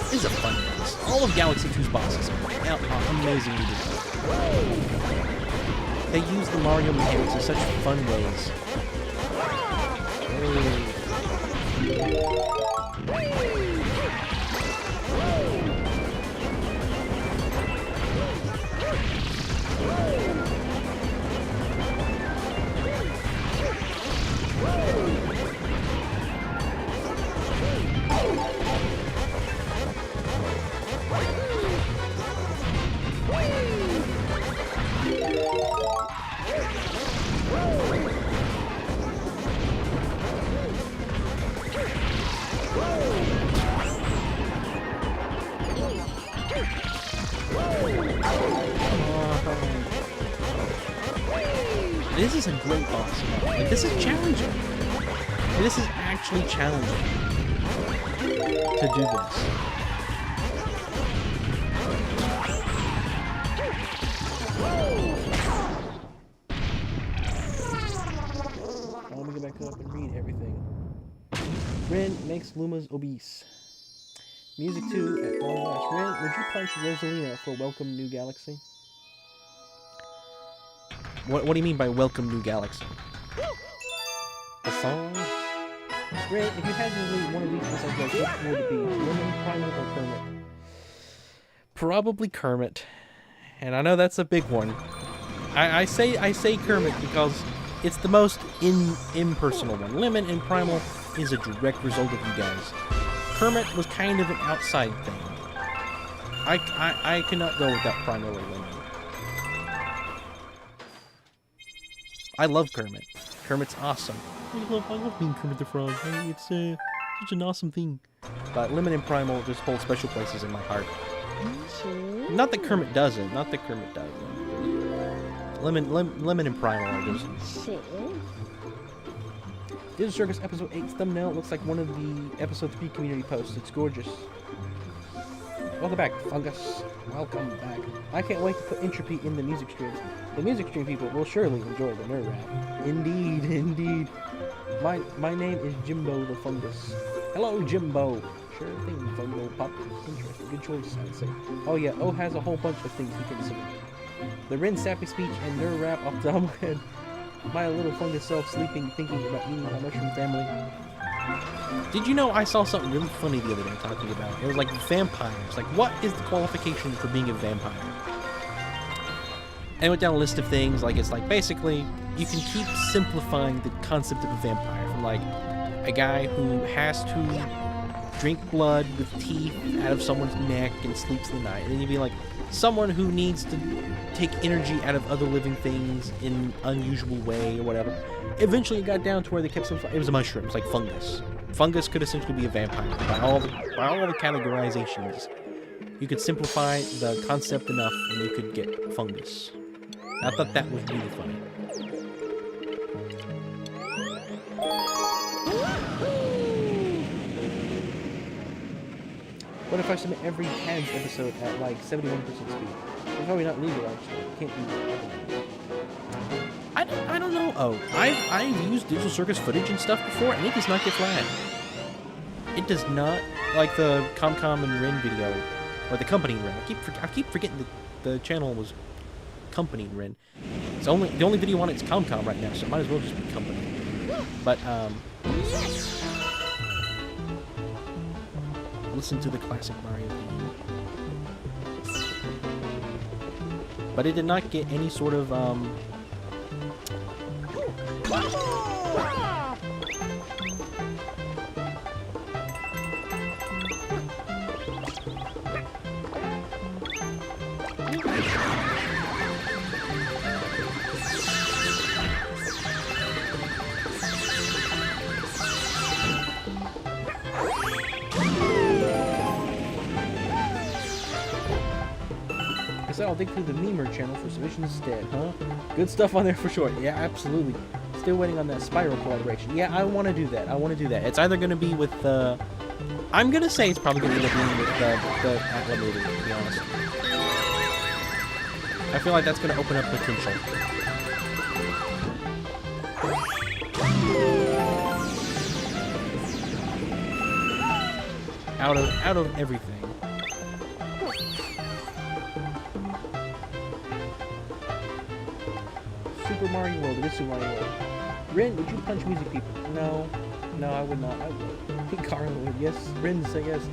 This is a fun race. All of Galaxy 2's bosses are amazingly designed. They use the Mario mechanics in such fun ways. This is a great boss. Like, this is challenging. And this is actually challenging to do this. Let me go back up and read everything. Ren makes Lumas obese. Music 2 at long last. Ren, would you punch Rosalina for Welcome New Galaxy? What do you mean by Welcome New Galaxy? The song? Ren, if you had to delete one of these besides which would it be? Lemon, Primal, or Kermit? Probably Kermit. And I know that's a big one. I say Kermit because it's the most impersonal one. Lemon and Primal is a direct result of you guys. Kermit was kind of an outside thing. I cannot go without Primal or Lemon. I love Kermit. Kermit's awesome. I love being Kermit the Frog. It's such an awesome thing. But Lemon and Primal just hold special places in my heart. Not that Kermit doesn't. Not that Kermit doesn't. Lemon and Primal are just... Digital Circus Episode 8's thumbnail looks like one of the Episode 3 community posts. It's gorgeous. Welcome back, Fungus. Welcome back. I can't wait to put Entropy in the music streams. The music stream people will surely enjoy the nerd rap. Indeed, indeed. My name is Jimbo the Fungus. Hello, Jimbo. Sure thing, Fungo Pop. Interesting. Good choice, I'd say. Oh yeah, O has a whole bunch of things he can submit. The Rin sappy speech and nerd rap off the top of my head. My little fungus self sleeping, thinking about eating my mushroom family. Did you know I saw something really funny the other day talking about? It was like vampires. Like, what is the qualification for being a vampire? And I went down a list of things. Like, it's like basically you can keep simplifying the concept of a vampire from like a guy who has to drink blood with teeth out of someone's neck and sleeps in the night. And then you'd be like someone who needs to take energy out of other living things in an unusual way or whatever. Eventually it got down to where they kept simplifying. It was a mushroom. It's like fungus. Fungus could essentially be a vampire by all the categorizations. You could simplify the concept enough and you could get fungus. I thought that was really funny. What if I submit every Tags episode at like 71% speed? It's probably not legal actually. It can't be. I don't know. Oh, I've used Digital Circus footage and stuff before, and it does not get flat. It does not, like the ComCom and Rin video, or the Company and Rin. I keep forgetting that the channel was Company and Rin. It's the only video on it's ComCom right now, so it might as well just be Company. But listen to the classic Mario theme. But it did not get any sort of I'll dig through the Memer channel for submissions instead, huh? Good stuff on there for sure. Yeah, absolutely. Still waiting on that Spiral collaboration. Yeah, I want to do that. It's either going to be with I'm going to say it's probably going to end up being with the Atla movie, to be honest. I feel like that's going to open up potential. Out of everything. Super Mario World, it is Super Mario World. Rin, would you punch music people? No, I would not. I would. Carlo would, yes. Rin say yes.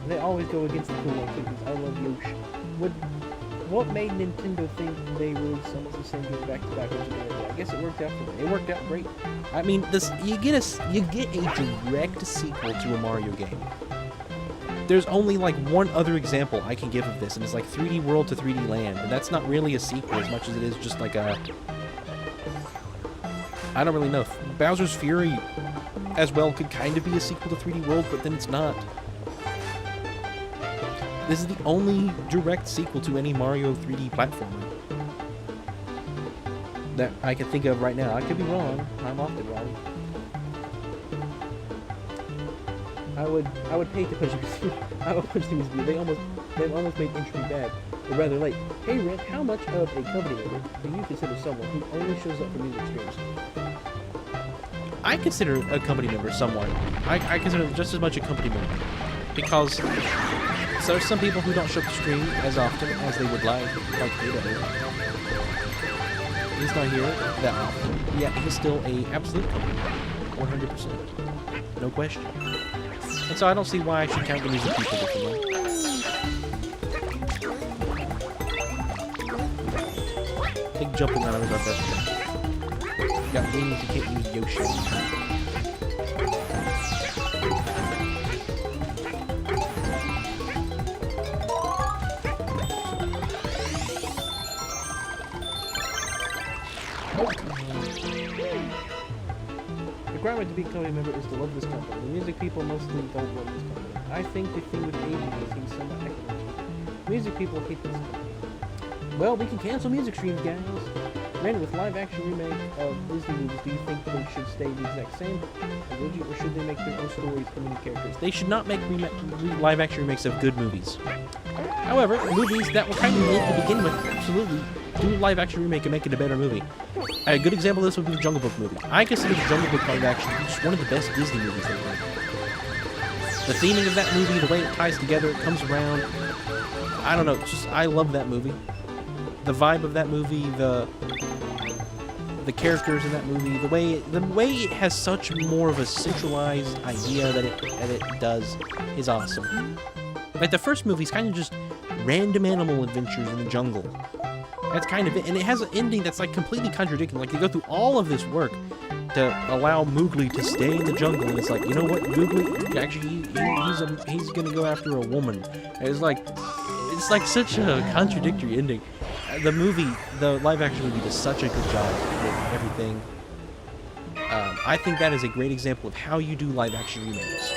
They always go against the cool ones because I love Yoshi. What made Nintendo think they released almost the same game back to back? I guess it worked out for them. It worked out great. I mean, you get a direct sequel to a Mario game. There's only like one other example I can give of this, and it's like 3D World to 3D Land, and that's not really a sequel as much as it is just like a... I don't really know. Bowser's Fury as well could kind of be a sequel to 3D World, but then it's not. This is the only direct sequel to any Mario 3D platformer that I can think of right now. I could be wrong. I'm often wrong. I would pay to punch the I would punch the music. They've almost made Entropy bad, but rather late. Hey Rick, how much of a company member do you consider someone who only shows up for music streams? I consider a company member someone. I consider them just as much a company member. Because so there's some people who don't show up to stream as often as they would like Ada. He's not here that often. Yet he's still a absolute company member. 100%. No question. And so I don't see why I should count the music people differently. Big jumping on about that. Got wings, you can't use Yoshi. requirement to be a company member is to love this company. The music people mostly don't love this company. I think the thing with agency is somewhat accurate. Music people hate this company. Well, we can cancel music streams, guys. Ren, with live-action remake of Disney movies, do you think they should stay the exact same, or should they make their own stories and new characters? They should not make live-action remakes of good movies. However, movies that were kind of mid to begin with, absolutely, do a live-action remake and make it a better movie. A good example of this would be the Jungle Book movie. I consider the Jungle Book live-action just one of the best Disney movies they've made. The theming of that movie, the way it ties together, it comes around, I don't know, just, I love that movie. The vibe of that movie, the characters in that movie, the way it has such more of a centralized idea that it does is awesome. Like the first movie is kind of just random animal adventures in the jungle. That's kind of it, and it has an ending that's like completely contradicting. Like they go through all of this work to allow Mowgli to stay in the jungle, and it's like, you know what, Mowgli actually he's gonna go after a woman. And it's like such a contradictory ending. The live-action movie does such a good job with everything. I think that is a great example of how you do live-action remakes.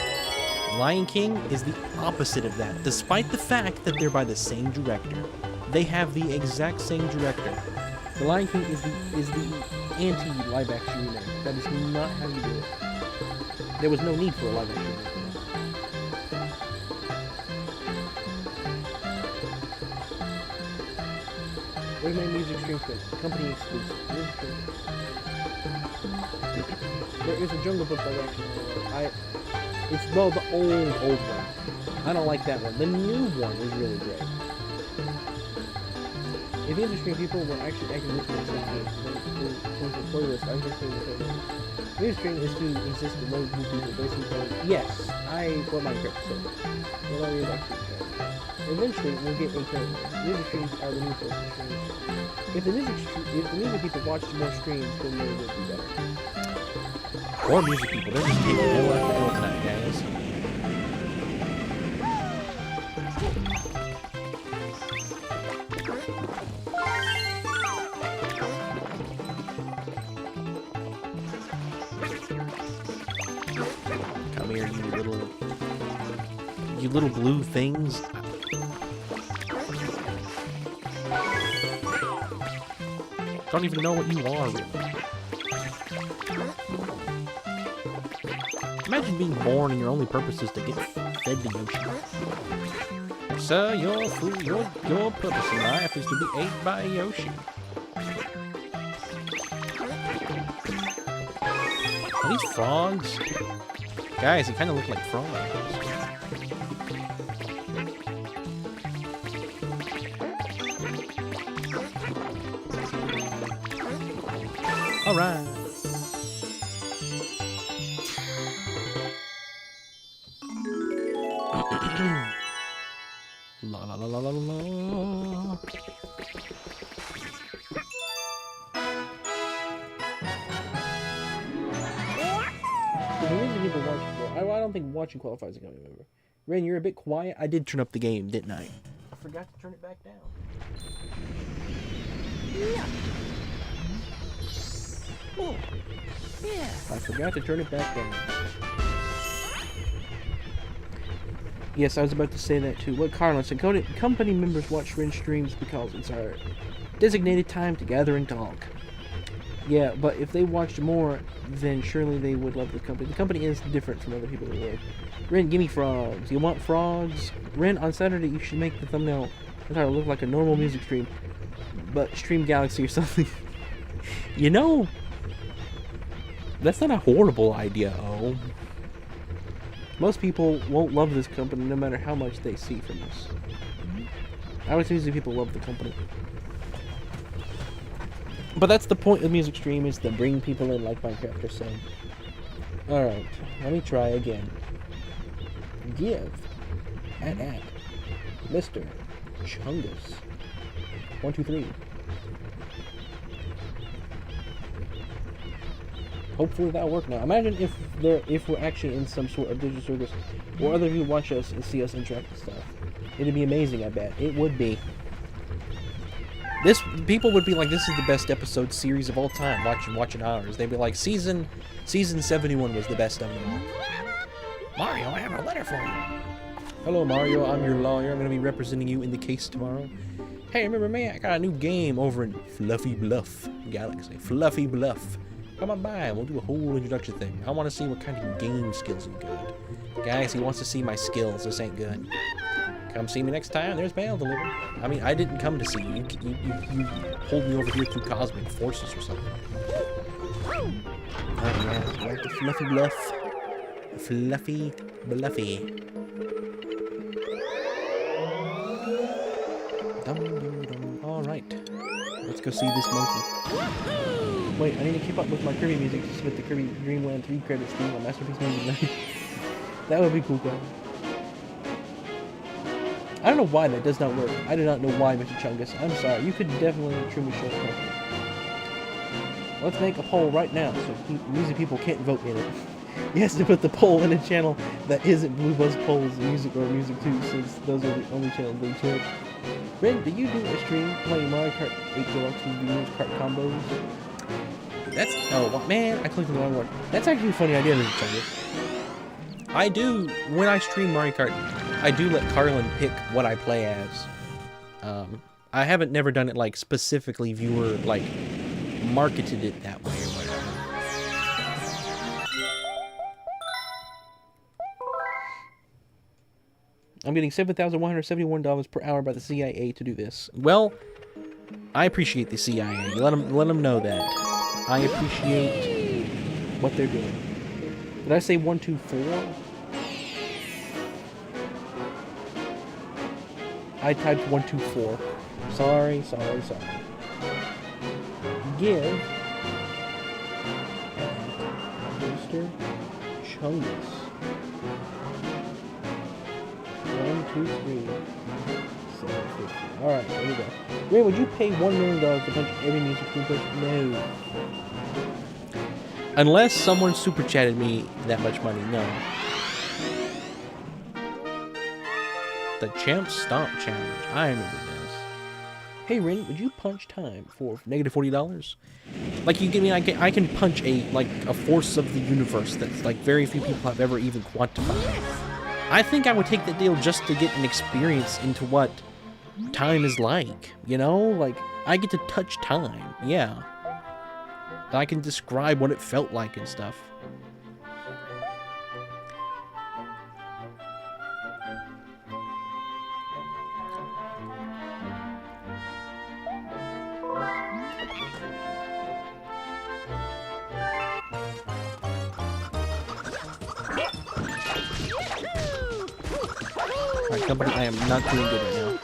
Lion King is the opposite of that, despite the fact that they're by the same director. They have the exact same director. The Lion King is the anti-live-action remake. That is not how you do it. There was no need for a live-action remake. Recommend music stream for company exclusive. There is a Jungle Book live-action. It's the old one. I don't like that one. The new one is really great. If music stream people were actually listen to the playlist, I was just saying the playlist. Music stream is to exist to load new people, basically. Yes, what Minecraft said. What are you actually saying? Eventually, we'll get a music streams are the new source of streams. If the music people watched more streams, then they would be better. Or music people, they're just taking hell after hell tonight, guys. Come here, you little blue things. Don't even know what you are, really. Imagine being born and your only purpose is to get fed to Yoshi. So your purpose in life is to be ate by Yoshi. Are these frogs? Guys, they kind of look like frogs. All right. La la la la la la. I don't think watching qualifies as a company member. Ren, you're a bit quiet. I did turn up the game, didn't I? I forgot to turn it back down. Yeah. Oh. Yeah. I forgot to turn it back down. Yes, I was about to say that too. What Carlos said, company members watch Ren streams because it's our designated time to gather and talk. Yeah, but if they watched more, then surely they would love the company. The company is different from other people in the world. Ren, give me frogs. You want frogs? Ren, on Saturday you should make the thumbnail look like a normal music stream, but Stream Galaxy or something. You know, that's not a horrible idea, oh. Most people won't love this company no matter how much they see from us. I would say people love the company. But that's the point of music stream, is to bring people in, like Minecraft are saying. Alright, let me try again. Give. At. Mr. Chungus. 1, 2, 3. Hopefully that'll work now. Imagine if we're actually in some sort of digital circus where other people watch us and see us interact with stuff. It'd be amazing, I bet. It would be. People would be like, this is the best episode series of all time. Watching ours. They'd be like, season 71 was the best of them all. Mario, I have a letter for you. Hello, Mario. I'm your lawyer. I'm gonna be representing you in the case tomorrow. Hey, remember me? I got a new game over in Fluffy Bluff Galaxy. Fluffy Bluff. Come on by and we'll do a whole introduction thing. I want to see what kind of game skills you got. Guys, he wants to see my skills. This ain't good. Come see me next time. There's mail delivered. I mean, I didn't come to see you. You hold me over here through cosmic forces or something. Oh, yeah. Like the Fluffy Bluff. Fluffy Bluffy. Alright. Let's go see this monkey. Wait, I need to keep up with my Kirby music to submit the Kirby Dreamland 3 credits theme on Masterpiece Music. That would be cool, guys. I don't know why that does not work. I do not know why, Mr. Chungus. I'm sorry. You could definitely truly show it. Let's make a poll right now so music people can't vote in it. He has to put the poll in a channel that isn't Blue Buzz Polls Music or Music 2, since those are the only channels they check. Ren, do you do a stream playing Mario Kart 8 Deluxe with Venus Kart combos? That's... Oh, man, I clicked on the wrong one. That's actually a funny idea, Mr. Chungus. I do, when I stream Mario Kart, I do let Carlin pick what I play as. I haven't never done it like specifically viewer, like marketed it that way or whatever. I'm getting $7,171 per hour by the CIA to do this. Well, I appreciate the CIA. Let them know that. I appreciate what they're doing. Did I say 1, 2, 4? I typed 1, 2, 4. Sorry. Give Mr. Chungus 1, 2, 3, 750. Alright, there we go. Ray, would you pay $1 million to punch every music person? No. Unless someone super chatted me that much money, no. The Champ Stomp Challenge. I remember this. Hey, Ren, would you punch time for negative $40? Like, you give me, I can punch a force of the universe that's like very few people have ever even quantified. I think I would take that deal just to get an experience into what time is like, you know? Like, I get to touch time, yeah. I can describe what it felt like and stuff. Alright, company, I am not doing good right now.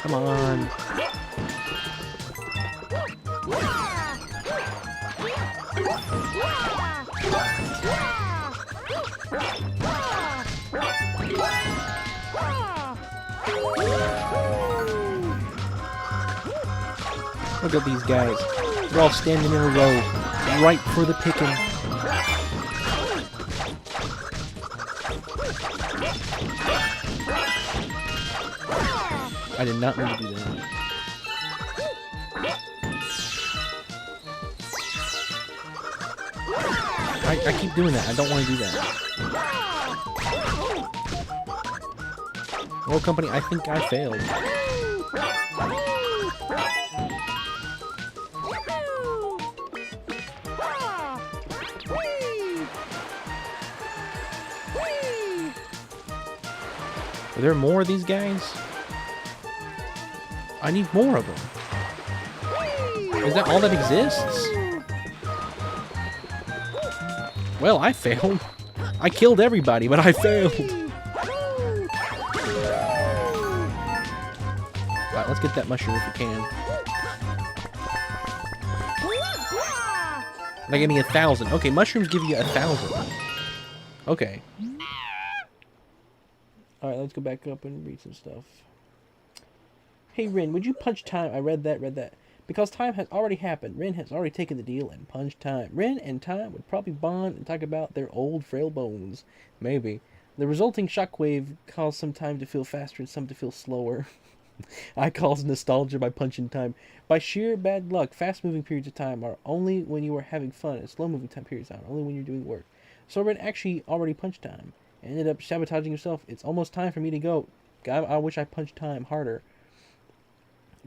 Come on. Look at these guys. They're all standing in a row, right for the picking. I did not mean to do that. I keep doing that. I don't want to do that. Well, company, I think I failed. Are there more of these guys? I need more of them. Is that all that exists? Well, I failed. I killed everybody, but I failed. Alright, let's get that mushroom if we can. That gave me 1,000. Okay, mushrooms give you 1,000. Okay. Alright, let's go back up and read some stuff. Hey, Rin, would you punch time? I read that. Because time has already happened. Rin has already taken the deal and punched time. Rin and time would probably bond and talk about their old frail bones. Maybe. The resulting shockwave caused some time to feel faster and some to feel slower. I cause nostalgia by punching time. By sheer bad luck, fast-moving periods of time are only when you are having fun, and slow-moving time periods are only when you're doing work. So Rin actually already punched time and ended up sabotaging himself. It's almost time for me to go. I wish I punched time harder.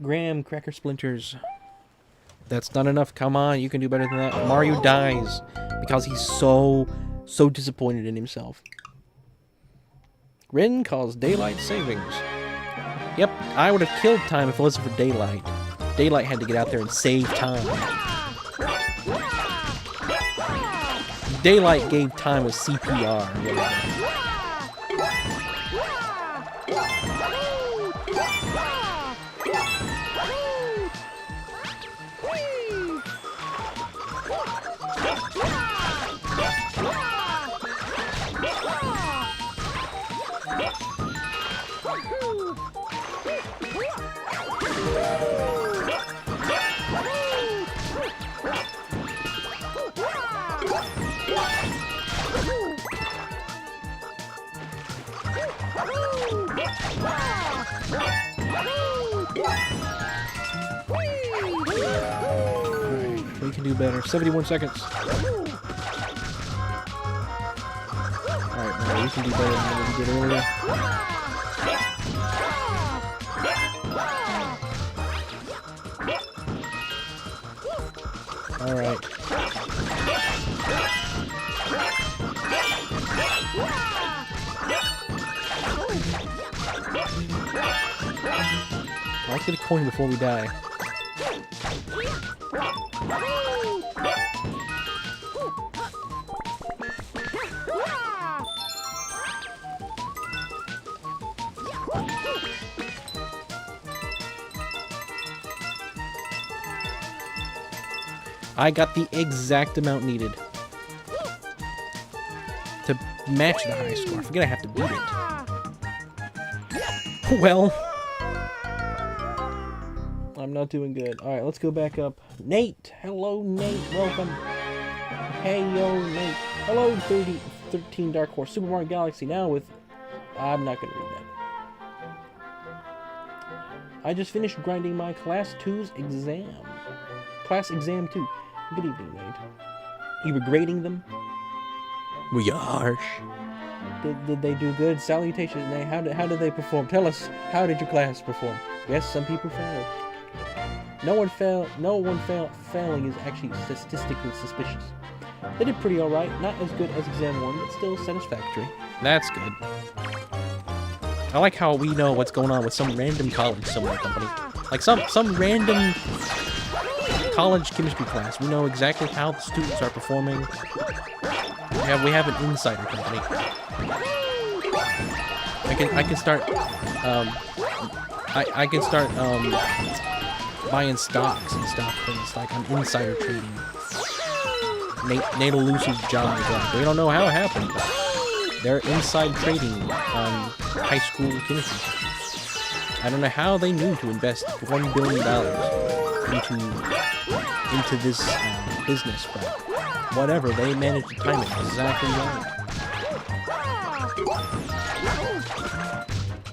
Graham, cracker splinters. That's not enough. Come on, you can do better than that. Mario dies because he's so disappointed in himself. Rin calls daylight savings. Yep, I would have killed time if it wasn't for daylight. Daylight had to get out there and save time. Daylight gave time a CPR. We can do better. 71 seconds. Alright, Mario, we can do better than what we did earlier. Alright. Let's get a coin before we die. I got the exact amount needed to match the high score. I forget I have to beat it. Well, I'm not doing good. Alright, let's go back up. Nate! Hello, Nate. Welcome. Hey, yo, Nate. Hello, 13 Dark Horse. Super Mario Galaxy now with... I'm not going to read that. I just finished grinding my Class 2's exam. Class Exam 2. Good evening, Nate. You were grading them? we are. Did they do good? Salutations, Nate. How did they perform? Tell us, how did your class perform? Yes, some people failed. No one failing is actually statistically suspicious. They did pretty alright. Not as good as Exam 1, but still satisfactory. That's good. I like how we know what's going on with some random college somewhere company. Like some random college chemistry class. We know exactly how the students are performing. We have an insider company. I can start I can start buying stocks and stuff, and it's like I'm insider trading. Nate will lose his job. They don't know how it happened. They're inside trading on high school chemistry. I don't know how they knew to invest $1 billion into this business, but whatever, they managed to time it exactly right.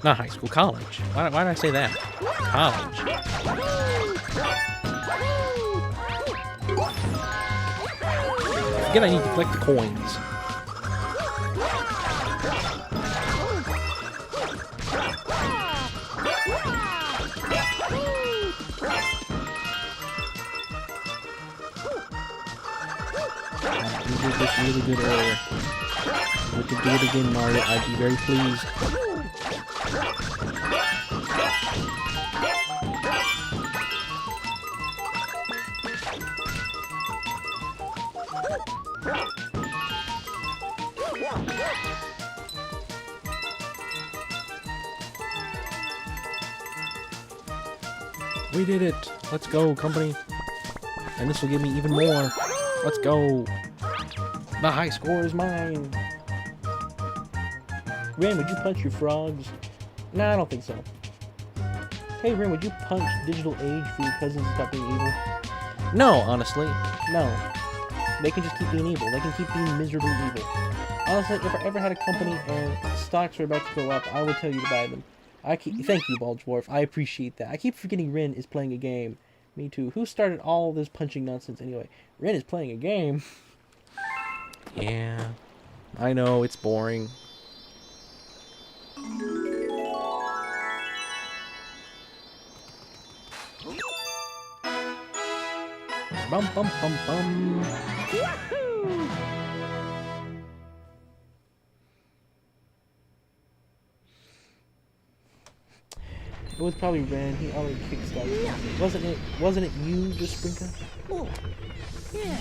Not high school, college. Why did I say that? College. Again, I need to collect the coins. We did this really good earlier. If we could do it again, Mario, I'd be very pleased. We did it! Let's go, company. And this will give me even more. Let's go. The high score is mine. Ren, would you punch your frogs? Nah, I don't think so. Hey, Ren, would you punch Digital Age for your cousins to stop being evil? No, honestly. No. They can just keep being evil. They can keep being miserably evil. Honestly, if I ever had a company and stocks were about to go up, I would tell you to buy them. Thank you, Bald Dwarf. I appreciate that. I keep forgetting Ren is playing a game. Me too. Who started all this punching nonsense anyway? Ren is playing a game. Yeah. I know, it's boring. Bum bum bum bum. Woohoo! It was probably Ren. He already kickstarted. Yeah. Wasn't it you, just Sprinka? Oh. Yeah.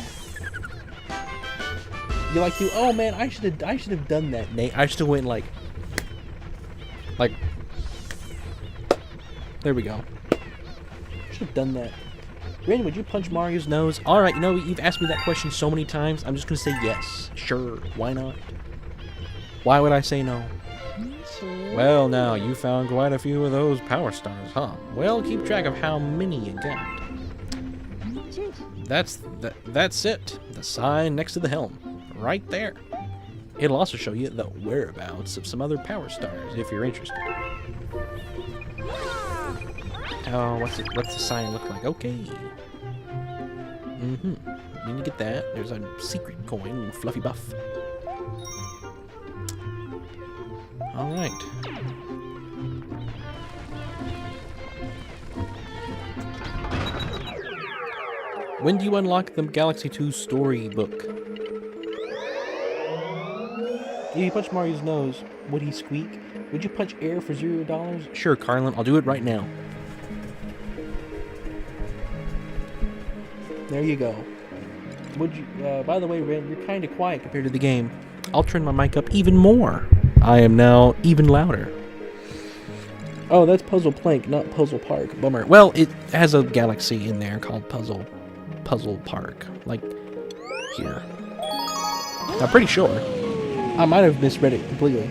You like to? Oh man, I should have done that, Nate. I should have went like. There we go. Should have done that. Ren, would you punch Mario's nose? Alright, you know, you've asked me that question so many times, I'm just gonna say yes. Sure, why not? Why would I say no? Well, now, you found quite a few of those power stars, huh? Well, keep track of how many you got. That's it. The sign next to the helm. Right there. It'll also show you the whereabouts of some other power stars, if you're interested. Oh, what's the sign look like? Okay. We need to get that. There's a secret coin, Fluffy Buff. Alright. When do you unlock the Galaxy 2 storybook? If you punch Mario's nose, would he squeak? Would you punch air for $0? Sure, Carlin, I'll do it right now. There you go. Would you? By the way, Ren, you're kind of quiet compared to the game. I'll turn my mic up even more. I am now even louder. Oh, that's Puzzle Plank, not Puzzle Park. Bummer. Well, it has a galaxy in there called Puzzle Park, like here. I'm pretty sure. I might have misread it completely.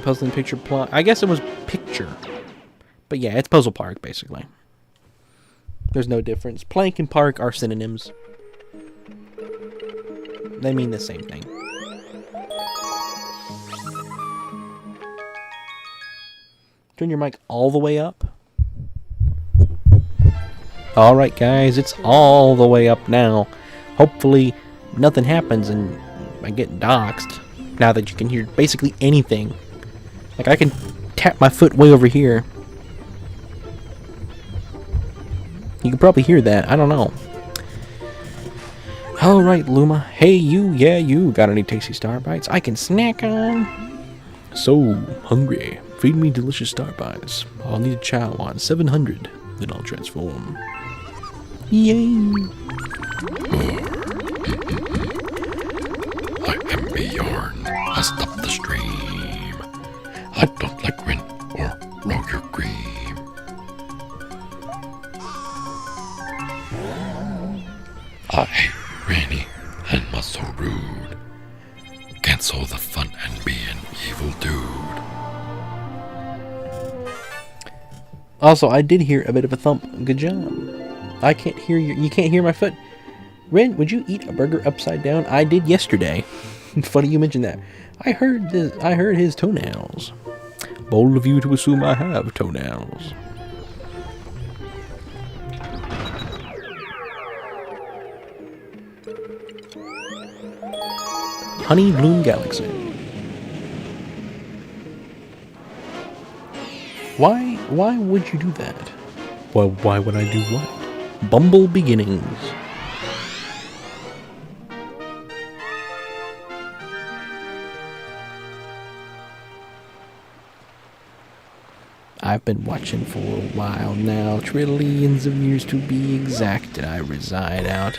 Puzzling picture plot. I guess it was picture. But yeah, it's Puzzle Park, basically. There's no difference. Plank and park are synonyms. They mean the same thing. Turn your mic all the way up. Alright guys, it's all the way up now. Hopefully nothing happens and I get doxxed. Now that you can hear basically anything. Like I can tap my foot way over here. You can probably hear that. I don't know. Alright, Luma. Hey, you. Yeah, you. Got any tasty star bites I can snack on? So hungry. Feed me delicious star bites. I'll need a chow on 700. Then I'll transform. Yay! I am Bjorn. I stop the stream. I don't like Rin or Roger Cream. I hate Rennie and my so rude. Cancel the fun and be an evil dude. Also, I did hear a bit of a thump. Good job. I can't hear you can't hear my foot. Ren, would you eat a burger upside down? I did yesterday. Funny you mentioned that. I heard his toenails. Bold of you to assume I have toenails. Honey Bloom Galaxy. Why would you do that? Well, why would I do what? Bumble Beginnings. I've been watching for a while now, trillions of years to be exact, and I reside out.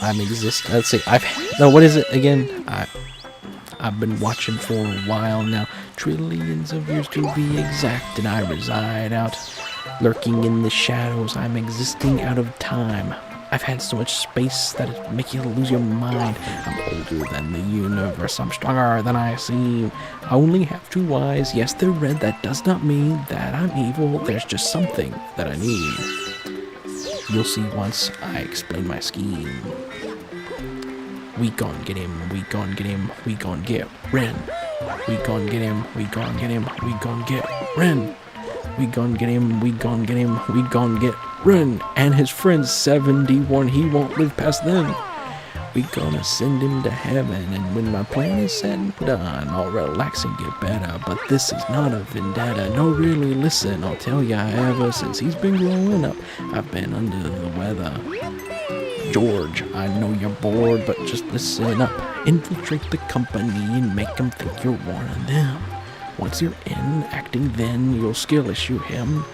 Let's see, what is it again? I've been watching for a while now, trillions of years to be exact, and I reside out. Lurking in the shadows, I'm existing out of time. I've had so much space that it make you lose your mind. I'm older than the universe, I'm stronger than I seem. I only have 2 eyes, yes they're red, that does not mean that I'm evil. There's just something that I need. You'll see once I explain my scheme. We gon' get him, we gon' get him, we gon' get Ren. We gon' get him, we gon' get him, we gon' get Ren. We gon' get him, we gon' get him, we gon' get Ren. And his friend's 71, he won't live past then. We gonna send him to heaven, and when my plan is said and done, I'll relax and get better. But this is not a vendetta, no really listen, I'll tell ya, ever since he's been growing up, I've been under the weather. George, I know you're bored, but just listen up. Infiltrate the company and make him think you're one of them. Once you're in, acting then, you'll skill issue him.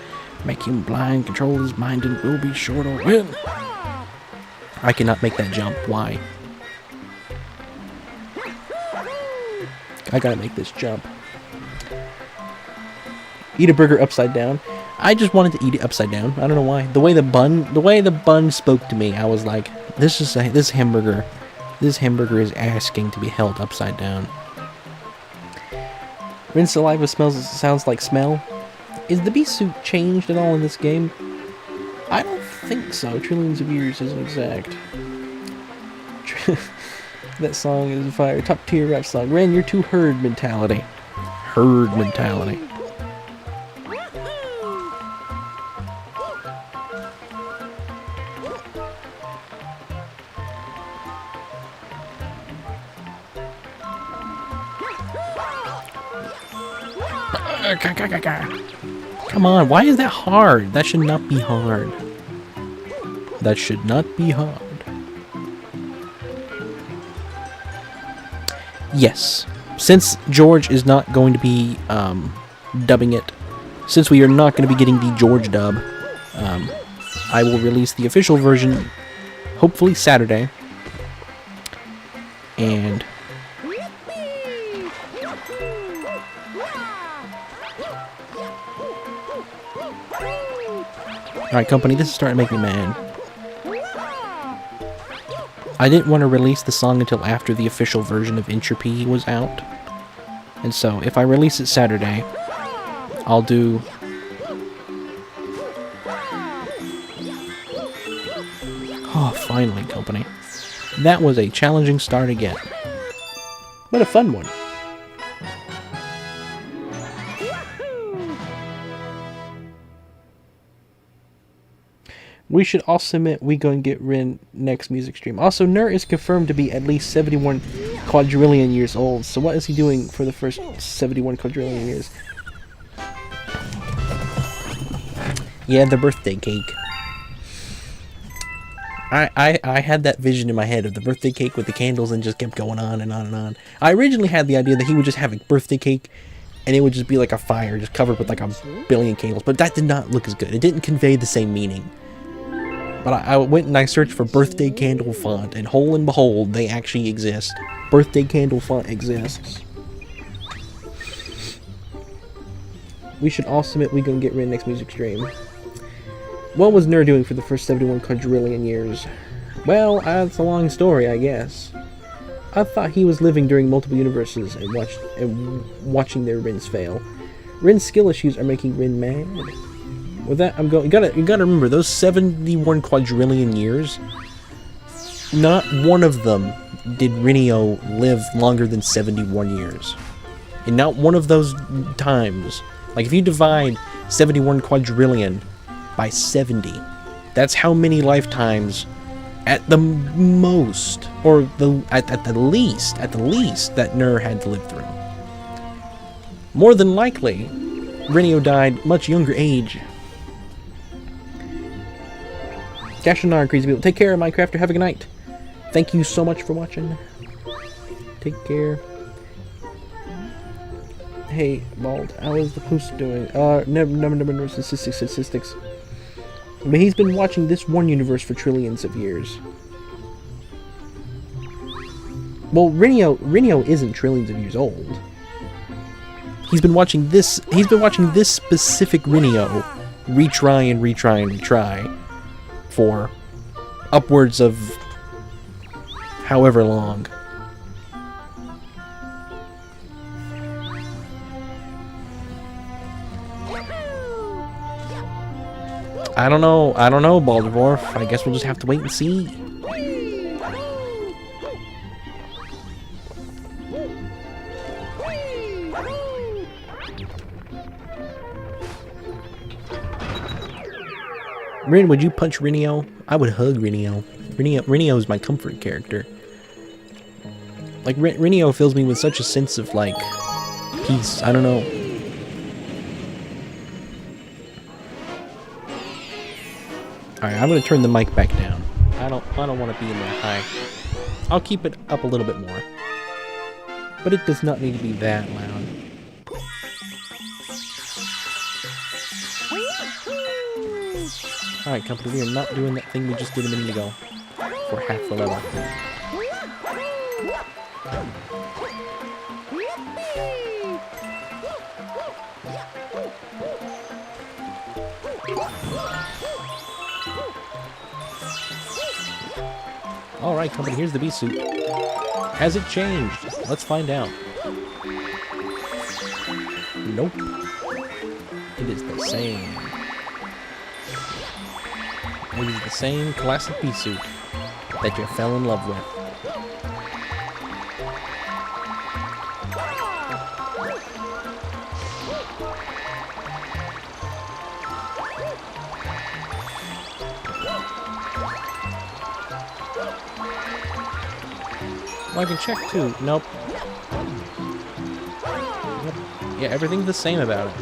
Make him blind, control his mind, and we'll be sure to win. I cannot make that jump. Why? I gotta make this jump. Eat a burger upside down. I just wanted to eat it upside down. I don't know why. The way the bun spoke to me, I was like, this hamburger is asking to be held upside down. Rinse saliva sounds like smell. Is the beast suit changed at all in this game? I don't think so. Trillions of years isn't exact. That song is fire. Top tier rap song. Ren, you're too herd mentality. Herd mentality. Come on, why is that hard? That should not be hard. That should not be hard. Yes, since George is not going to be dubbing it, since we are not going to be getting the George dub, I will release the official version hopefully Saturday. And alright, company, this is starting to make me mad. I didn't want to release the song until after the official version of Entropy was out. And so, if I release it Saturday, I'll do... Oh, finally, company. That was a challenging start again. But a fun one. We should also admit we gonna get Rin next music stream. Also, Nur is confirmed to be at least 71 quadrillion years old. So what is he doing for the first 71 quadrillion years? Yeah, the birthday cake. I had that vision in my head of the birthday cake with the candles and just kept going on and on and on. I originally had the idea that he would just have a birthday cake and it would just be like a fire just covered with like a billion candles. But that did not look as good. It didn't convey the same meaning. But I went and I searched for birthday candle font, and whole and behold, they actually exist. Birthday candle font exists. We should all submit we gonna get Rin next music stream. What was Nur doing for the first 71 quadrillion years? Well, that's a long story, I guess. I thought he was living during multiple universes and watching their Rins fail. Rin's skill issues are making Rin mad. With that, I'm going. You gotta remember those 71 quadrillion years. Not one of them did Rinio live longer than 71 years, and not one of those times. Like if you divide 71 quadrillion by 70, that's how many lifetimes, at the most, or at the least, that Nur had to live through. More than likely, Rinio died much younger age. Gashonar, crazy people. Take care, Minecrafter. Have a good night. Thank you so much for watching. Take care. Hey, Bald. How is the post doing? Number statistics. But he's been watching this one universe for trillions of years. Well, Rinio isn't trillions of years old. He's been watching this specific Rinio retry and retry and retry for upwards of however long. I don't know, Baldorf. I guess we'll just have to wait and see. Rin, would you punch Rinio? I would hug Rinio. Rinio is my comfort character. Like, Rinio fills me with such a sense of, like, peace. I don't know. Alright, I'm gonna turn the mic back down. I don't want to be in that high. I'll keep it up a little bit more. But it does not need to be that loud. Alright, company, we are not doing that thing we just did a minute ago. For half the level. Alright, company, here's the bee suit. Has it changed? Let's find out. Nope. It is the same. It is the same classic bee suit that you fell in love with. Well, I can check too. Nope. Yep. Yeah, everything's the same about it.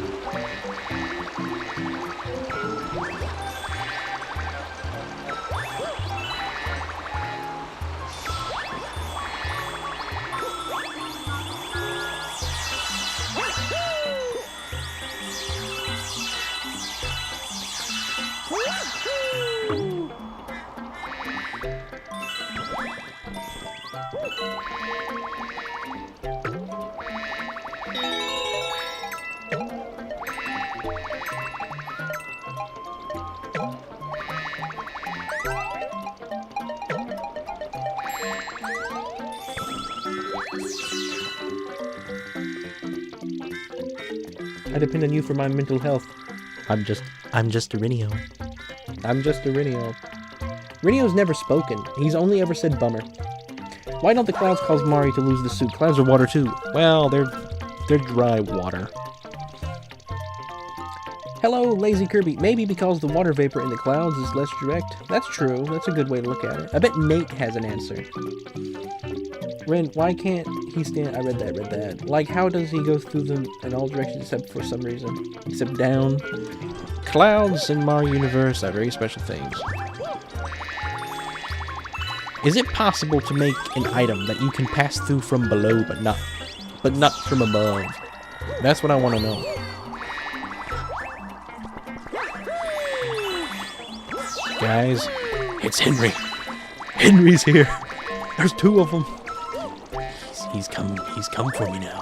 I depend on you for my mental health. I'm just a Rinio. I'm just a Rinio. Rinio's never spoken. He's only ever said bummer. Why don't the clouds cause Mari to lose the suit? Clouds are water too. Well, they're dry water. Hello, Lazy Kirby. Maybe because the water vapor in the clouds is less direct. That's true. That's a good way to look at it. I bet Nate has an answer. Ren, why can't he stand... I read that. Like, how does he go through them in all directions except for some reason? Except down. Clouds in Mario Universe are very special things. Is it possible to make an item that you can pass through from below but not from above? That's what I want to know. Guys, it's Henry. Henry's here. There's two of them. He's come for me now.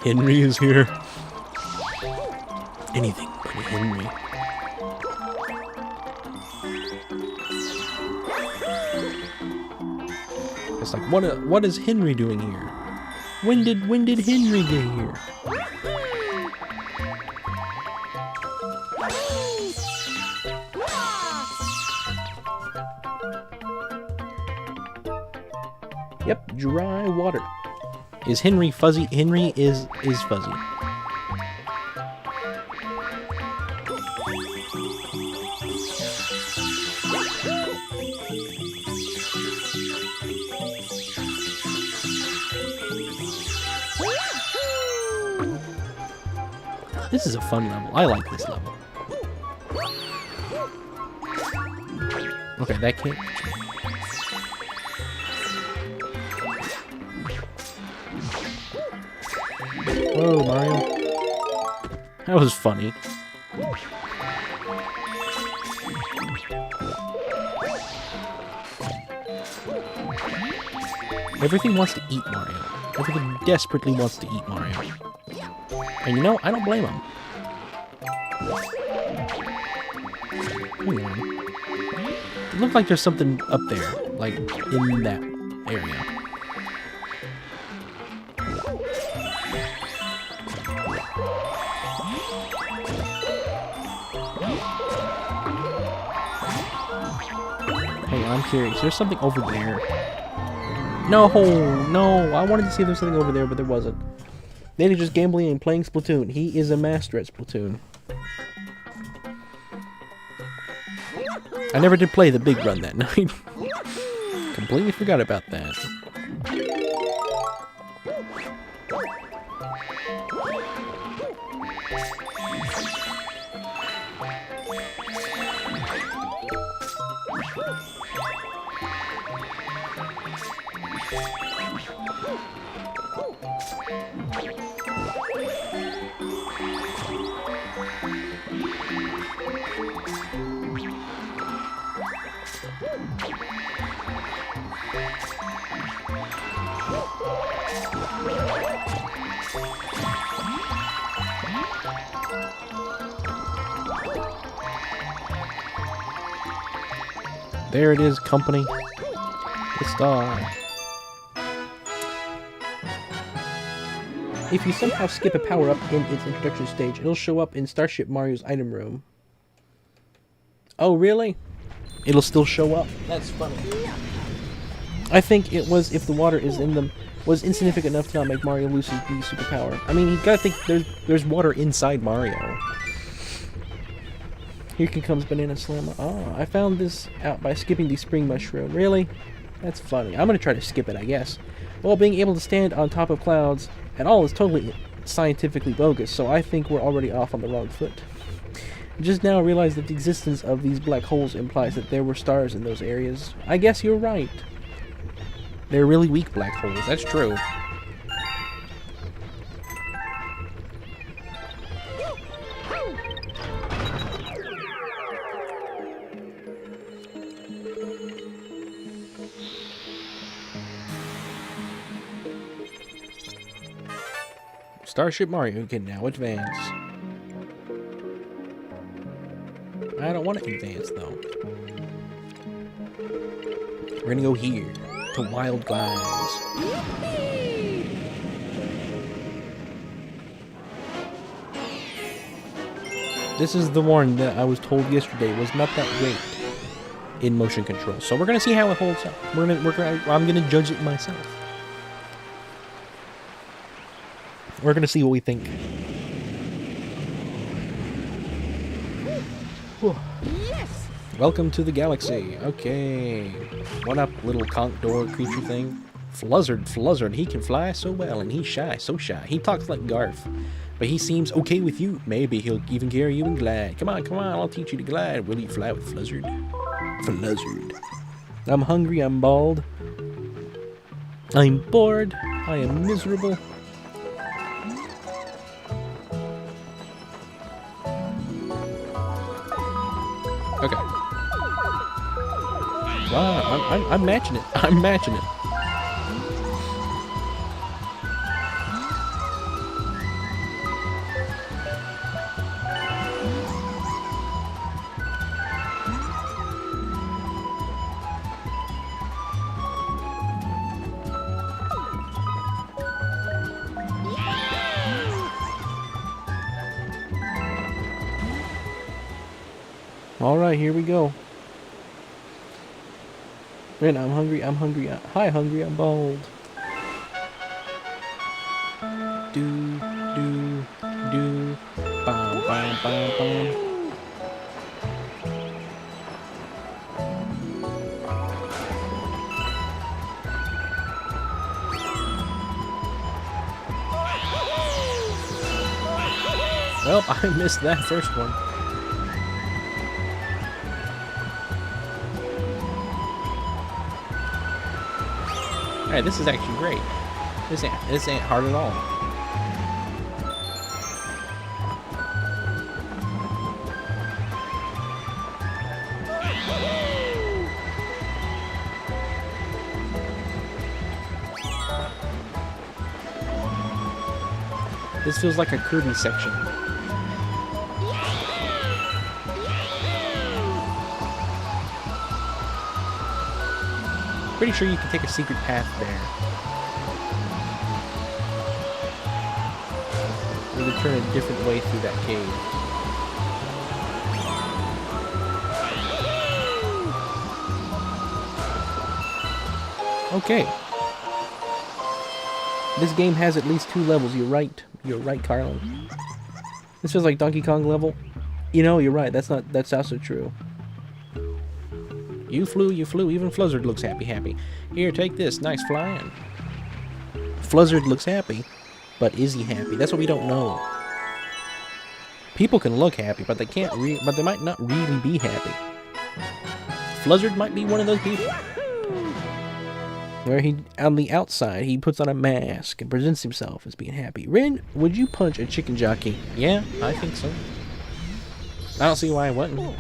Henry is here. Anything but Henry. It's like, what is Henry doing here? When did Henry get here? Yep, dry water. Is Henry fuzzy? Henry is fuzzy. This is a fun level. I like this level. Okay, that can't... Whoa, Mario. That was funny. Everything wants to eat Mario. Everything desperately wants to eat Mario. And you know, I don't blame him. Hang on. It looked like there's something up there, like in that area. Hey, I'm curious. There's something over there. No, no. I wanted to see if there's something over there, but there wasn't. Then he's just gambling and playing Splatoon. He is a master at Splatoon. I never did play the big run that night. Completely forgot about that. There it is, company. The star. If you somehow skip a power-up in its introduction stage, it'll show up in Starship Mario's item room. Oh, really? It'll still show up? That's funny. I think it was if the water is in them was insignificant enough to not make Mario lose his B superpower. I mean, you gotta think there's water inside Mario. Here comes Banana Slammer. Oh, I found this out by skipping the spring mushroom. Really? That's funny. I'm gonna try to skip it, I guess. Well, being able to stand on top of clouds at all is totally scientifically bogus, so I think we're already off on the wrong foot. Just now realized that the existence of these black holes implies that there were stars in those areas. I guess you're right. They're really weak black holes, that's true. Starship Mario can now advance. I don't want to advance, though. We're gonna go here, to Wild Glides. This is the one that I was told yesterday was not that great in motion control. So we're gonna see how it holds up. I'm gonna judge it myself. We're gonna see what we think. Yes. Welcome to the galaxy. Okay. What up, little conch door creature thing? Fluzzard. He can fly so well, and he's shy, so shy. He talks like Garf, but he seems okay with you. Maybe he'll even carry you and glide. Come on, I'll teach you to glide. Will you fly with Fluzzard? Fluzzard. I'm hungry, I'm bald. I'm bored. I am miserable. Okay. Wow, I'm matching it. I'm matching it. All right, here we go. Man, I'm hungry. Hi, hungry. I'm bald. Do, bam, bam, bam, bam. Well, I missed that first one. Alright, this is actually great. This ain't hard at all. This feels like a Kirby section. Pretty sure you can take a secret path there. Or to turn a different way through that cave. Okay. This game has at least 2 levels. You're right. You're right, Carlin. This feels like Donkey Kong level. You know, you're right. That's also true. You flew. Even Fluzzard looks happy. Here, take this. Nice flying. Fluzzard looks happy, but is he happy? That's what we don't know. People can look happy, but they can't. But they might not really be happy. Fluzzard might be one of those people. Where he, on the outside, he puts on a mask and presents himself as being happy. Rin, would you punch a chicken jockey? Yeah, I think so. I don't see why I wouldn't.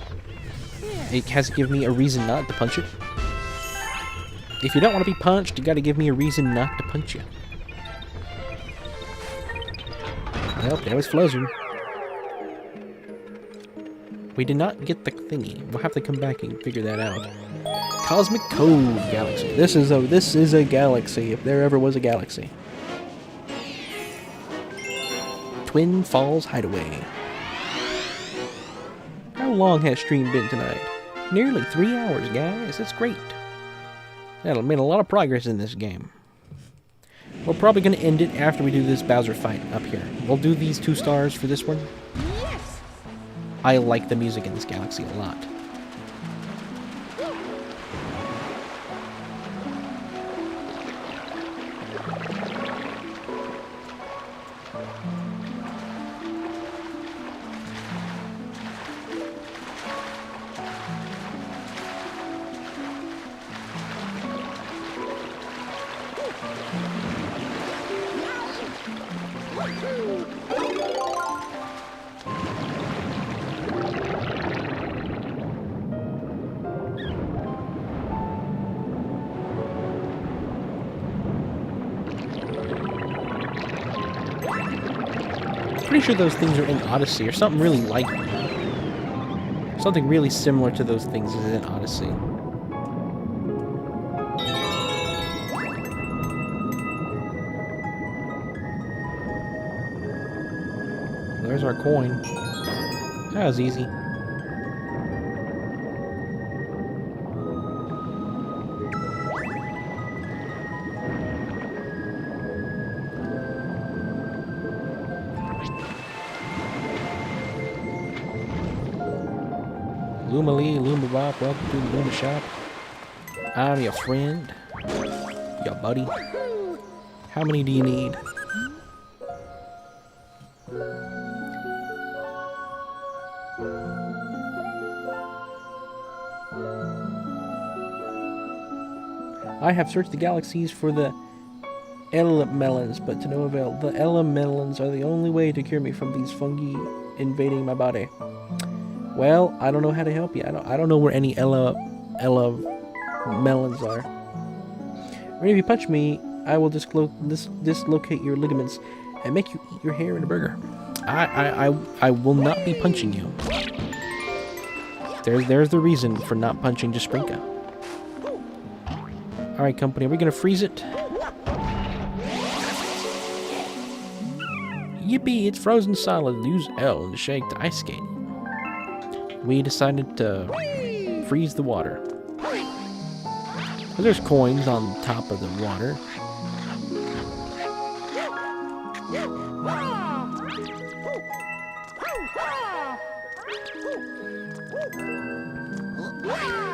It has to give me a reason not to punch it. If you don't want to be punched, you gotta give me a reason not to punch you. Well, there was Fluzzard. We did not get the thingy. We'll have to come back and figure that out. Cosmic Cove Galaxy. This is a galaxy, if there ever was a galaxy. Twin Falls Hideaway. How long has stream been tonight? Nearly 3 hours, guys. That's great. That'll made a lot of progress in this game. We're probably going to end it after we do this Bowser fight up here. We'll do these 2 stars for this one. Yes. I like the music in this galaxy a lot. Pretty sure those things are in Odyssey, or something really like it. Something really similar to those things is in Odyssey. There's our coin. That was easy. Luma Lee, Luma Bob, welcome to the Luma shop. I'm your friend. Your buddy. How many do you need? I have searched the galaxies for the elemelons, but to no avail. The elemelons are the only way to cure me from these fungi invading my body. Well, I don't know how to help you. I don't know where any melons are. Or if you punch me, I will dislocate your ligaments and make you eat your hair in a burger. I will not be punching you. There's the reason for not punching Jasprinka. Alright, company, are we gonna freeze it? Yippee, it's frozen solid. Use L to shake the ice skate. We decided to freeze the water. Well, there's coins on top of the water.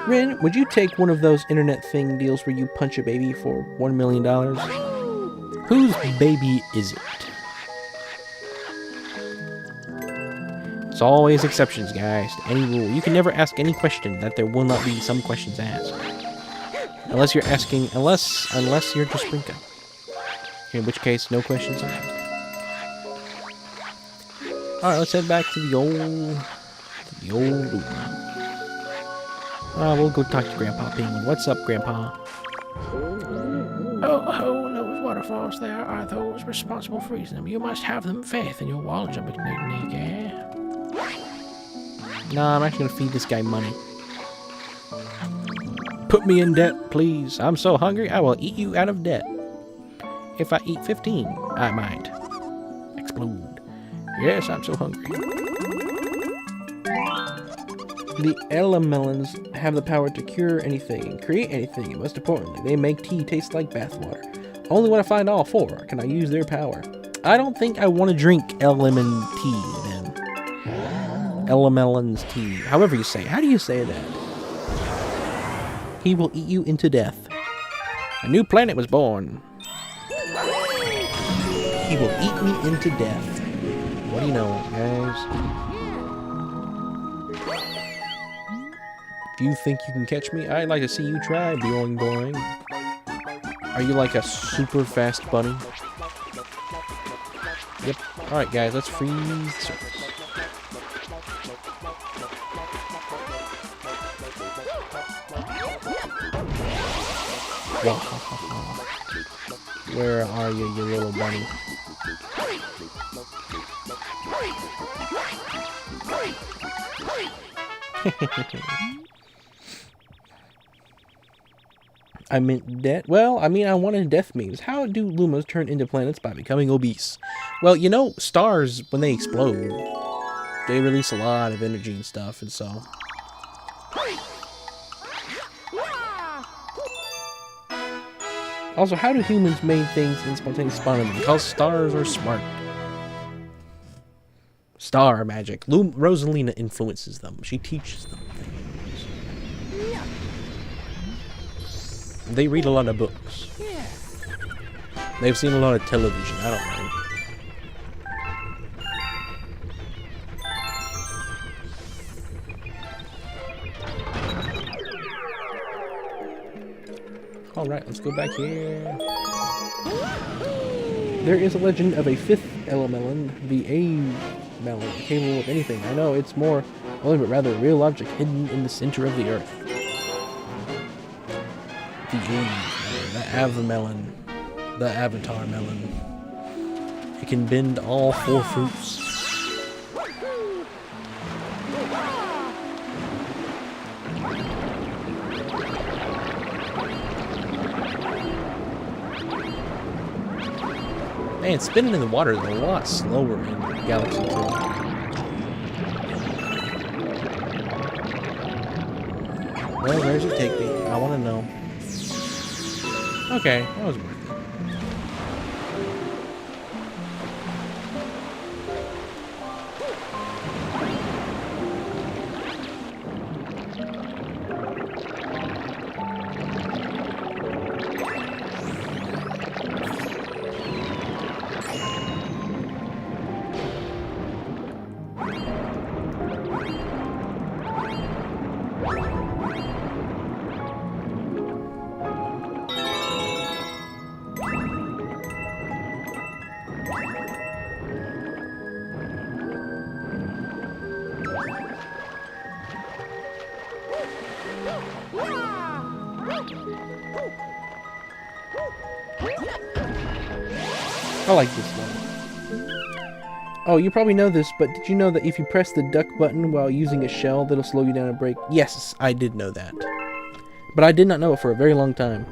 Rin, would you take one of those internet thing deals where you punch a baby for $1 million? Whose baby is it? It's always exceptions, guys, to any rule. You can never ask any question that there will not be some questions asked. Unless you're asking, unless you're Jasprinka. In which case, no questions asked. Alright, let's head back to the old luma. We'll go talk to Grandpa Penguin. What's up, Grandpa? Oh, no, water. waterfalls there are those responsible for raising them. You must have them faith in your wall jumping technique, eh? Nah, I'm actually gonna feed this guy money. Put me in debt, please. I'm so hungry, I will eat you out of debt. If I eat 15, I might explode. Yes, I'm so hungry. The Elemelons have the power to cure anything and create anything, and most importantly, they make tea taste like bathwater. Only when I find all four can I use their power. I don't think I want to drink Elemen tea, then. Elemelon's tea. However you say it. How do you say that? He will eat you into death. A new planet was born. He will eat me into death. What do you know, guys? Do you think you can catch me? I'd like to see you try, boing boing. Are you like a super fast bunny? Yep. Alright, guys, let's freeze the surface. Where are you, you little bunny? I meant death. Well, I mean, I wanted death memes. How do lumas turn into planets by becoming obese? Well, you know, stars, when they explode, they release a lot of energy and stuff, and so... Also, how do humans make things and spontaneously spawn them? Because stars are smart. Star magic. Rosalina influences them. She teaches them things. They read a lot of books. They've seen a lot of television. I don't know. Alright, let's go back here. There is a legend of a fifth Elemelon, the A-melon, capable of anything. I know it's more, well, but rather a real object hidden in the center of the earth. The A-melon, the Avamelon, the Avatar melon. It can bend all four fruits. Man, spinning in the water is a lot slower in Galaxy 2. Well, where does it take me? I want to know. Okay, that was worth it. I like this one. Oh, you probably know this, but did you know that if you press the duck button while using a shell, that'll slow you down and break? Yes, I did know that. But I did not know it for a very long time.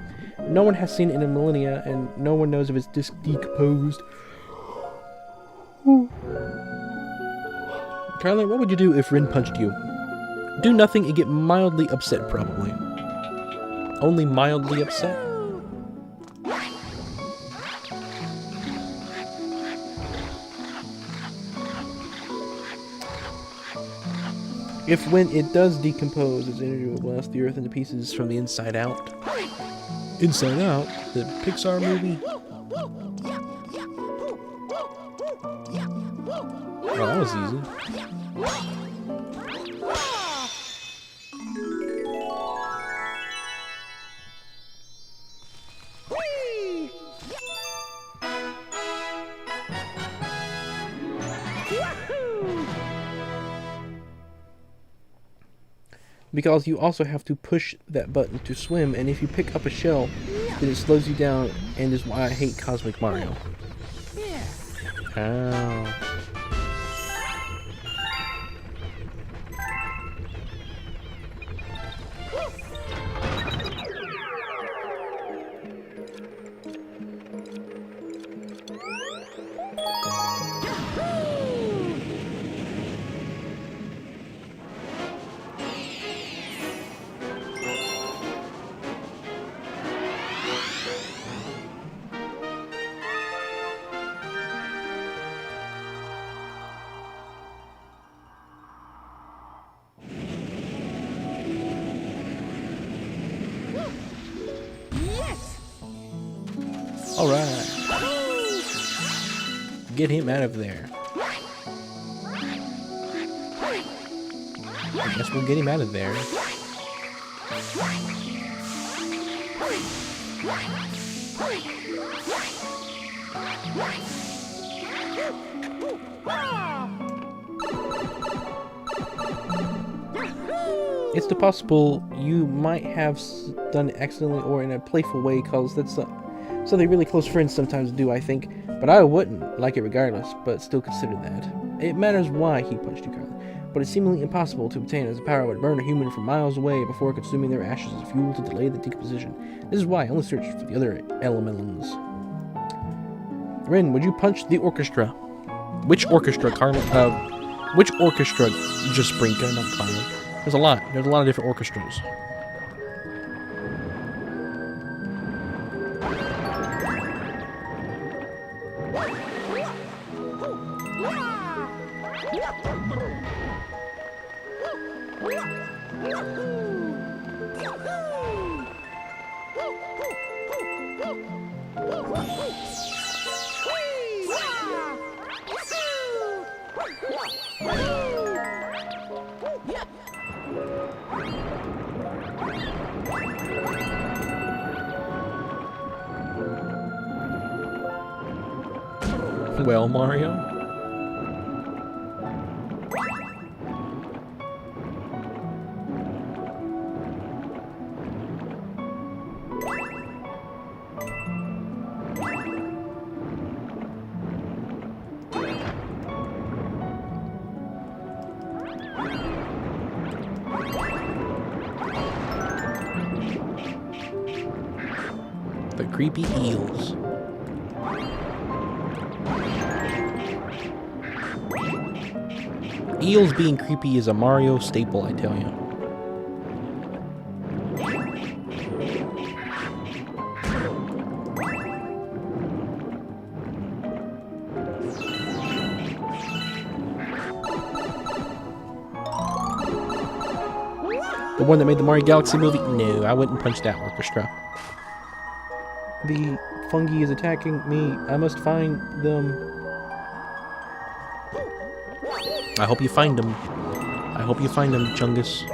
No one has seen it in a millennia, and no one knows if it's decomposed. Carlin, what would you do if Rin punched you? Do nothing and get mildly upset, probably. Only mildly upset? If when it does decompose, its energy will blast the earth into pieces from the inside out. Inside Out? The Pixar movie? Oh, that was easy. Because you also have to push that button to swim, and if you pick up a shell, then it slows you down, and is why I hate Cosmic Mario. Oh. Alright. Get him out of there. I guess we'll get him out of there. It's possible you might have done it accidentally or in a playful way, cause that's something really close friends sometimes do, I think. But I wouldn't like it regardless, but still consider that. It matters why he punched you, Carly, but it's seemingly impossible to obtain as a power would burn a human from miles away before consuming their ashes as fuel to delay the decomposition. This is why I only search for the other elementals. Rin, would you punch the orchestra? Which orchestra, Carly? Which orchestra? Just Brinka, not Carly. There's a lot. There's a lot of different orchestras. Well, Mario? The creepy eels. Eels being creepy is a Mario staple, I tell you. The one that made the Mario Galaxy movie? No, I wouldn't punch that orchestra. The fungi is attacking me. I must find them. I hope you find them. I hope you find them, Chungus.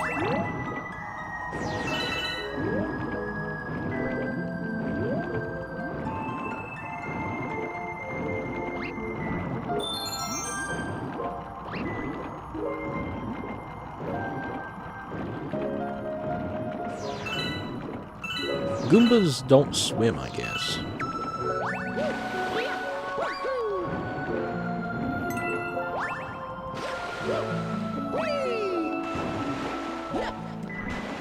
Goombas don't swim, I guess.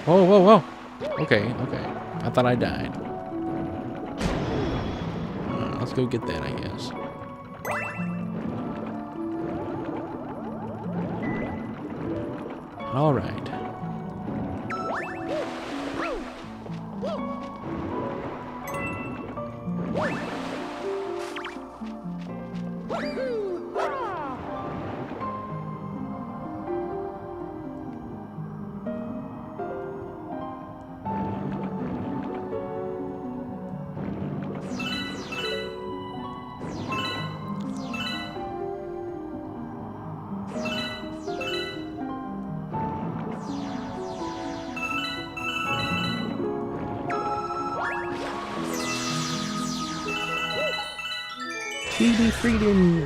Whoa, whoa, whoa. Okay, okay. I thought I died. Let's go get that, I guess. All right. Baby freedom!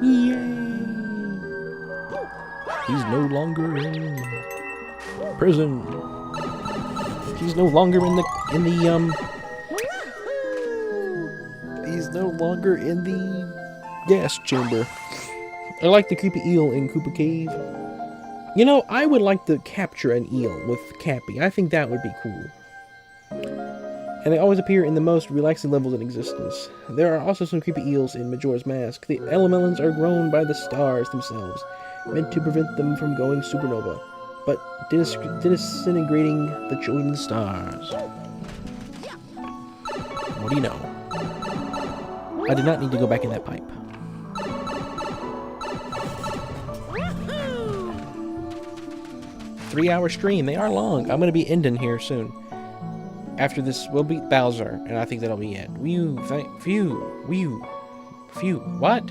Yay! He's no longer in prison. He's no longer in the is no longer in the gas chamber. I like the creepy eel in Koopa Cave. You know, I would like to capture an eel with Cappy. I think that would be cool. And they always appear in the most relaxing levels in existence. There are also some creepy eels in Majora's Mask. The elementals are grown by the stars themselves, meant to prevent them from going supernova, but disintegrating the children of the stars. What do you know? I did not need to go back in that pipe. Three-hour stream. They are long. I'm going to be ending here soon. After this, we'll beat Bowser, and I think that'll be it. What?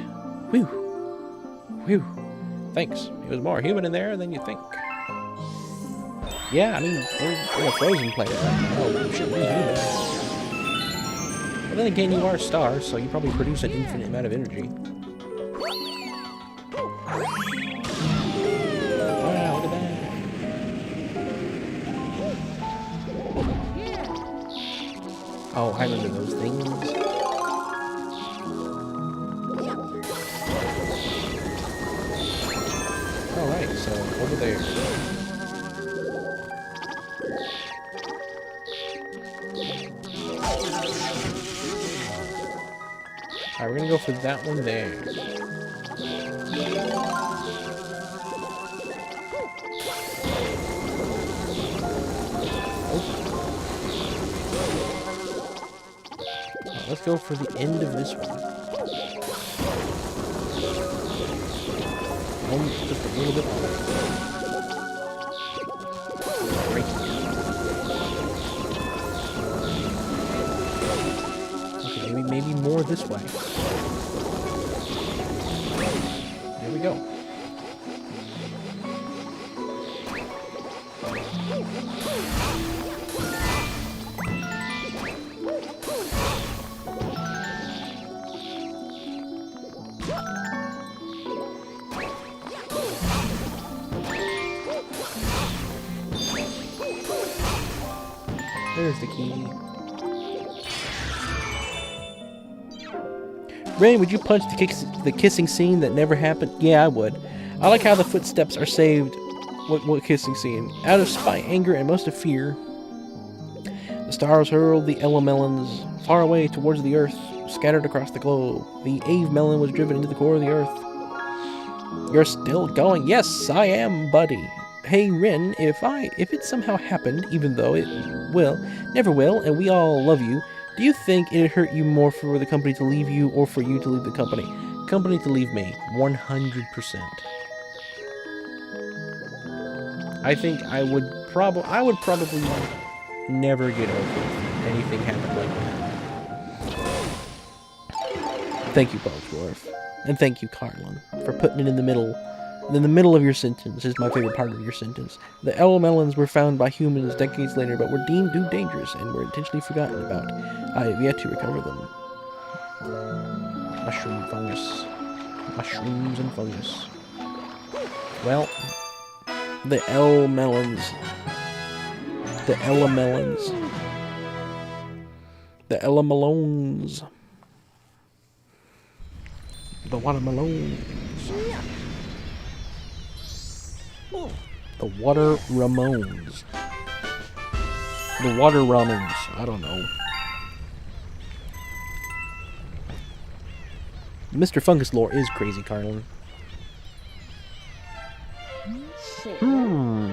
Thanks. It was more human in there than you think. Yeah, I mean, we're a Frozen player. Oh, shit, we're human. But then again, you are a star, so you probably produce an infinite amount of energy. Wow, look at that. Oh, I remember those things. Alright, so over there. Alright, we're gonna go for that one there. Let's go for the end of this one. Just a little bit more. Right. Okay, maybe more this way. There we go. There's the key. Rain, would you punch the kissing scene that never happened? Yeah, I would. I like how the footsteps are saved. What kissing scene? Out of spite, anger, and most of fear, the stars hurled the elemelons far away towards the earth, scattered across the globe. The Ave melon was driven into the core of the earth. You're still going? Yes, I am, buddy. Hey, Rin, if it somehow happened, even though it never will, and we all love you, do you think it'd hurt you more for the company to leave you or for you to leave the company? Company to leave me, 100%. I think I would probably never get over if anything happened like that. Thank you, Bosworth. And thank you, Carlin, for putting it in the middle. In the middle of your sentence is my favorite part of your sentence. The elemelons were found by humans decades later, but were deemed too dangerous and were intentionally forgotten about. I have yet to recover them. Mushroom fungus. Mushrooms and fungus. Well, the elemelons. The elemelons. The elemelons. The watermelons. The water Ramones. The water Ramones. I don't know. Mr. Fungus lore is crazy, Carlin.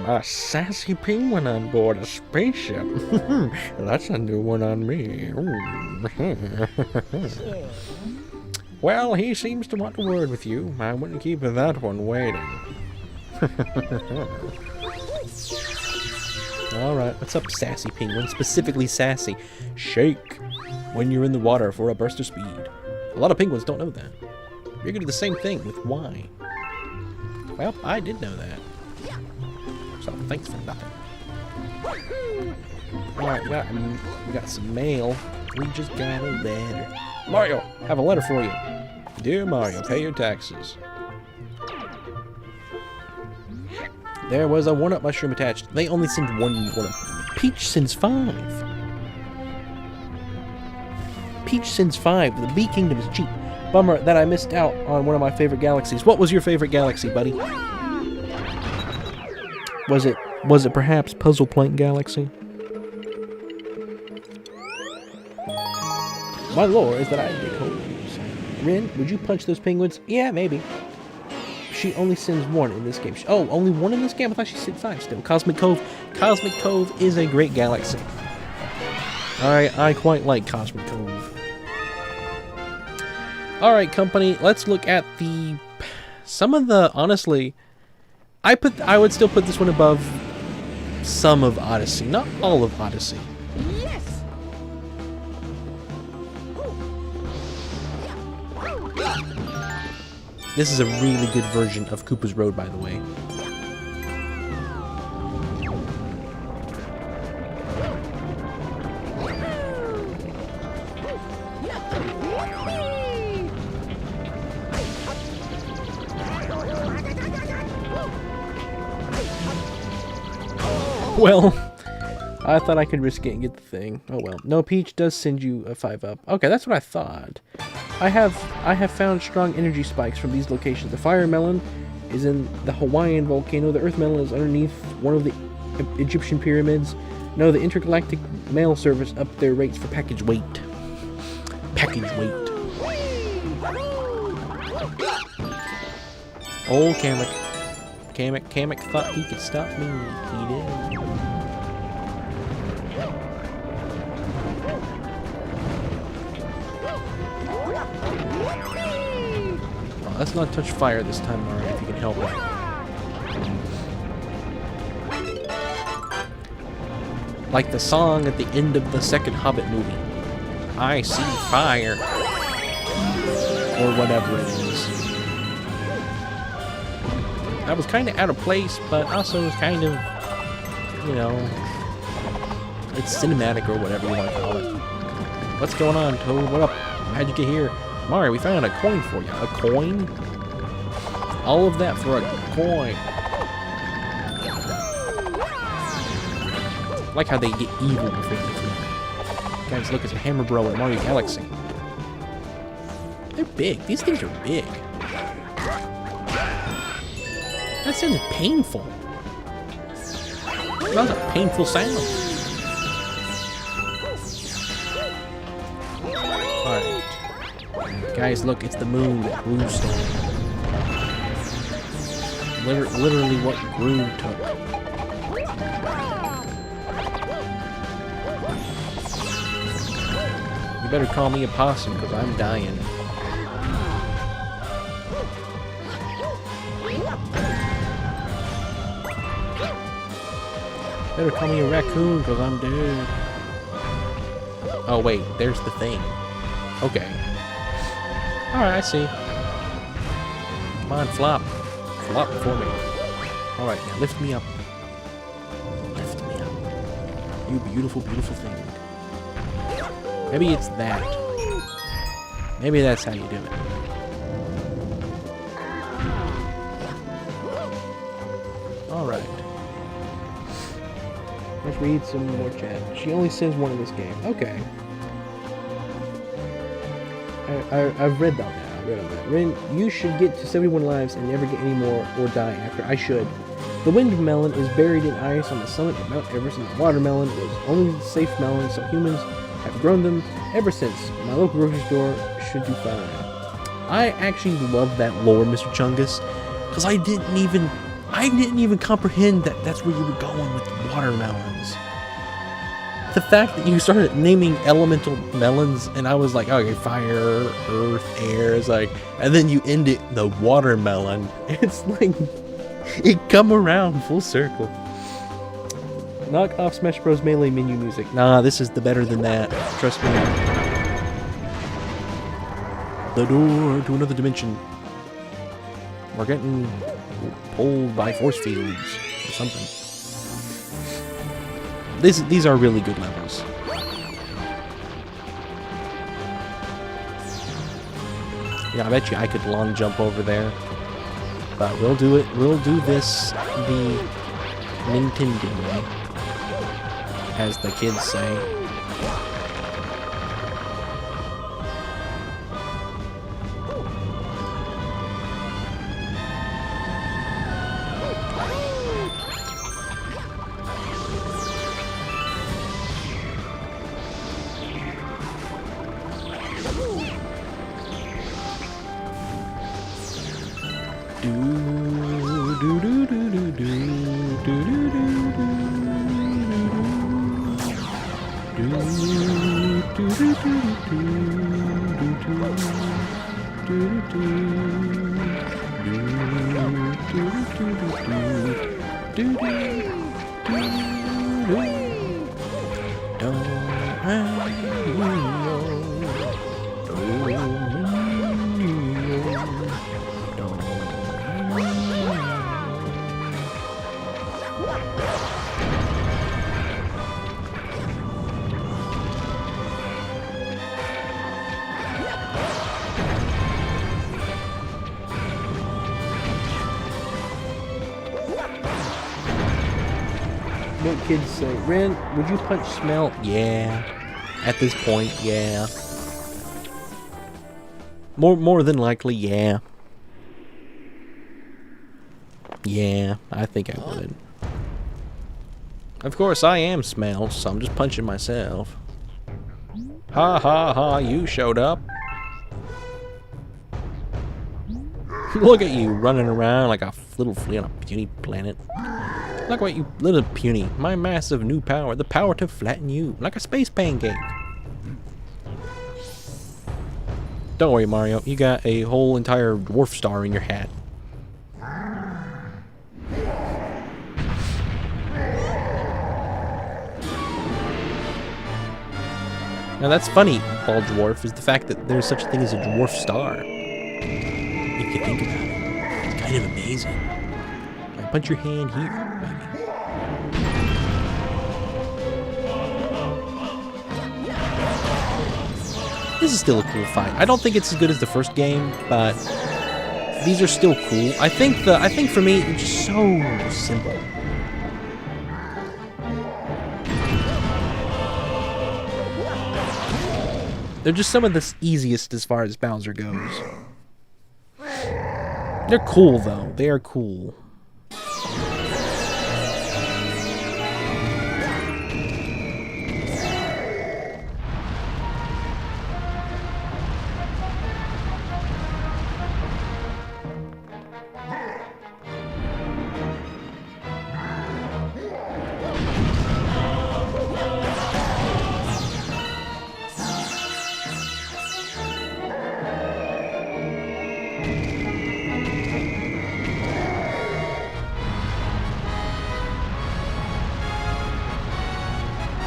A sassy penguin on board a spaceship. That's a new one on me. Well, he seems to want a word with you. I wouldn't keep that one waiting. Alright, what's up, sassy penguin? Specifically sassy. Shake when you're in the water for a burst of speed. A lot of penguins don't know that. You're gonna do the same thing with why. Well, I did know that. So, thanks for nothing. Alright, we got some mail. We just got a letter. Mario, have a letter for you. Dear Mario, pay your taxes. There was a 1-up mushroom attached. They only send one 1-up. Peach sends 5. Peach sends 5. The Bee Kingdom is cheap. Bummer that I missed out on one of my favorite galaxies. What was your favorite galaxy, buddy? Was it perhaps Puzzle Plank Galaxy? My lore is that I dig holes. Rin, would you punch those penguins? Yeah, maybe. She only sends 1 in this game. Oh, only 1 in this game? I thought she sent 5 still. Cosmic Cove. Cosmic Cove is a great galaxy. I quite like Cosmic Cove. Alright, company, let's look at some of the, honestly, I would still put this one above some of Odyssey, not all of Odyssey. This is a really good version of Koopa's Road, by the way. Well, I thought I could risk it and get the thing. Oh well. No, Peach does send you a 5-up. Okay, that's what I thought. I have found strong energy spikes from these locations. The fire melon is in the Hawaiian volcano. The earth melon is underneath one of the Egyptian pyramids. No, the intergalactic mail service upped their rates for package weight. Package weight. Old Kamek. Kamek thought he could stop me. He did. Let's not touch fire this time, Mario, if you can help it. Like the song at the end of the second Hobbit movie. I see fire. Or whatever it is. That was kind of out of place, but also kind of, you know, it's cinematic or whatever you want to call it. What's going on, Toad? What up? How'd you get here? Mario, we found a coin for you. A coin? All of that for a coin. I like how they get evil with it. Guys, look, it's a Hammer Bro in Mario Galaxy. They're big. These things are big. That sounded painful. That was a painful sound. Alright. Guys, look, it's the moon that Gru stole. Literally what Gru took. You better call me a possum, because I'm dying. Better call me a raccoon, because I'm dead. Oh, wait, there's the thing. Okay. Alright, I see. Come on, flop. Flop for me. Alright, now lift me up. Lift me up. You beautiful, beautiful thing. Maybe it's that. Maybe that's how you do it. Alright. Let's read some more chat. She only sends 1 in this game. Okay. I've read all that. Rin, you should get to 71 lives and never get any more or die after. I should. The wind melon is buried in ice on the summit of Mount Everest, and the watermelon was only safe melon, so humans have grown them ever since. My local grocery store should do fine. I actually love that lore, Mr. Chungus, because I didn't even comprehend that that's where you were going with watermelons. The fact that you started naming elemental melons, and I was like, okay, fire, earth, air, is like, and then you end it the watermelon. It's like, it come around full circle. Knock off Smash Bros. Melee menu music. Nah, this is the better than that. Trust me. The door to another dimension. We're getting pulled by force fields or something. These are really good levels. Yeah, I bet you I could long jump over there. But we'll do it. We'll do this the Nintendo way, as the kids say. You know what kids say? Ren, would you punch Smell? Yeah. At this point, yeah. More than likely, yeah. Yeah, I think I would. Of course, I am Smell, so I'm just punching myself. Ha ha ha, you showed up. Look at you running around like a little flea on a puny planet. Look what you little puny. My massive new power. The power to flatten you. Like a space pancake. Don't worry, Mario. You got a whole entire dwarf star in your hat. Now that's funny, Ball Dwarf, is the fact that there's such a thing as a dwarf star. If you think about it. It's kind of amazing. Right, punch your hand here. This is still a cool fight. I don't think it's as good as the first game, but these are still cool. I think for me it's just so simple. They're just some of the easiest as far as Bowser goes. They're cool though. They are cool.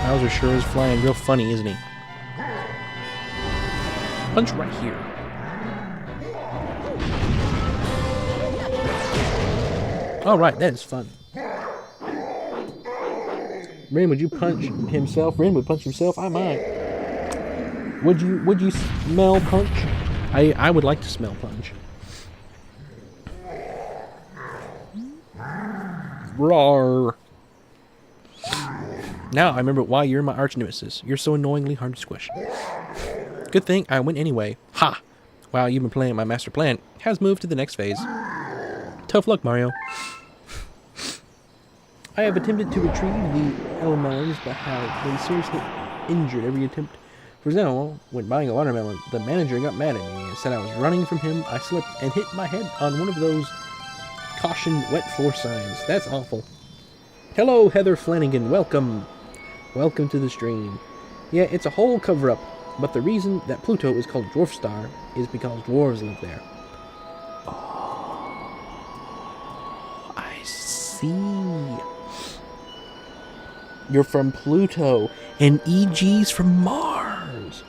Bowser sure is flying real funny, isn't he? Punch right here. Alright, that is fun. Ren, would you punch himself? Ren would punch himself? I might. Would you smell punch? I would like to smell punch. Roar. Now I remember why you're my arch nemesis. You're so annoyingly hard to squish. Good thing I win anyway. Ha! Wow, you've been playing my master plan. Has moved to the next phase. Tough luck, Mario. I have attempted to retrieve the melons, but have been seriously injured every attempt. For example, when buying a watermelon, the manager got mad at me and said I was running from him. I slipped and hit my head on one of those caution wet floor signs. That's awful. Hello, Heather Flanagan. Welcome. Welcome to the stream. Yeah, it's a whole cover-up, but the reason that Pluto is called Dwarf Star is because dwarves live there. Oh, I see. You're from Pluto, and EG's from Mars.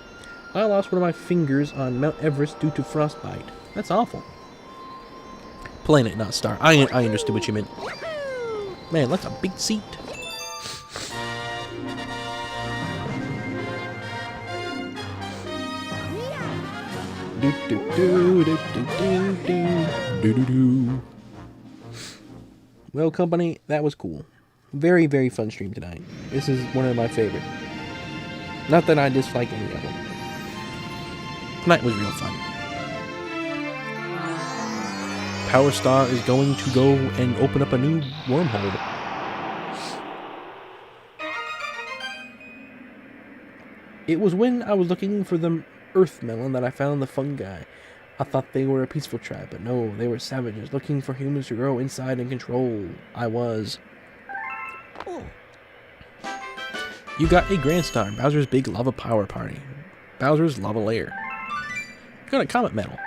I lost one of my fingers on Mount Everest due to frostbite. That's awful. Planet, not star. I understood what you meant. Man, that's a big seat. Do do do do do do do do do. Well, company, that was cool. Very, very fun stream tonight. This is one of my favorites. Not that I dislike any of them. Tonight was real fun. Power Star is going to go and open up a new wormhole. It was when I was looking for the Earth Melon that I found the fungi. I thought they were a peaceful tribe, but no, they were savages looking for humans to grow inside and control. I was. You got a Grand Star, Bowser's Big Lava Power Party, Bowser's Lava Lair. You got a Comet Medal.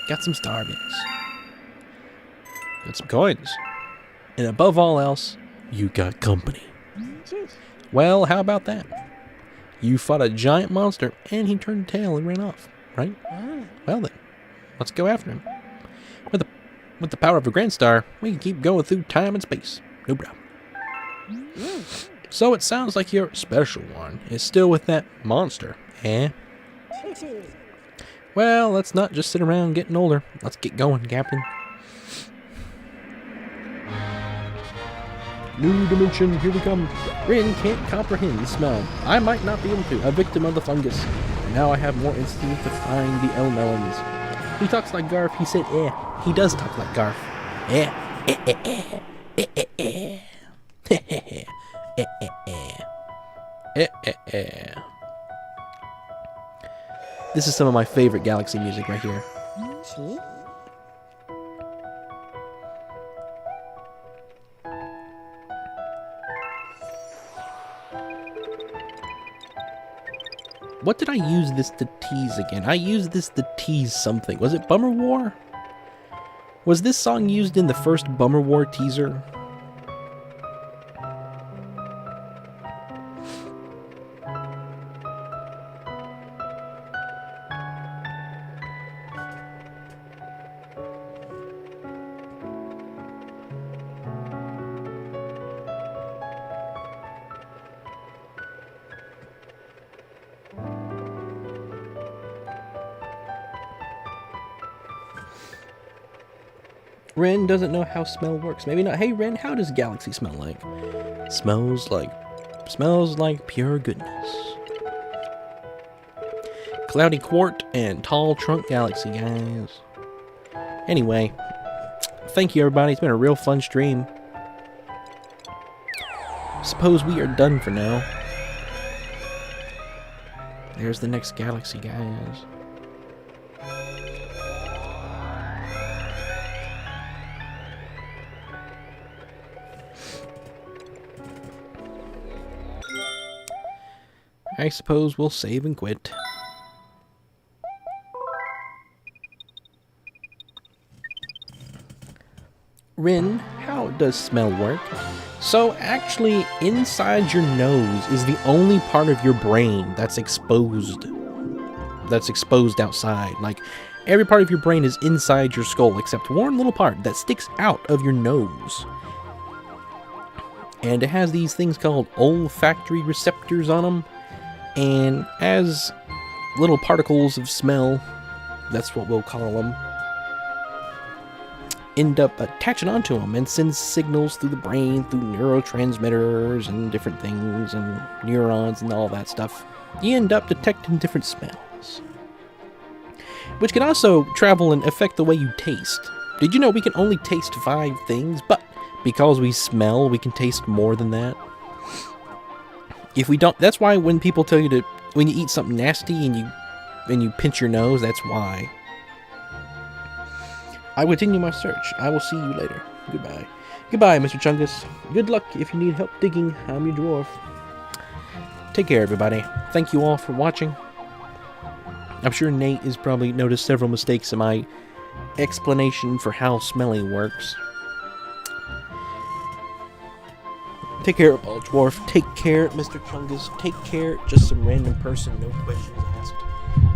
Got some star bits. Got some coins. And above all else, you got company. Well, how about that? You fought a giant monster and he turned tail and ran off, right? Well then, let's go after him. With the power of a Grand Star, we can keep going through time and space. No problem. So it sounds like your special one is still with that monster, eh? Well, let's not just sit around getting older. Let's get going, Captain. New dimension, here we come. Rin can't comprehend the smell. I might not be able to. A victim of the fungus. And now I have more instinct to find the L melons. He talks like Garf. He said, eh. He does talk like Garf. Eh. Eh, eh, eh. Eh, eh, eh. Eh, eh, eh. Eh, eh, eh. Eh, eh, eh. This is some of my favorite Galaxy music right here. What did I use this to tease again? I used this to tease something. Was it Bummer War? Was this song used in the first Bummer War teaser? Ren doesn't know how smell works. Maybe not. Hey Ren, how does Galaxy smell like? Smells like pure goodness. Cloudy Quart and Tall Trunk Galaxy, guys. Anyway, thank you everybody. It's been a real fun stream. Suppose we are done for now. There's the next galaxy, guys. I suppose we'll save and quit. Rin, how does smell work? So actually, inside your nose is the only part of your brain that's exposed. That's exposed outside. Like, every part of your brain is inside your skull, except one little part that sticks out of your nose. And it has these things called olfactory receptors on them. And as little particles of smell, that's what we'll call them, end up attaching onto them and send signals through the brain through neurotransmitters and different things and neurons and all that stuff. You end up detecting different smells, which can also travel and affect the way you taste. Did you know we can only taste 5 things, but because we smell, we can taste more than that? If we don't, that's why when people tell you to, when you eat something nasty and you pinch your nose, that's why. I will continue my search. I will see you later. Goodbye. Goodbye, Mr. Chungus. Good luck if you need help digging. I'm your dwarf. Take care, everybody. Thank you all for watching. I'm sure Nate has probably noticed several mistakes in my explanation for how Smelly works. Take care, Ball Dwarf. Take care, Mr. Chungus. Take care, just some random person, no questions asked.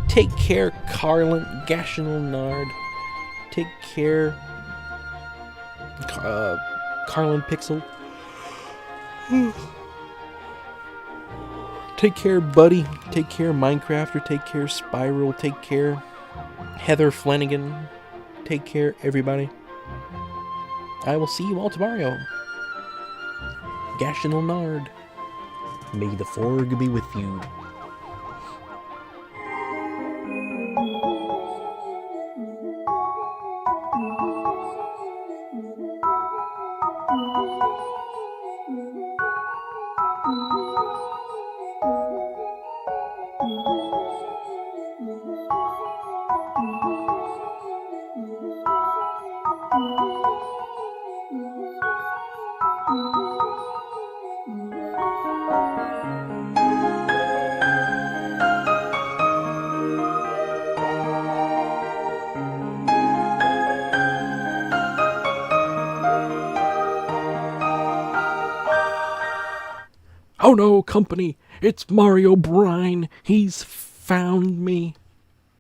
Take care, Carlin, Gashinal Nard. Take care, Carlin Pixel. Take care, Buddy. Take care, Minecrafter. Take care, Spiral. Take care, Heather Flanagan. Take care, everybody. I will see you all tomorrow. Gashinal Nard. May the Forg be with you. Oh no, company, it's Mario Brine. He's found me.